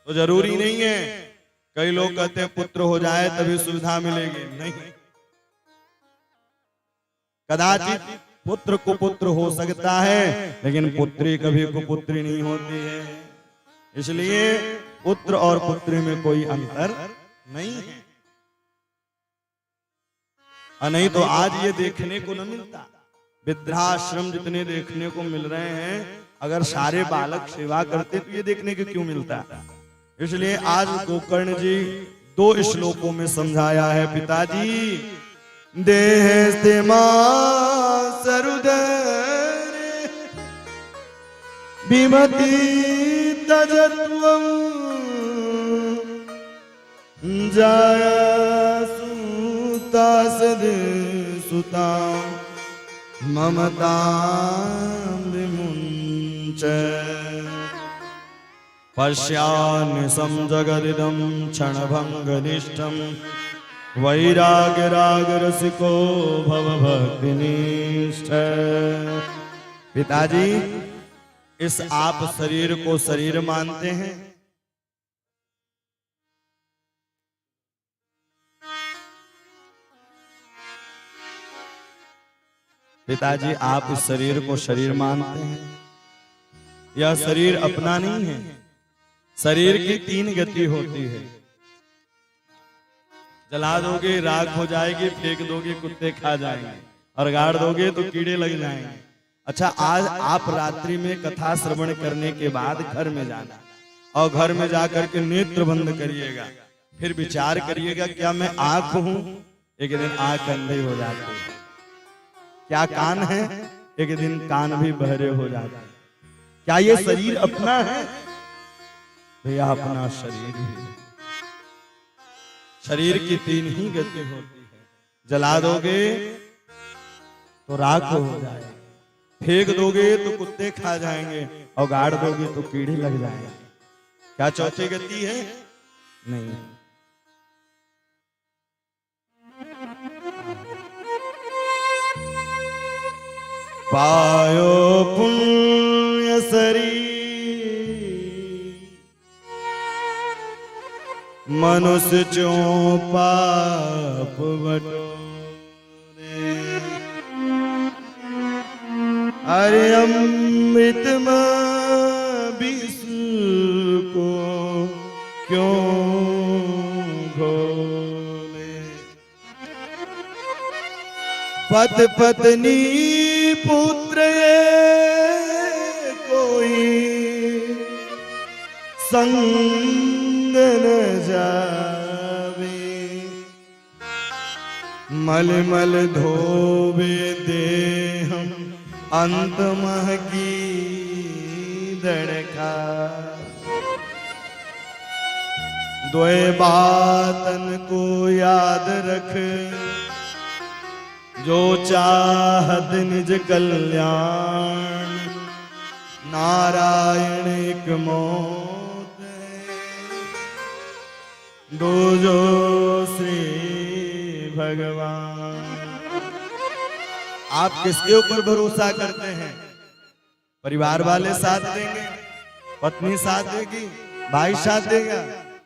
तो जरूरी नहीं है। कई लोग कहते हैं पुत्र हो जाए तभी सुविधा मिलेगी, नहीं। कदाचित पुत्र को पुत्र हो सकता है, लेकिन पुत्री कभी को पुत्री नहीं होती है। इसलिए पुत्र और पुत्री में कोई अंतर नहीं है। और नहीं तो आज ये देखने को न मिलता। वृद्धाश्रम जितने देखने को मिल रहे हैं, अगर सारे बालक सेवा करते तो ये देखने को क्यों मिलता। इसलिए आज गोकर्ण जी 2 श्लोकों में समझाया है, पिताजी देहस्ते मां सरुदरे विमति तजत्वं जायासु सुता सद सुता ममता विमुञ्च पश्यान्यसं जगदिदं क्षणभङ्गनिष्ठं वैराग्यरागरसिको भवभक्तिनिष्ठ। पिताजी, इस आप शरीर को शरीर मानते हैं? पिताजी, आप इस शरीर को शरीर मानते हैं? यह शरीर अपना नहीं है। शरीर की 3 गति होती है। जला दोगे राख हो जाएगी, फेंक दोगे कुत्ते खा जाएंगे, और गाड़ दोगे तो कीड़े लग जाएंगे। अच्छा, आज आप रात्रि में कथा श्रवण करने के बाद घर में जाना, और घर में जाकर के नेत्र बंद करिएगा, फिर विचार करिएगा क्या मैं आंख हूं? एक दिन आंख अंधे हो जाते हैं। क्या कान है? एक दिन कान भी बहरे हो जाते हैं। क्या ये शरीर अपना है? भैया, अपना शरीर ही। शरीर की 3 ही गति होती है। जला दोगे तो राख हो जाएगा, फेंक दोगे तो कुत्ते खा जाएंगे, और गाड़ दोगे तो कीड़े लग जाएंगे। क्या चौथी गति है? नहीं। पायो पुण्य शरीर मनुष्य चो पाप बटोरे। अरे अमृत विष को क्यों घोले। पत पत्नी पुत्र कोई संग न जावे। मल मल धोवे देहम अंत मह की दड़का। द्वय बातन को याद रख, जो चाहत निज कल्याण। नारायण एक मौत दो जो श्री भगवान। आप किसके ऊपर भरोसा करते हैं? परिवार वाले साथ देंगे, पत्नी साथ देगी, भाई साथ देगा?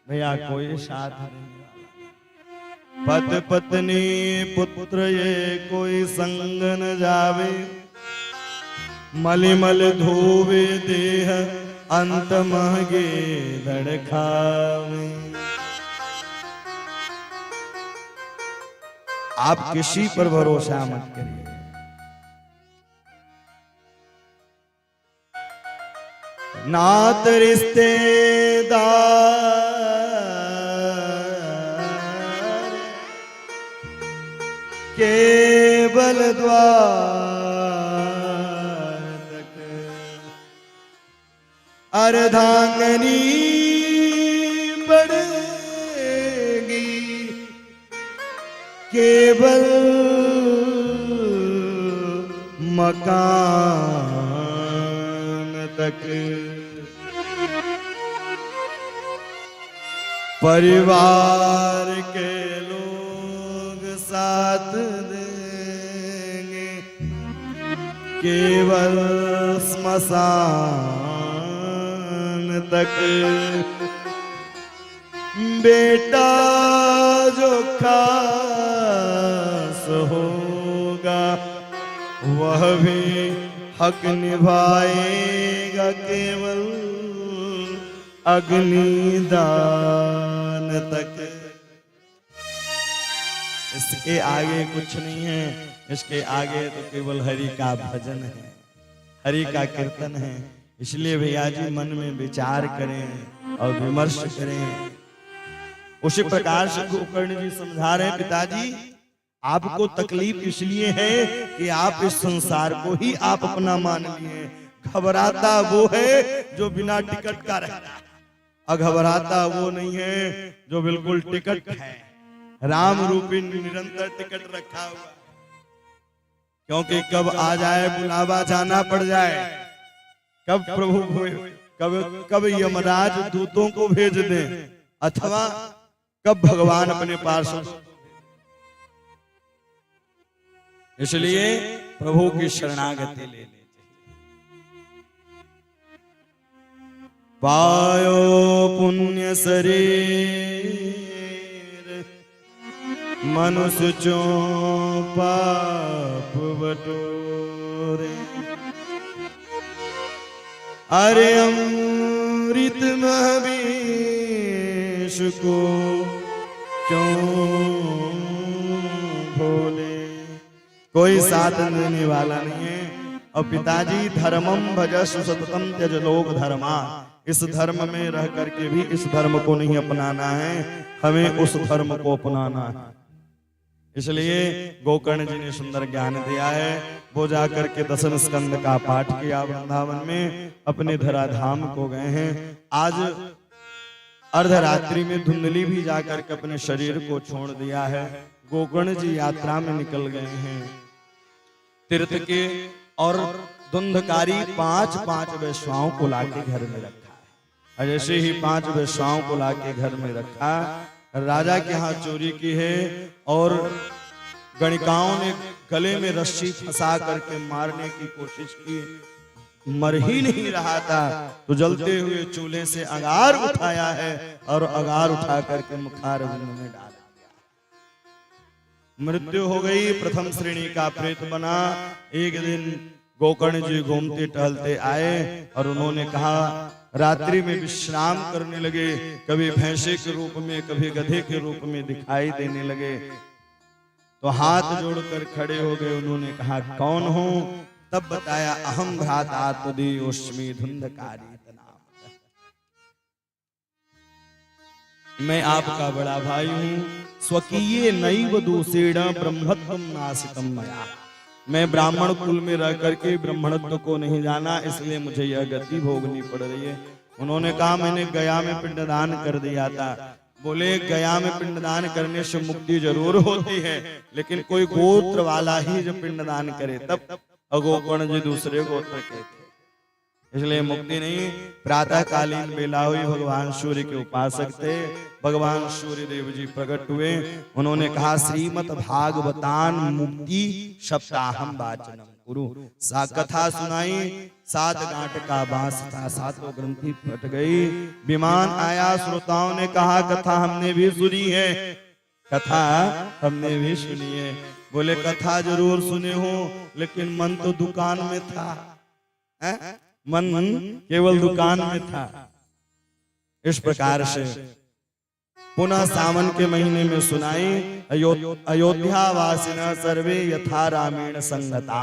भैया, कोई साथ नहीं। पत पत्नी पुत्र ये कोई संग न जावे। मलिमल धोवे देह अंत महगे धड़खावे। आप किसी पर भरोसा मत करिए। नात रिश्तेदार केवल द्वार तक। अर्धांगनी बढ़ेगी केवल मकान तक। परिवार के लोग साथ देंगे केवल स्मशान तक। बेटा जो खास होगा वह भी हक निभाएगा केवल अग्निदान तक। इसके आगे कुछ नहीं है, इसके आगे तो केवल हरि का भजन है, हरि का कीर्तन है। इसलिए भैया जी मन में विचार करें और विमर्श करें। उसी प्रकार से गोकर्ण जी समझा रहे हैं, पिताजी आपको तकलीफ इसलिए है कि आप इस संसार को ही आप अपना मान लिए। घबराता वो है जो बिना टिकट का रहता है, और घबराता वो नहीं है जो बिल्कुल टिकट है। राम रूपी निरंतर टिकट रखा हुआ, क्योंकि कब आ जाए बुलावा, जाना पड़ जाए, कब प्रभु कब यमराज दूतों को भेज दें, अथवा कब भगवान अपने पास। इसलिए प्रभु की शरणागति ले ले। पायो पुण्य शरीर मनुष्य चो पाप बटोरे, अरे अमृत महावीश को क्यों भोले। कोई साथ देने वाला नहीं है। और पिताजी धर्मम भजस्व सततम त्यज लोक धर्मा, इस धर्म में रह करके भी इस धर्म को नहीं अपनाना है, हमें उस धर्म को अपनाना है। इसलिए गोकर्ण जी ने सुंदर ज्ञान दिया है। वो जाकर के दशम स्कंद का पाठ किया, वृंदावन में अपने धराधाम को गए हैं। आज अर्धरात्रि में धुंधली भी जाकर के अपने शरीर को छोड़ दिया है। गोकर्ण जी यात्रा में निकल गए हैं तीर्थ के, और धुंधकारी 5 वैश्वाओं को लाके घर में रखा है। जैसे ही 5 वैश्वाओं को लाके घर में रखा, राजा के यहाँ चोरी की है, और गणिकाओं ने गले में रस्सी फंसा करके मारने की कोशिश की, मर ही नहीं रहा था तो जलते हुए चूल्हे से अगार उठाया है, और अगार उठा करके मुखार में डाल दिया। मृत्यु हो गई। प्रथम श्रेणी का प्रेत बना। एक दिन गोकर्ण जी घूमते टहलते आए, और उन्होंने कहा, रात्रि में विश्राम करने लगे। कभी भैंसे के रूप में, कभी गधे के रूप में दिखाई देने लगे। तो हाथ जोड़कर खड़े हो गए। उन्होंने कहा, कौन हो? तब बताया, अहम भ्राता तुदीयोस्मि धुंधकारी, मैं आपका बड़ा भाई हूँ। स्वकीय नैव दूषेण ब्रह्मत्वम नासितम मया, मैं ब्राह्मण कुल में रह करके ब्राह्मणत्व को नहीं जाना, इसलिए मुझे यह गति भोगनी पड़ रही है। उन्होंने कहा, मैंने गया में पिंडदान कर दिया था। बोले, गया में पिंडदान करने से मुक्ति जरूर होती है, लेकिन कोई गोत्र वाला ही जब पिंडदान करे तब। गोकर्ण जी दूसरे गोत्र के थे, इसलिए मुक्ति नहीं। प्रातः कालीन बेला हुई, भगवान सूर्य के उपासक थे। भगवान सूर्य देव जी प्रकट हुए। उन्होंने कहा, श्रीमद् भागवतान मुक्ति सप्ताहम वाचनम गुरु। सा कथा सुनाई। 7 गांठ का बांस था, 7 ग्रंथि फट गई। विमान आया, श्रोताओं ने कहा, कथा हमने भी सुनी है, कथा हमने भी सुनी है। बोले, कथा जरूर सुने हो, लेकिन मन तो दुकान में था, मन केवल दुकान में था। इस प्रकार से पुनः सावन के महीने में सुनाई। अयोध्या वासिना सर्वे यथा रामेण संगता,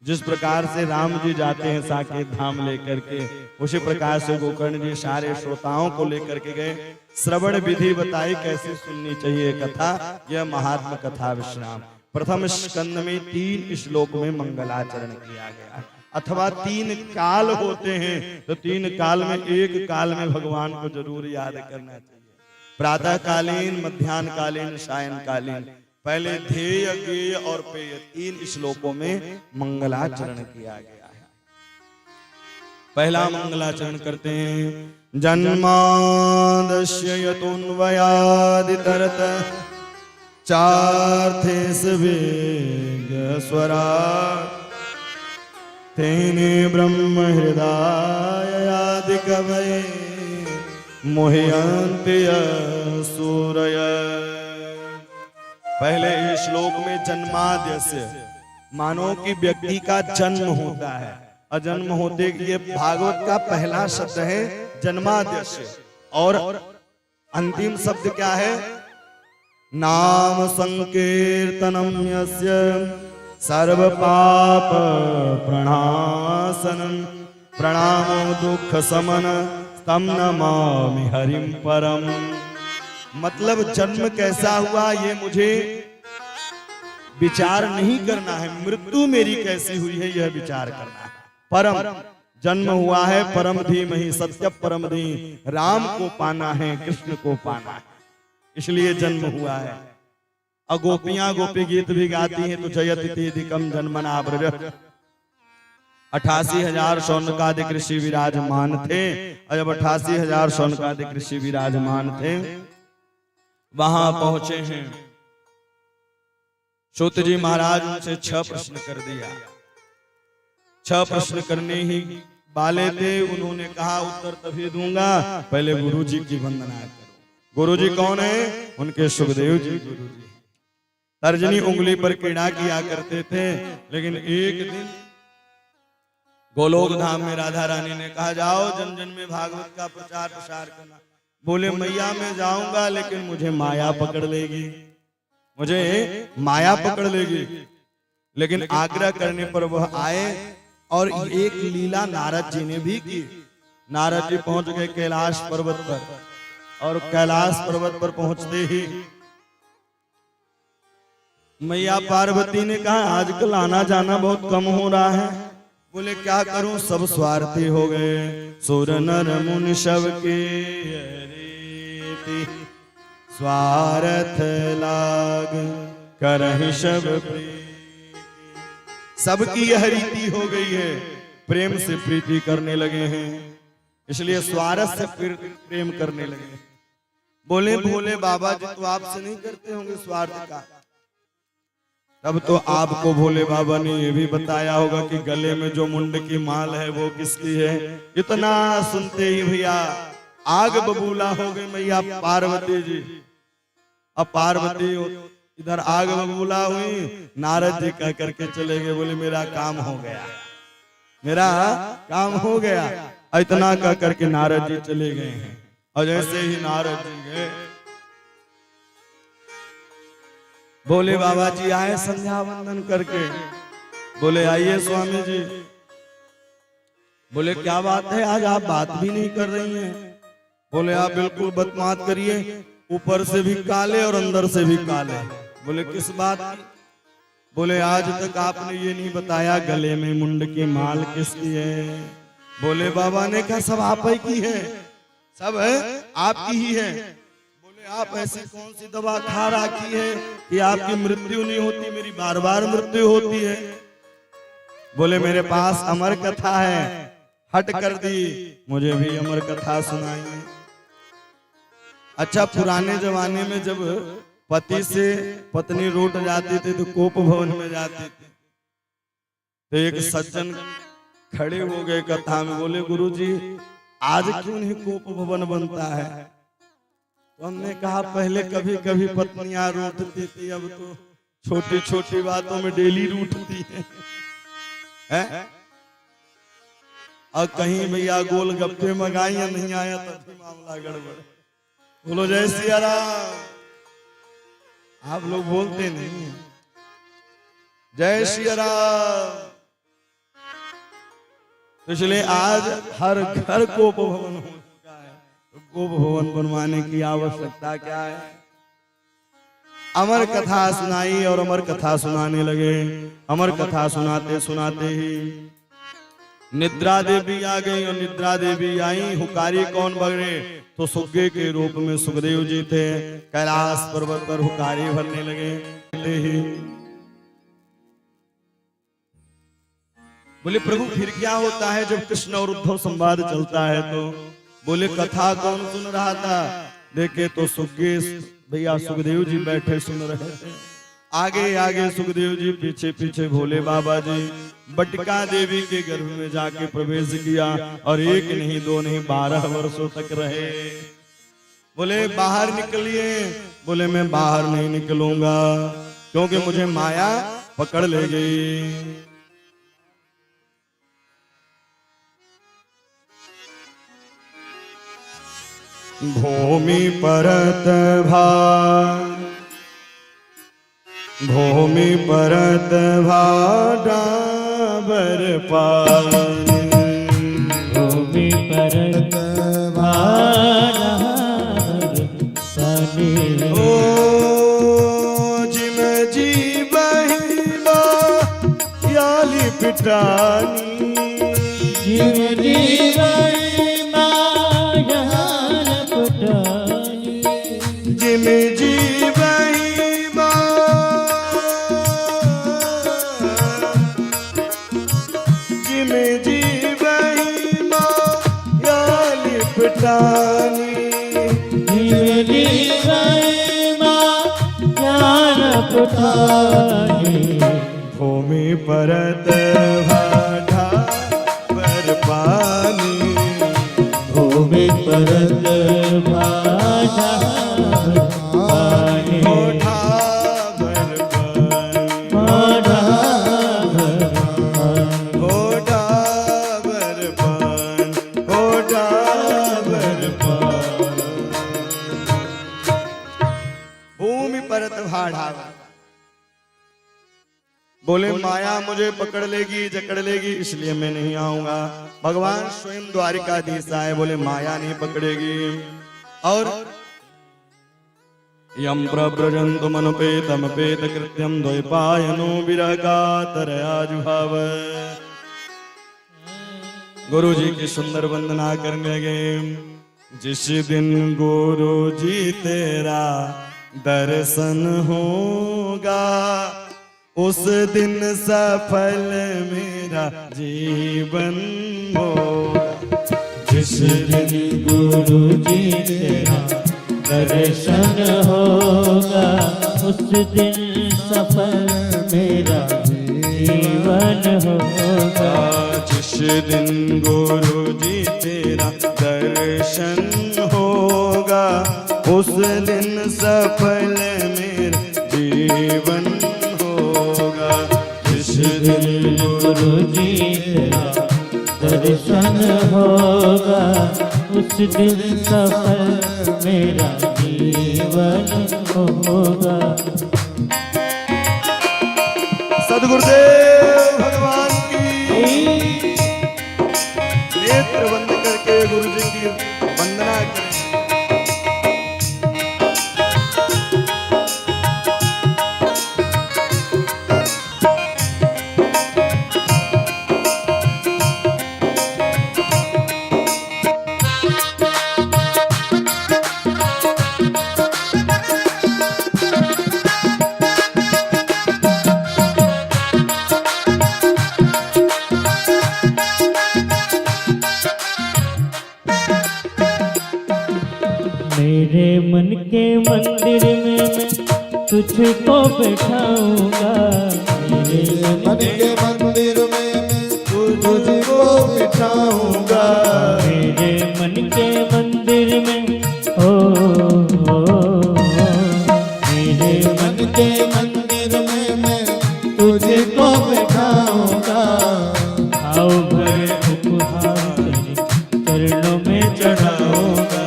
जिस प्रकार से राम जी जाते हैं साकेत धाम लेकर के, उसी प्रकार से गोकर्ण जी सारे श्रोताओं को लेकर के गए। श्रवण विधि बताई कैसे सुननी चाहिए कथा। यह महात्मा कथा विश्राम। प्रथम स्कंद में 3 श्लोक में मंगलाचरण किया गया, अथवा 3 काल होते हैं, तो 3 काल में एक काल में भगवान को जरूर याद करना चाहिए। प्रातः कालीन, मध्यान्ह कालीन, सायं कालीन। पहले ध्येय, ज्ञेय और पेय 3 श्लोकों में मंगलाचरण किया गया है। पहला मंगलाचरण करते हैं। जन्मादस्य यतोन्वयादितरत चार्थे स्वेग स्वरा, तेने ब्रह्म हृदय कवये मोहयन्ति सूरय। पहले इस श्लोक में जन्माद्यस्य, मानो कि व्यक्ति का जन्म होता है, और जन्म होते ये भागवत का पहला शब्द है जन्माद्यस्य। और अंतिम शब्द क्या है? नाम संकीर्तनम यस्य सर्व पाप प्रणाशनम, प्रणामो दुख समन तम नमामि हरिम परम। मतलब जन्म कैसा हुआ ये मुझे विचार नहीं करना है, मृत्यु मेरी कैसी हुई है यह विचार करना है। परम जन्म हुआ है, परम धीमहि सत्य परम धी, राम को पाना है, कृष्ण को पाना है, इसलिए जन्म हुआ है। और गोपियां गोपी गीत भी गाती हैं, तो जयतिथिकम जन्मना ब्रज। 88,000 शौनकादिक ऋषि विराजमान थे, और जब 88,000 शौनकादिक ऋषि विराजमान थे, वहां पहुंचे हैं। सूत जी महाराज उनसे 6 प्रश्न कर दिया। 6 प्रश्न करने ही वाले थे। उन्होंने कहा उत्तर तभी दूंगा, पहले गुरु जी की वंदना करो। गुरु जी कौन है? उनके सुखदेव जी गुरु जी। तर्जनी उंगली पर क्रीड़ा किया करते थे। लेकिन एक दिन गोलोक धाम में राधा रानी ने कहा जाओ जन जन में भागवत का प्रचार प्रसार करना। बोले मैया मैं जाऊंगा, लेकिन मुझे माया पकड़ लेगी, मुझे माया पकड़ लेगी। लेकिन आग्रह करने पर वह आए, और एक लीला नारद जी ने भी की। नारद जी पहुंच गए कैलाश पर्वत पर, और कैलाश पर्वत पर पहुंचते ही मैया पार्वती ने कहा आजकल आना जाना बहुत कम हो रहा है। बोले क्या करूं, सब स्वार्थी हो गए। सुर नर मुनि सब के रीति, स्वार्थ लाग करहि सब प्रीति। सबकी यह रीति हो गई है, प्रेम से प्रीति करने लगे हैं, इसलिए स्वार्थ से प्रेम करने लगे। बोले भोले बाबा जी तो आपसे नहीं करते होंगे स्वार्थ का। तब तो आपको भोले बाबा ने ये भी बताया होगा कि गले में जो मुंड की माल है वो किसकी है। इतना सुनते ही भैया आग बबूला हो गई मैया पार्वती जी। अब पार्वती इधर आग बबूला हुई, नारद जी कह करके चले गए। बोले मेरा काम हो गया, मेरा काम हो गया। इतना कह करके नारद जी चले गए हैं। और जैसे ही नारद जी गए, बोले बाबा जी आए संध्या वंदन करके। बोले आइए स्वामी जी। बोले क्या बात है, आज आप बात भी नहीं कर रही हैं। बोले आप बिल्कुल बात मत करिए, ऊपर से भी काले और अंदर से भी काले। बोले किस बात की? बोले आज तक आपने ये नहीं बताया गले में मुंड की माल किसकी है। बोले बाबा ने कहा सब आप ही की है, सब है आपकी ही है। बोले आप ऐसी कौन सी दवा खा रखी है कि आपकी मृत्यु नहीं होती, मेरी बार बार मृत्यु होती है। बोले मेरे पास अमर कथा है, हट कर दी, मुझे भी अमर कथा सुनाइए। अच्छा पुराने जमाने में जब पति से पत्नी रूठ जाती थी तो कोप भवन में जाती थी, तो एक सज्जन खड़े हो गए कथा में। बोले गुरुजी आज क्यों नहीं कोप भवन बनता है? तो हमने कहा पहले कभी कभी पत्नियां रूठती थी, अब तो छोटी छोटी बातों में डेली रूठती है? और कहीं भैया गोलगप्पे मंगाई या नहीं आया तब भी मामला गड़बड़। बोलो जय सिया राम। आप लोग बोलते नहीं हैं जय सिया राम। तो इसलिए आज हर घर कोप भवन हो चुका है, तो कोप भवन बनवाने की आवश्यकता क्या है? अमर कथा सुनाई और अमर कथा सुनाने लगे। अमर कथा सुनाते सुनाते ही निद्रा देवी आ गई, और निद्रा देवी आई। हुकारी कौन बगड़े? तो सुग्गे के रूप में सुखदेव जी थे। कैलाश पर्वत पर हुकारी भरने लगे। बोले प्रभु फिर क्या होता है जब कृष्ण और उद्धव संवाद चलता है? तो बोले कथा कौन सुन रहा था? देखे तो सुग्गे भैया सुखदेव जी बैठे सुन रहे थे। आगे आगे सुखदेव जी, पीछे पीछे भोले बाबा जी। बटिका देवी के गर्भ में जाके प्रवेश किया, और एक नहीं दो नहीं 12 वर्षों तक रहे। बोले बाहर निकलिए। बोले मैं बाहर नहीं निकलूंगा, क्योंकि मुझे माया पकड़ ले गई। भूमि परत भार, भूमि परत भाडाबर पानी, भूमि परत भाडाबर पानी। ओ जिम जीवहि याली पिटानी, जिम जीवहि मायाल पिटानी, जिम जीवहि पुरानी जीवनी महिमा ज्ञान पुरानी भूमि परत भाटा पर पानी भूमि परत भाषा पानी होठा भर पानी होठा होठा भर पान होठा भर पान भूमि परत भाड़ा बोले माया मुझे पकड़ लेगी जकड़ लेगी इसलिए मैं नहीं आऊंगा। भगवान स्वयं द्वारिकाधीश आए बोले माया नहीं पकड़ेगी। और यम प्रव्रजन्तु मनुपेतमपेत कृत्यम द्वैपायनो विरहकातरया जुहाव। गुरु जी की सुंदर वंदना करने लगे। जिस दिन गुरु जी तेरा दर्शन होगा उस दिन सफल मेरा जीवन होगा। जिस दिन गुरु जी तेरा दर्शन होगा उस दिन सफल मेरा जीवन होगा। जिस दिन गुरु जी तेरा दर्शन होगा उस दिन सफल मेरा जीवन होगा। जिस दिन गुरु जी तेरा दर्शन होगा उस दिन सफल मेरा जीवन होगा। सदगुरुदेव भगवान की नेत्र बंद करके गुरु जी की वंदना करें। मेरे मन के मंदिर में मैं तुझको बैठाऊंगा। मेरे मन के मंदिर में मैं तुझको बिठाऊंगा। मेरे मन के मंदिर में मेरे मन के मंदिर में मैं तुझको बिठाऊंगा। भाव भरे उपहार तेरे चरणों में चढ़ाऊंगा।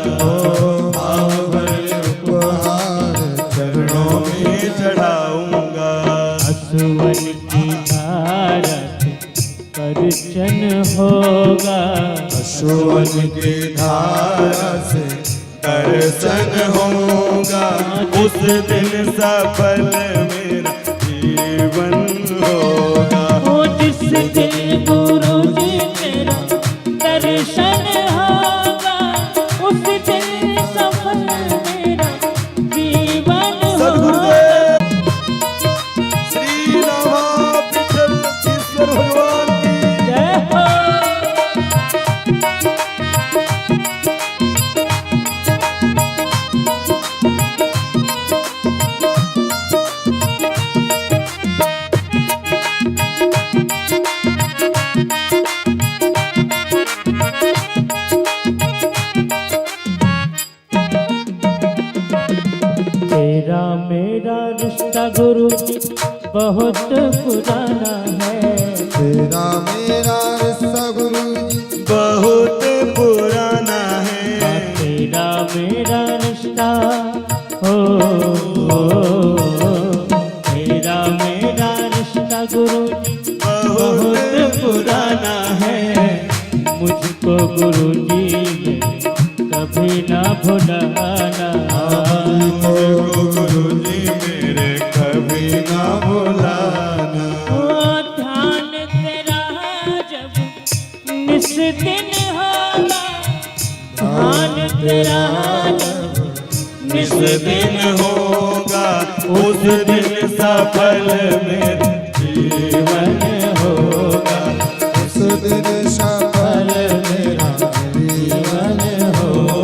भाव भरे उपहार चरणों में चढ़ाऊंगा। असुवन की धारा से परिचन होगा। सुवन की धारा से दर्शन होगा उस दिन सफल मेरा जीवन होगा। ओ जिस दिन गुरु जी तेरा दर्शन होगा उस दिन सफल मेरा जीवन होगा। श्री रामा विठल ईश्वर भगवान की जय हो। तेरा मेरा रिश्ता गुरु जी बहुत पुराना है। तेरा मेरा रिश्ता गुरु जी बहुत पुराना है। तेरा मेरा रिश्ता हो तेरा मेरा रिश्ता गुरु जी बहुत पुराना है। मुझको गुरु जी ने कभी ना भुलाना। गुरु जी मेरे कभी ना भुलाना। ओ ध्यान तेरा जब निस दिन होगा। ध्यान तेरा जब निस दिन होगा उस दिन सफल मेरा जीवन होगा। उस दिन सफल मेरा जीवन हो।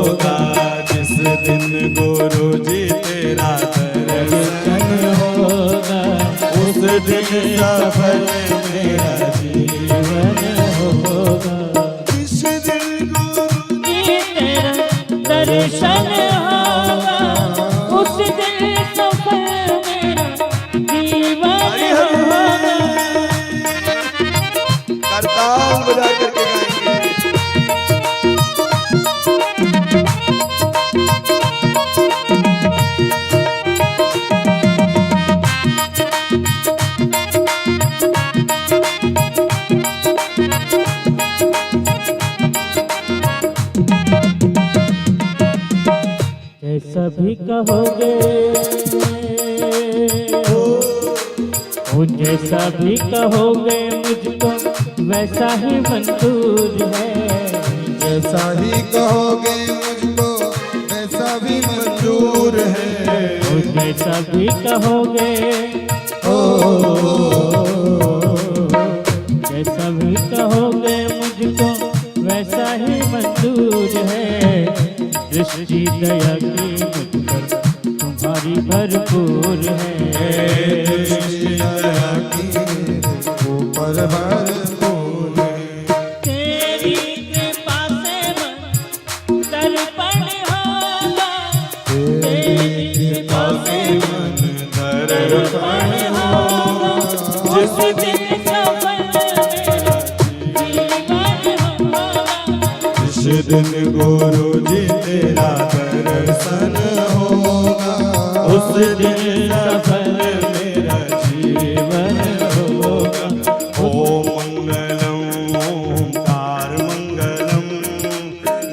चार ताल बजा करके गाएंगे। जैसा भी कहोगे ओ जैसा भी कहोगे मुझको वैसा ही मंजूर है। जैसा ही कहोगे मुझको वैसा भी मंजूर है। ओ जैसा भी कहोगे जैसा भी कहोगे मुझको वैसा ही मंजूर है। दृष्टि दया की मुझ पर तुम्हारी भरपूर है। दृष्टि दया की ऊपर भरपूर है। तेरी कृपा से मन दर्पण होगा। तेरी कृपा से मन दर्पण होगा। जिस दिन सफल मेरा जीवन होगा। जिस दिन गुरु जी तेरा दर्शन होगा। उस दिन सफल मेरा जीवन होगा। ओम मंगलम ओंकार मंगलम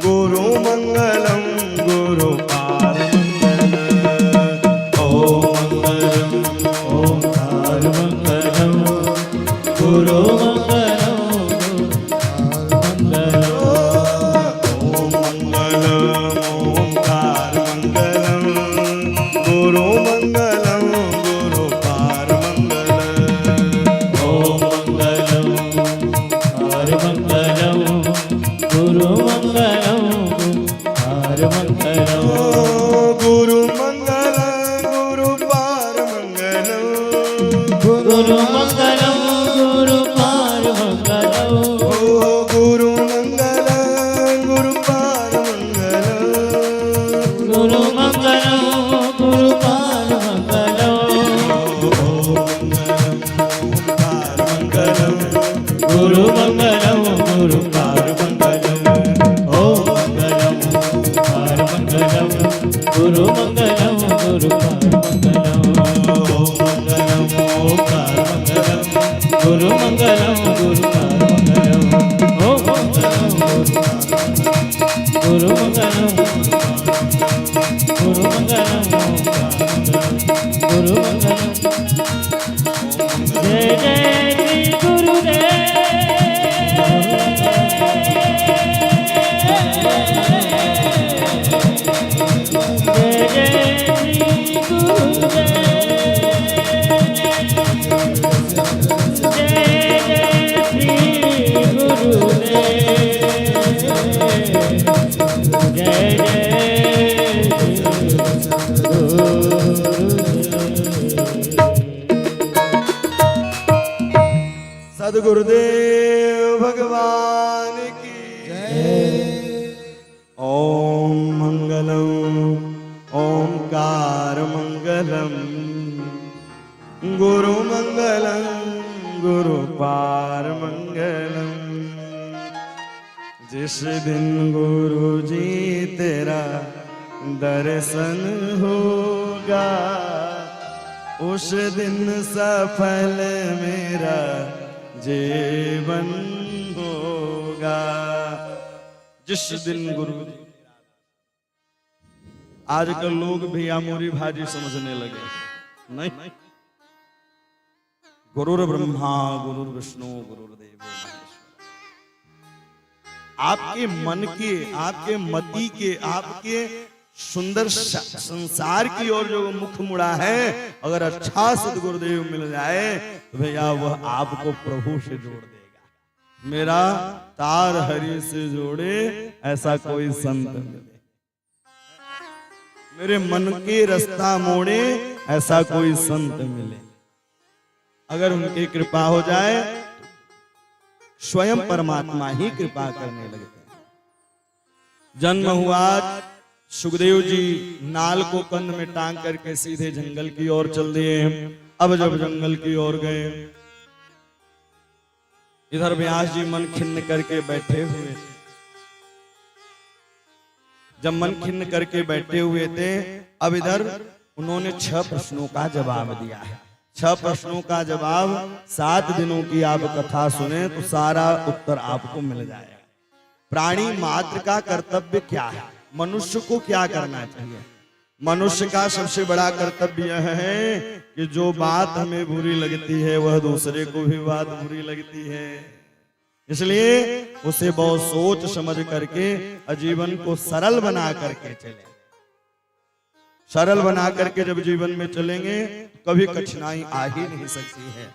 गुरु मंगलम गुरु पार मंगलम। ओम मंगलम ओंकार मंगलम गुरु मंगलम मंगलम। ओम मंगलम ओंकार मंगलम गुरु मंगलम गुरु पार मंगलम। ओम मंगलम हर मंगलम गुरु मंगलम हर मंगलम। गुरु मंगलम गुरु पार मंगलम। गुरु मंगलम गुरु पार मंगलम। गुरु मंगलम गुरु पार मंगलम। गुरु मंगलम गुरु पार मंगलम। गुरु मंगलम गुरु पार मंगलम। ओम मंगलम पार मंगलम गुरु मंगलम गुरु पार मंगलम। ओम मंगलम ओंकार मंगलम गुरु मंगलम गुरु पार मंगलम। ओम मंगलम गुरु मंगलम गुरु मंगलम गुरु मंगलम। जय जय श्री गुरुदेव। जय जय श्री गुरुदेव। जय जय श्री गुरुदेव। जय जय सद्गुरुदेव भगवान की जय। ओम मंगलम ओंकार मंगलम गुरु मंगलम गुरु पार मंगलम। जिस दिन गुरु जी तेरा दर्शन होगा उस दिन सफल मेरा जीवन होगा। जिस दिन गुरु आजकल लोग भी आमोरी भाजी समझने लगे। नहीं, गुरुर ब्रह्मा गुरुर विष्णु गुरुर्देव महेश्वर। आपके मन के, आपके मति के, आपके सुंदर संसार की ओर जो मुख मुड़ा है, अगर अच्छा सद्गुरुदेव मिल जाए तो भैया वह आपको प्रभु से जोड़ देगा। मेरा तार हरि से जोड़े ऐसा कोई संत मिले, मेरे मन के रास्ता मोड़े ऐसा कोई संत मिले। अगर उनकी कृपा हो जाए स्वयं परमात्मा ही कृपा करने लगते हैं। जन्म हुआ, सुखदेव जी नाल को कंध में टांग करके सीधे जंगल की ओर चल दिए। अब जब जंगल की ओर गए, इधर व्यास जी मन खिन्न करके बैठे हुए थे। जब मन खिन्न करके बैठे हुए थे, अब इधर उन्होंने 6 प्रश्नों का जवाब दिया है। 6 प्रश्नों का जवाब, 7 दिनों की आप कथा सुने तो सारा उत्तर आपको मिल जाएगा। प्राणी मात्र का कर्तव्य क्या है, मनुष्य को क्या करना चाहिए? मनुष्य का सबसे बड़ा कर्तव्य यह है कि जो बात हमें बुरी लगती है वह दूसरे को भी बात बुरी लगती है, इसलिए उसे बहुत सोच समझ करके जीवन को सरल बना करके चले। सरल बना करके जब जीवन में चलेंगे तो कभी कठिनाई आ ही नहीं सकती है।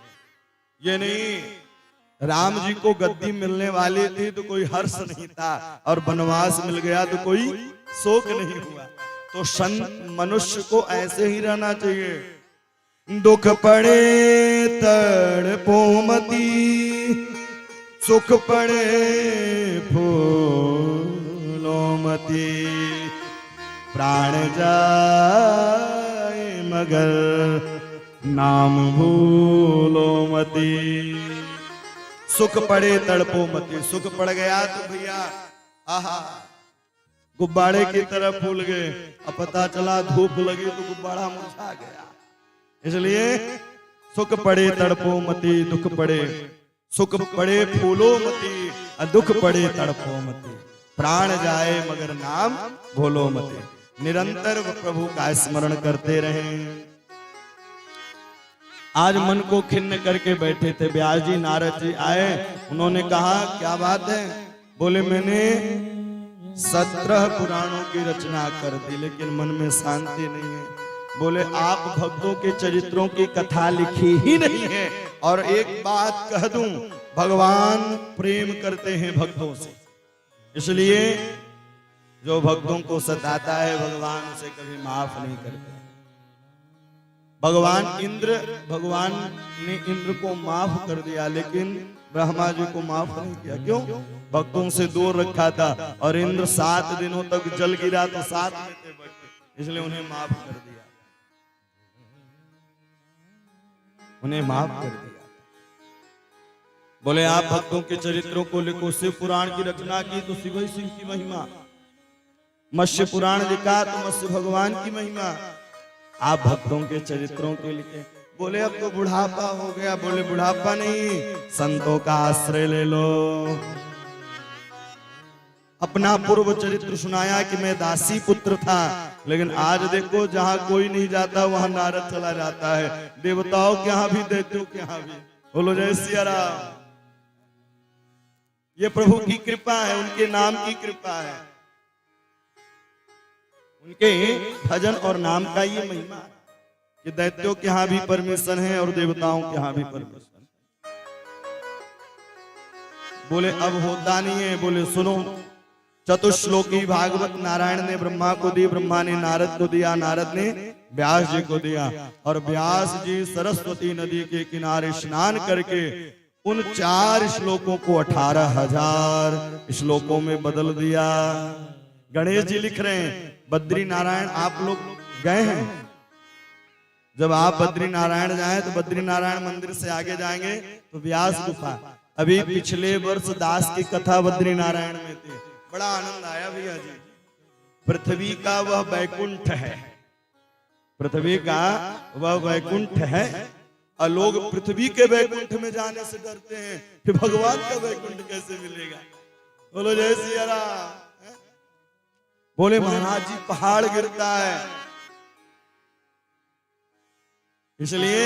ये नहीं राम जी को गद्दी मिलने वाली थी तो कोई हर्ष नहीं था, और वनवास मिल गया तो कोई शोक नहीं हुआ। तो संत मनुष्य को ऐसे ही रहना चाहिए। दुख पड़े तड़पो मती, सुख पड़े फूलो मती, प्राण जाए मगर नाम भूलो मती। सुख पड़े तड़पो मती, सुख पड़ गया तो भैया आहा गुब्बारे की तरह फूल गए, अब पता चला धूप लगी तो गुब्बारा मुरझा गया। इसलिए सुख पड़े तड़पो मती, दुख पड़े सुख पड़े फूलो मती, और दुख पड़े तड़पो मती, प्राण जाए मगर नाम भूलो मती। निरंतर प्रभु का स्मरण करते रहें। आज मन को खिन्न करके बैठे थे, व्यास जी नारद जी आए, उन्होंने कहा क्या बात है? बोले मैंने 17 पुराणों की रचना कर दी लेकिन मन में शांति नहीं है। बोले आप भक्तों के चरित्रों की कथा लिखी ही नहीं है। और एक बात कह दूं, भगवान प्रेम करते हैं भक्तों से, इसलिए जो भक्तों को सताता है भगवान उसे कभी माफ नहीं करते। भगवान ने इंद्र को माफ कर दिया लेकिन ब्रह्मा जी को माफ नहीं किया। क्यों? भक्तों से दूर रखा था, और इंद्र 7 दिनों तक जल गिरा तो 7 में थे भक्त, इसलिए उन्हें माफ कर दिया, उन्हें माफ कर दिया। बोले आप भक्तों के चरित्रों को लिखो। शिव पुराण की रचना की तो शिव ही शिव की महिमा, मत्स्य पुराण लिखा तो मत्स्य भगवान की महिमा, आप भक्तों के चरित्रों के लिखे। बोले अब तो बुढ़ापा हो गया। बोले बुढ़ापा नहीं, संतों का आश्रय ले लो। अपना पूर्व चरित्र सुनाया कि मैं दासी पुत्र था, लेकिन आज देखो जहां कोई नहीं जाता वहां नारद चला जाता है, देवताओं के यहां भी, दैत्यों के यहां भी। बोलो जय सिया राम। ये प्रभु की कृपा है, उनके नाम की कृपा है, उनके भजन और नाम का ये महिमा है कि दैत्यों के यहां भी परमिशन है और देवताओं के यहां भी परमिशन। बोले अब होता नहीं है। बोले सुनो, चतुश्लोकी भागवत नारायण ने ब्रह्मा को दी, ब्रह्मा ने नारद को दिया, नारद ने व्यास जी को दिया, और व्यास जी सरस्वती नदी के किनारे स्नान करके उन 4 श्लोकों को 18,000 श्लोकों में बदल दिया। गणेश जी लिख रहे हैं, बद्री नारायण आप लोग गए हैं? जब आप बद्री नारायण जाएं तो बद्री नारायण मंदिर से आगे जाएंगे तो व्यास गुफा। अभी पिछले वर्ष दास की कथा बद्री नारायण में थी, बड़ा आनंद आया भैया जी। पृथ्वी का वह वैकुंठ है, पृथ्वी का वह वैकुंठ है, और लोग पृथ्वी के वैकुंठ में जाने से डरते हैं, फिर भगवान का वैकुंठ कैसे मिलेगा? बोलो जय सिया राम। बोले महाराज जी पहाड़ गिरता है, इसलिए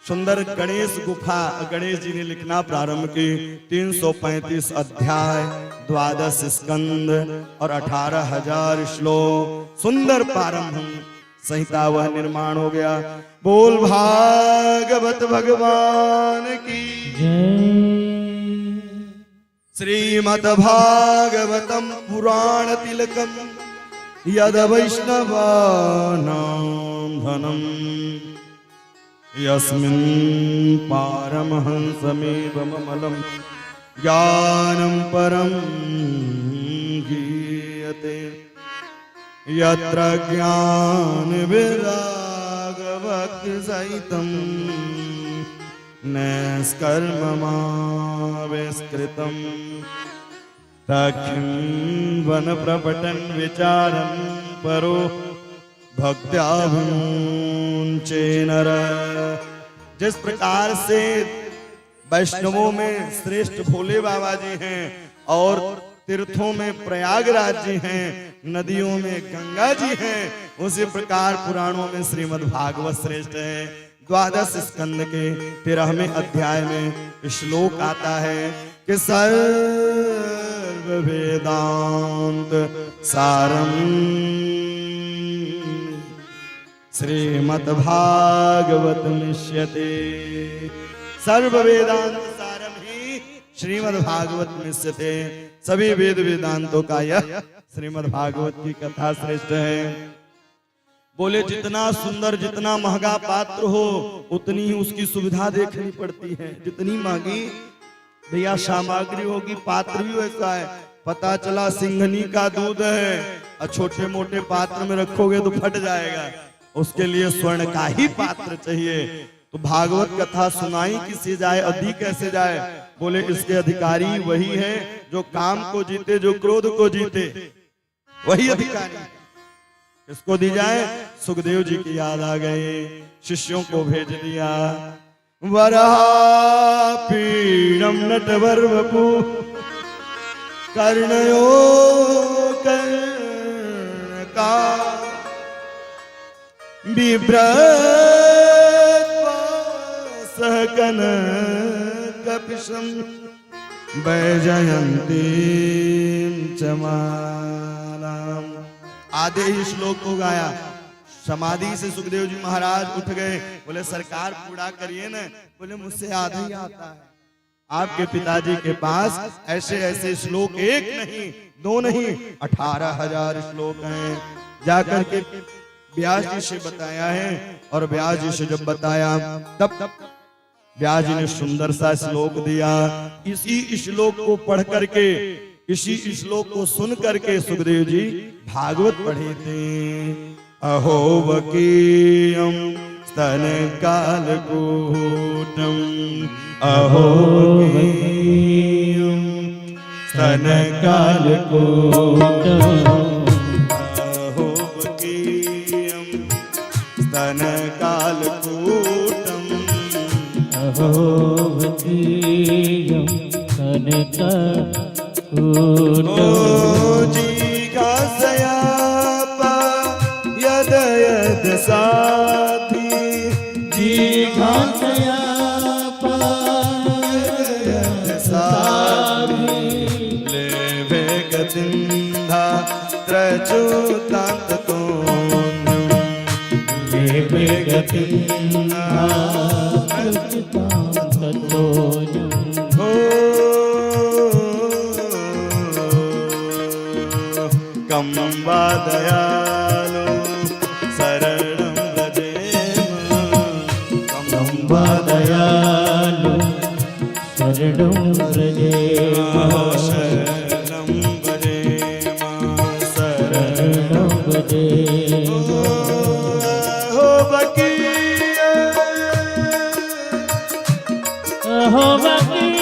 सुंदर गणेश गुफा गणेश जी ने लिखना प्रारंभ की। 335 अध्याय, 12 स्कंद और 18,000 श्लोक, सुंदर प्रारंभ संहिता वह निर्माण हो गया। बोल भागवत भगवान की श्रीमद् भागवतम पुराण तिलकम यद वैष्णवानां धनम यस्मिन् पारमहंसमेवममलं ज्ञानं परं गीयते यत्र ज्ञान विराग भक्ति सहितं नैष्कर्ममाविष्कृतं तखिन्वनप्रपटन् विचारन् परो भक्त्या विमुञ्चे नर। जिस प्रकार से वैष्णवों में श्रेष्ठ भोले बाबा जी हैं और तीर्थों में प्रयागराज जी हैं, नदियों में गंगा जी हैं, उसी प्रकार पुराणों में श्रीमद् भागवत श्रेष्ठ है। 12 स्कंद के 13वें अध्याय में श्लोक आता है कि सर्व वेदांत सारम श्रीमद् भागवत मिष्यते। सर्व वेदांत सारम ही श्रीमद् भागवत मिष्यते। सभी वेद वेदांतों का यह श्रीमद् भागवत की कथा श्रेष्ठ है। बोले जितना सुंदर जितना महंगा पात्र हो उतनी ही उसकी सुविधा देखनी पड़ती है। जितनी महंगी भैया सामग्री होगी पात्र भी वैसा है। पता चला सिंघनी का दूध है और छोटे मोटे पात्र में रखोगे तो फट जाएगा, उसके लिए स्वर्ण का ही पात्र चाहिए। तो भागवत कथा सुनाई किसी जाए अधिक कैसे जाए। बोले इसके अधिकारी वही है जो काम को जीते, जो क्रोध को जीते, वही अधिकारी। इसको दी जाए। सुखदेव जी की याद आ गई, शिष्यों को भेज दिया। वरापीडम नटवर वपु कर्णयो कर्णका बिभ्रत् कनकपिशं वैजयन्तीं च मालाम्। आधे ही श्लोक को गाया। समाधि से सुखदेव जी महाराज उठ गए। बोले सरकार पूरा करिए ना। बोले मुझसे आधा ही आता है। आपके पिताजी के पास ऐसे ऐसे श्लोक एक नहीं दो नहीं 18,000 श्लोक हैं। जाकर के व्यास जी से बताया है और व्यास जी से जब बताया तब व्यास जी ने सुंदर सा श्लोक दिया। इसी श्लोक को पढ़ करके, इसी श्लोक को सुन करके सुखदेव जी भागवत पढ़े थे। अहो वकीयम स्तन कालकूटम, अहो वकीयम स्तन कालकूटम, अहो वकीयम स्तन कालकूटम, अहो वकीयम स्तन कालकूटम। जिघासयापा यद यद साधि, जिघासयापा यद साधि, लेभे गतिन्धा त्रचूतान्त तोन्यम्, लेभे गतिन्धा त्रचूतान्त तोन्यम्। कम्बा दयालो शरणं व्रजेम, कम्बा दयालु शरणं व्रजेम, शरणं व्रजेम, शरणं व्रजेम। हो वकीय, अहो वकीय,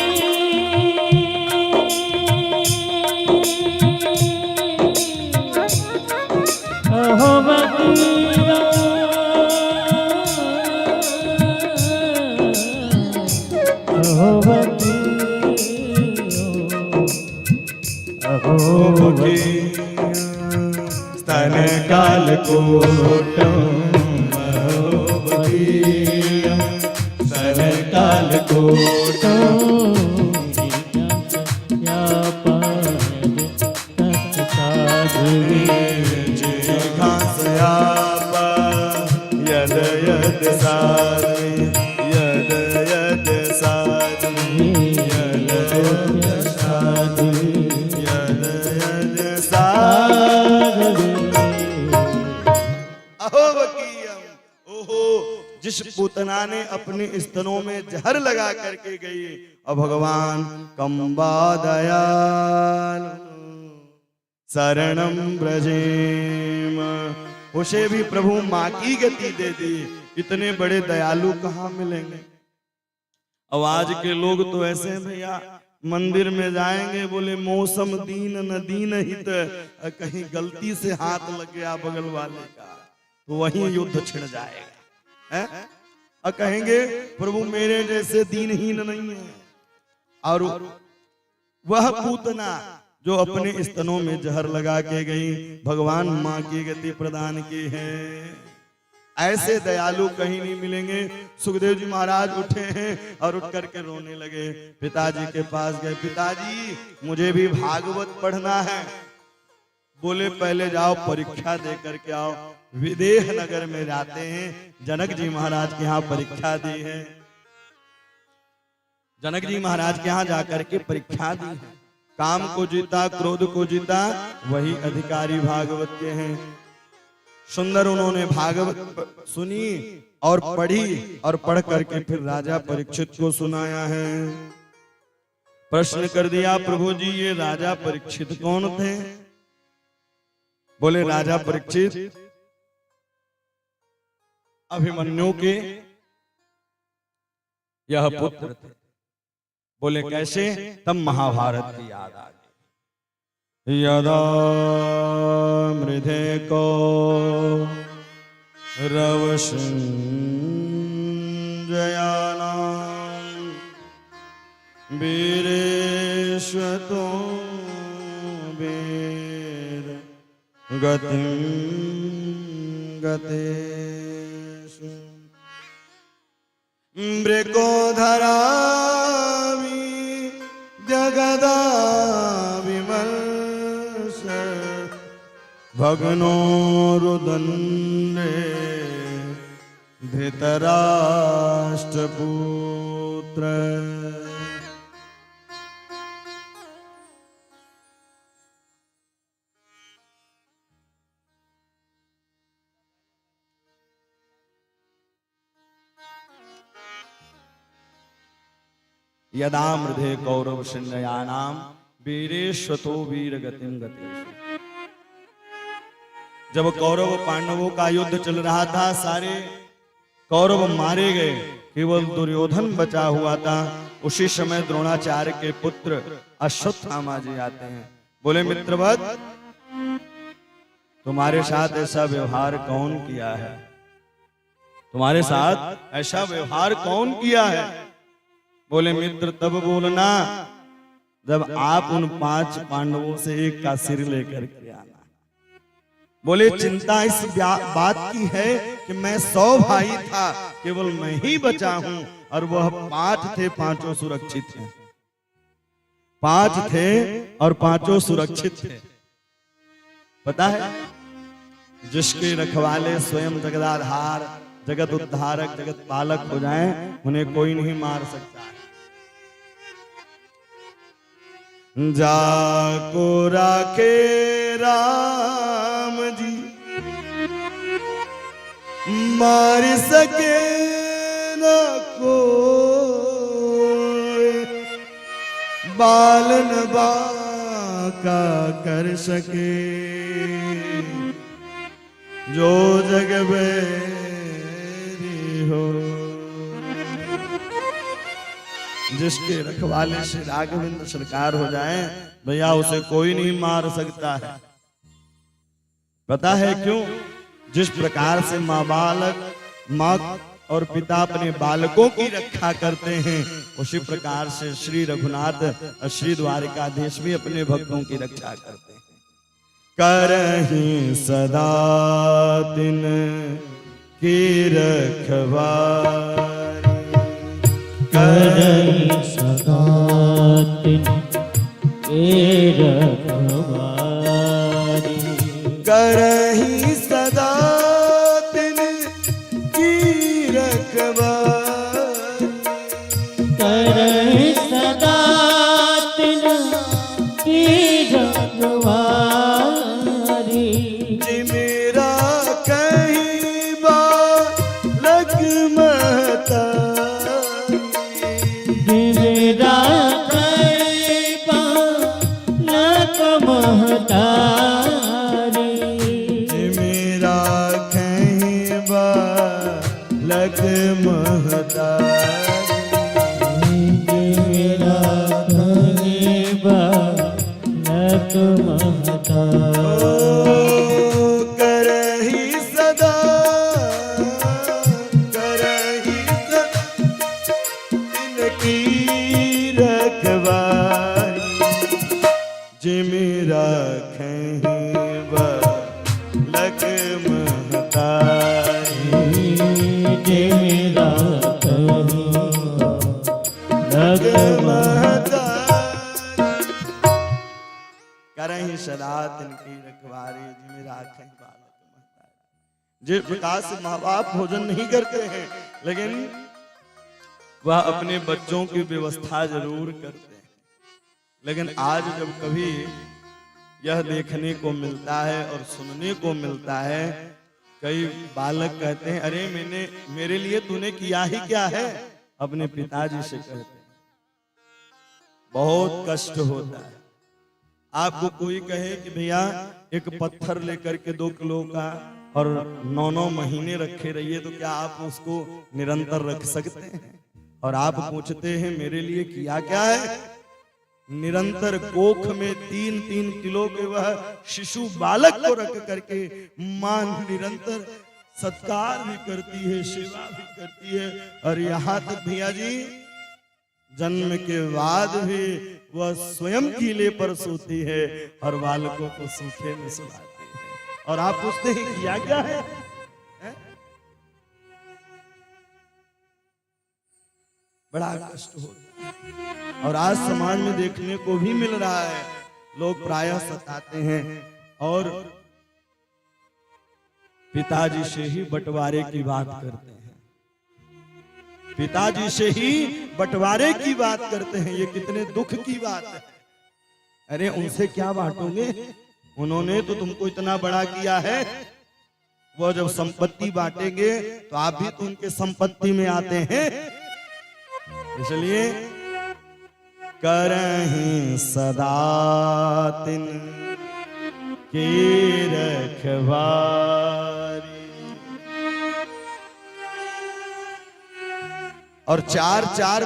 अहो वकीय, अहो वकीय, अहो वकीय स्तन कालकूटम, अहो वकीय स्तन कालकूटम। जिघासयापा यद यद साधि, यद यद साधि, यद यद साधि, यद यद साधि। अहो वकीयम, ओहो जिस पूतना ने अपने स्तनों में जहर लगा करके गई, और भगवान कम्बा दयाल शरणं व्रजेम, उसे भी प्रभु माँ की गति दे दी। इतने बड़े दयालु कहाँ मिलेंगे। अब आज के लोग तो ऐसे हैं भैया, मंदिर में जाएंगे बोले मौसम दीन न दीन हित, कहीं गलती से हाथ लग गया बगल वाले का तो वहीं युद्ध छिड़ जाएगा है? और कहेंगे प्रभु मेरे जैसे दीनहीन नहीं है। और वह पूतना जो अपने स्तनों में जहर लगा के गई, भगवान माँ की गति प्रदान की है। ऐसे दयालु कहीं नहीं मिलेंगे। सुखदेव जी महाराज उठे हैं और उठ करके रोने लगे, पिताजी के पास गए, पिताजी मुझे भी भागवत पढ़ना है। बोले पहले जाओ परीक्षा दे करके आओ। विदेह नगर में जाते हैं, जनक जी महाराज के यहाँ परीक्षा दी है। जनक जी महाराज के यहाँ जाकर के परीक्षा दी है। काम को जीता, क्रोध को जीता, वही अधिकारी भागवत के हैं। सुंदर उन्होंने भागवत सुनी और पढ़ी और पढ़ करके फिर राजा परीक्षित को सुनाया है। प्रश्न कर दिया, प्रभु जी ये राजा परीक्षित कौन थे? बोले राजा परीक्षित अभिमन्यु के यह पुत्र थे। बोले कैसे? तब महाभारत की याद आ गई। यदा मृधे को रवशं जयानां वीरेश्वतो वीर गतिं गतेषु मृकोधरामि जगदा विमर्श भग्नो रुदन्ने धृतराष्ट्रपुत्र। यदा मृधे कौरव सैन्यानां वीरेश्वतो वीरगतिं गतेषु। जब कौरव पांडवों का युद्ध चल रहा था, सारे कौरव मारे गए, केवल दुर्योधन बचा हुआ था। उसी समय द्रोणाचार्य के पुत्र अश्वत्थामा जी आते हैं। बोले मित्रवत तुम्हारे साथ ऐसा व्यवहार कौन किया है? तुम्हारे साथ ऐसा व्यवहार कौन किया है? बोले मित्र तब बोलना जब आप उन 5 पांडवों से एक का सिर लेकर के आना। बोले चिंता इस बात की है कि मैं 100 भाई था, केवल मैं ही बचा हूं और वह 5 थे, 5 सुरक्षित हैं। 5 थे और 5 सुरक्षित थे। पता है जिसके रखवाले स्वयं जगदाधार, जगत उद्धारक, जगत पालक हो जाएं, उन्हें कोई नहीं मार सकता है। जाको राखे राम जी मार सके न कोई, बालन बाका कर सके जो जग बेरी हो। जिसके रखवाले से राघवेंद्र सरकार हो जाए भैया, उसे कोई नहीं मार सकता है। पता है क्यों? जिस प्रकार से माँ और पिता अपने बालकों की रक्षा करते हैं, उसी प्रकार से श्री रघुनाथ श्री द्वारिकाधीश भी अपने भक्तों की रक्षा करते हैं। करहि सदा तिन की रखवारी, करहि सदा तिन की रखवारी, करहि सदा तिन की रखवारी, करहि सदा तिन की रखवारी। जी मेरा कहीं बालक महतारी, मेरा कहीं बालक महता करही सदा करही सदा इनकी रखवारी जिमि राखें लग महतारी जिमि राखें लग करही सदा तिनकी रखवारी जिमि राखें बालक महतारी। जिस प्रकार से माँ बाप भोजन नहीं करते हैं लेकिन वह अपने बच्चों की व्यवस्था जरूर करते हैं, लेकिन आज जब कभी यह देखने को मिलता है और सुनने को मिलता है, कई बालक कहते हैं अरे मेरे लिए तूने किया ही क्या है, अपने पिताजी से कहते हैं। बहुत कष्ट होता है। आपको कोई कहे कि भैया एक पत्थर लेकर के 2 किलो का और 9-9 महीने रखे रहिए, तो क्या आप उसको निरंतर रख सकते हैं? और आप पूछते हैं मेरे लिए किया क्या है? निरंतर कोख में 3-3 किलो के वह शिशु बालक को रख करके मां निरंतर सत्कार भी करती है, सेवा भी करती है, और यहाँ तक भैया जी जन्म के बाद भी वह स्वयं कीले पर सोती है और बालकों को सूखे में सुलाती है। और आप पूछते हैं किया क्या है? बड़ा कष्ट होता है। और आज समाज में देखने को भी मिल रहा है, लोग प्रायः सताते हैं और पिताजी से ही बंटवारे की बात करते हैं, पिताजी से ही बंटवारे की बात करते हैं। ये कितने दुख की बात है। अरे उनसे क्या बांटोगे, उन्होंने तो तुमको इतना बड़ा किया है। वो जब संपत्ति बांटेंगे तो आप भी तो उनके संपत्ति में आते हैं। इसलिए करहीं सदा तिन की रखवारी। और 4-4